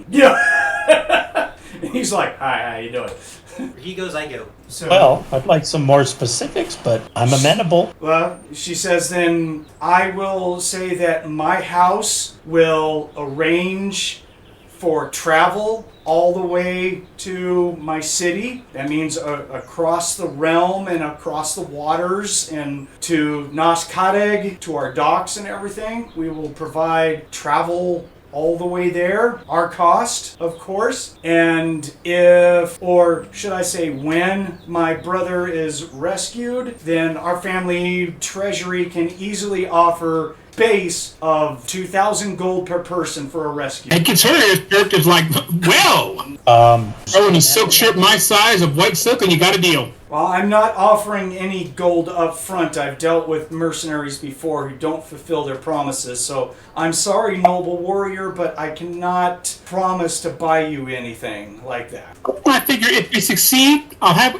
yeah. And he's like, hi, how you doing? Where he goes, I go. So, Well, I'd like some more specifics, but I'm amenable. well, she says then, I will say that my house will arrange for travel all the way to my city. That means across the realm and across the waters and to Nos Kaddig, to our docks and everything. We will provide travel all the way there, our cost, of course. And if, or should I say when, my brother is rescued, then our family treasury can easily offer base of 2,000 gold per person for a rescue. And Kateria's character's like, well, throwing a silk shirt my size of white silk and you got a deal. Well, I'm not offering any gold up front. I've dealt with mercenaries before who don't fulfill their promises. So I'm sorry, noble warrior, but I cannot promise to buy you anything like that. I figure if we succeed, I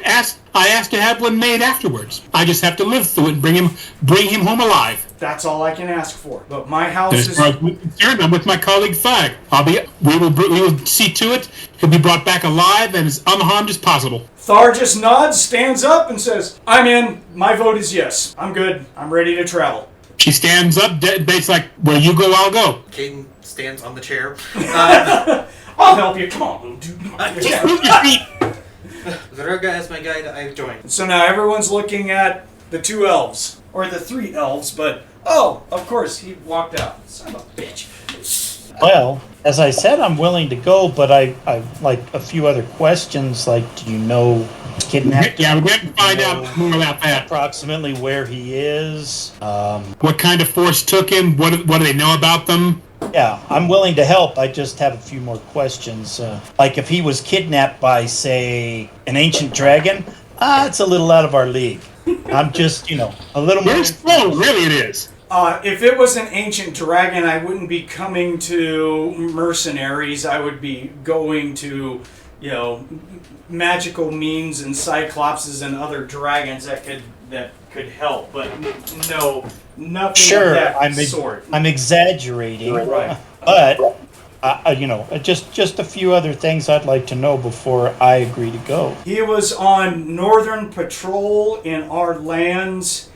ask to have one made afterwards. I just have to live through it and bring him home alive. That's all I can ask for. But my house As is... far as I'm concerned, I'm with my colleague Fag. We will see to it he'll be brought back alive and as unharmed as possible. Thar just nods, stands up, and says, I'm in. My vote is yes. I'm good. I'm ready to travel. She stands up, based like, where you go, I'll go. Kayden stands on the chair. I'll help you. Come on, little dude. Move your feet. Zarga as my guide, I've joined. So now everyone's looking at the 2 elves. Or the 3 elves, but... Oh, of course, he walked out. Son of a bitch. Well, as I said, I'm willing to go, but I like a few other questions. Like, do you know kidnapped? Yeah, we have to find out more about that. Approximately where he is. What kind of force took him? What do they know about them? Yeah, I'm willing to help. I just have a few more questions. Like, if he was kidnapped by, say, an ancient dragon, it's a little out of our league. I'm just, a little more... Really it is. If it was an ancient dragon, I wouldn't be coming to mercenaries. I would be going to, magical means and cyclopses and other dragons that could help. But no, nothing sure, of that sort. I'm exaggerating, Right. But just a few other things I'd like to know before I agree to go. He was on northern patrol in our lands,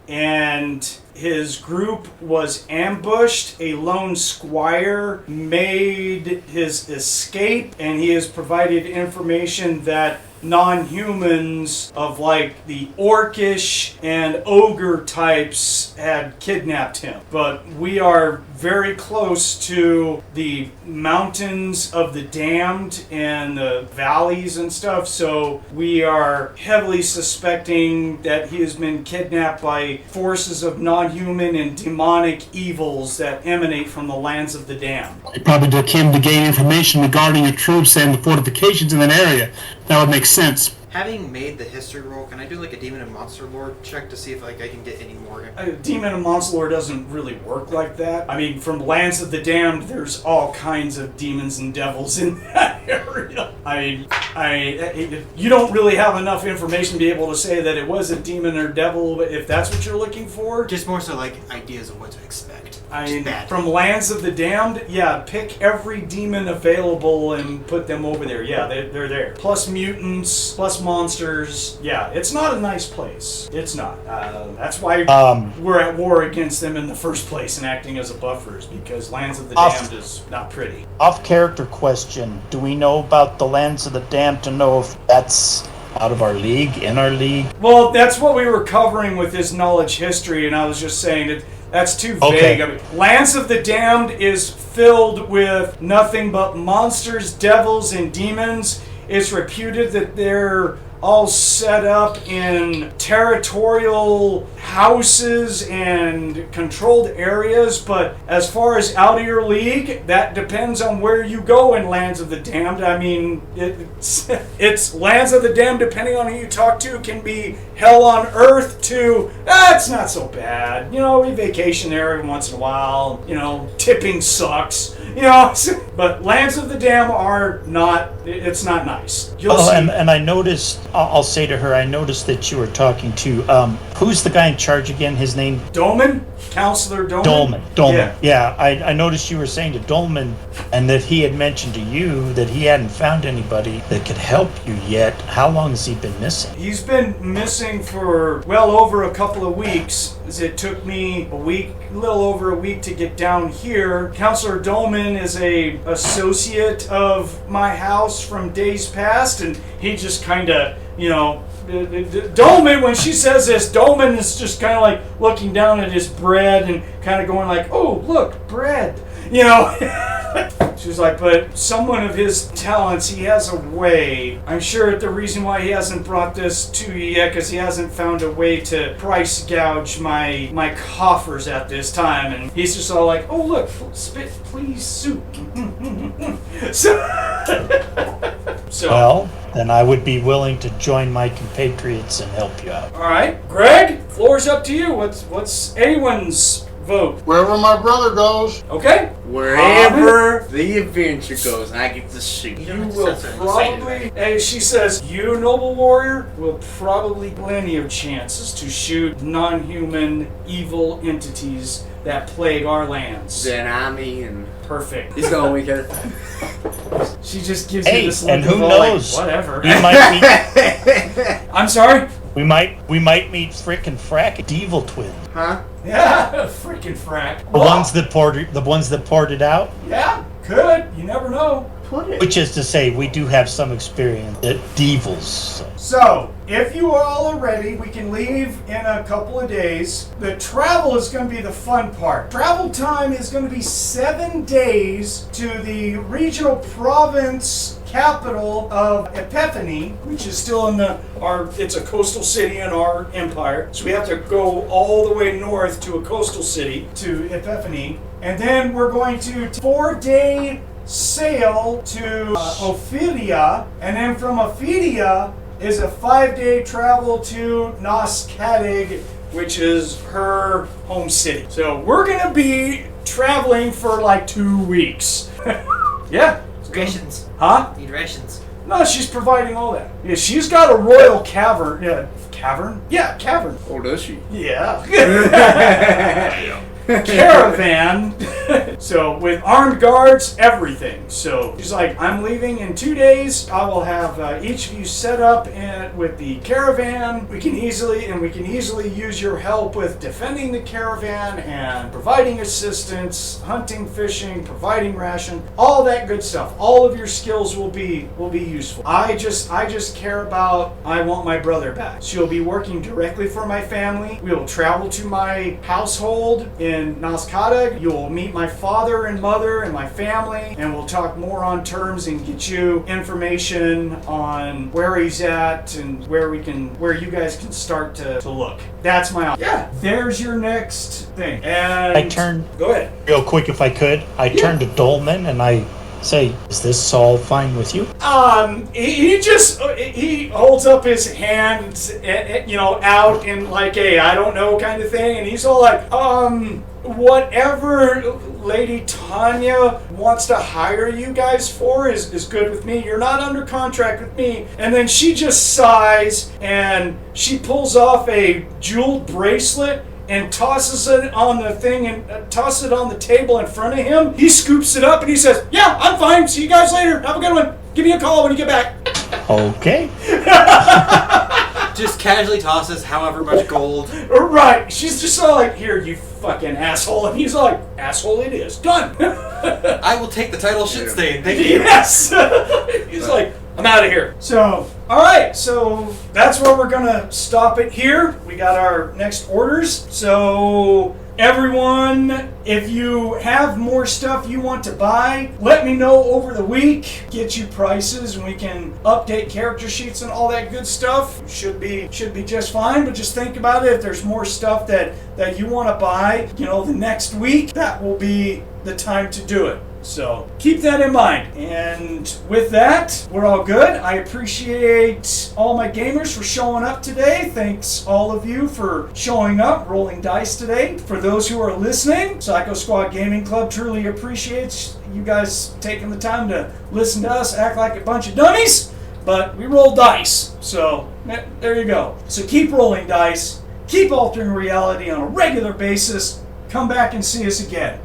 and his group was ambushed. A lone squire made his escape, and he has provided information that non-humans of like the orcish and ogre types had kidnapped him. But we are very close to the mountains of the damned and the valleys and stuff, so we are heavily suspecting that he has been kidnapped by forces of non-human and demonic evils that emanate from the lands of the damned. They probably came to gain information regarding your troops and the fortifications in that area. That would make sense. Having made the history roll, can I do like a demon and monster lore check to see if like I can get any more? Demon and monster lore doesn't really work like that. I mean, from Lands of the Damned, there's all kinds of demons and devils in that area. You don't really have enough information to be able to say that it was a demon or devil, if that's what you're looking for. Just more so like ideas of what to expect. From Lands of the Damned, yeah, pick every demon available and put them over there. Yeah, they're there. Plus mutants, plus monsters. Yeah, it's not a nice place. It's not. That's why we're at war against them in the first place and acting as a buffers, because Lands of the Damned is not pretty. Off-character question. Do we know about the Lands of the Damned to know if that's out of our league, in our league? Well, that's what we were covering with this knowledge history, and I was just saying that that's too vague. Okay. I mean, Lands of the Damned is filled with nothing but monsters, devils, and demons. It's reputed that they're all set up in territorial houses and controlled areas, but as far as out of your league, that depends on where you go in Lands of the Damned. I mean, it's Lands of the Damned, depending on who you talk to, can be hell on earth to, it's not so bad. We vacation there every once in a while. Tipping sucks. But Lands of the Damned are not, it's not nice. You'll see. And I noticed, I'll say to her, I noticed that you were talking to, who's the guy in charge again? His name? Dolman? Counselor Dolman? Dolman. Yeah, I noticed you were saying to Dolman, and that he had mentioned to you that he hadn't found anybody that could help you yet. How long has he been missing? He's been missing for well over a couple of weeks. It took me a little over a week to get down here. Counselor Dolman is a associate of my house from days past, and he just kind of, Dolman, when she says this, Dolman is just kind of like looking down at his bread and kind of going like, oh, look, bread. She's like, but someone of his talents, he has a way. I'm sure the reason why he hasn't brought this to you yet, because he hasn't found a way to price gouge my coffers at this time. And he's just all like, oh look, spit please soup. So Well, then I would be willing to join my compatriots and help you out. all right, Greg, floor's up to you. What's anyone's vote? Wherever my brother goes. Okay. Wherever the adventure goes, I get to shoot. You will probably, as she says, you, noble warrior, will probably have plenty of chances to shoot non-human evil entities that plague our lands. Then I'm in. Perfect. He's going weekend. She just gives Hey, you this look and who of all, like, knows? whatever. We might meet, I'm sorry? we might meet frickin' frack evil twins. Huh? Yeah, freaking frack. The ones that poured it out. Yeah, could. You never know. Put it. Which is to say, we do have some experience at devils. So. So, if you all are ready, we can leave in a couple of days. The travel is going to be the fun part. Travel time is going to be 7 days to the regional province capital of Epiphany, which is still in it's a coastal city in our empire. So we have to go all the way north to a coastal city, to Epiphany. And then we're going to 4-day sail to Ophidia, and then from Ophidia is a 5-day travel to Noskadig, which is her home city. So we're gonna be traveling for like 2 weeks. Yeah. Rations. Huh? Need rations. No, she's providing all that. Yeah, she's got a royal cavern. Yeah, cavern? Yeah, cavern. Oh, does she? Yeah. Caravan. So with armed guards, everything. So she's like, I'm leaving in 2 days. I will have each of you set up with the caravan. We can easily use your help with defending the caravan and providing assistance, hunting, fishing, providing ration, all that good stuff. All of your skills will be useful. I just care about, I want my brother back. She'll be working directly for my family. We will travel to my household in Noskadig. You'll meet my father and mother and my family, and we'll talk more on terms and get you information on where he's at and where you guys can start to look. That's my option. Yeah, there's your next thing. And go ahead. Real quick, if I could, I turn to Dolman and I say, is this all fine with you? He holds up his hand, out in like a I don't know kind of thing, and he's all like, whatever Lady Tanya wants to hire you guys for is good with me. You're not under contract with me. And then she just sighs and she pulls off a jeweled bracelet and tosses it on the thing and tosses it on the table in front of him. He scoops it up and he says, yeah, I'm fine. See you guys later. Have a good one. Give me a call when you get back. Okay. Just casually tosses however much gold. Right. She's just all like, here, you fucking asshole. And he's like, asshole it is. Done. I will take the title shit stain. Thank you. Yes. He's like, I'm out of here. So, all right. So that's where we're going to stop it here. We got our next orders. So everyone, if you have more stuff you want to buy, let me know over the week. Get you prices and we can update character sheets and all that good stuff. Should be just fine, but just think about it. If there's more stuff that you want to buy, the next week, that will be the time to do it. So keep that in mind. And with that, we're all good. I appreciate all my gamers for showing up today. Thanks all of you for showing up, rolling dice today. For those who are listening, Psycho Squad Gaming Club truly appreciates you guys taking the time to listen to us act like a bunch of dummies. But we roll dice. So there you go. So keep rolling dice. Keep altering reality on a regular basis. Come back and see us again.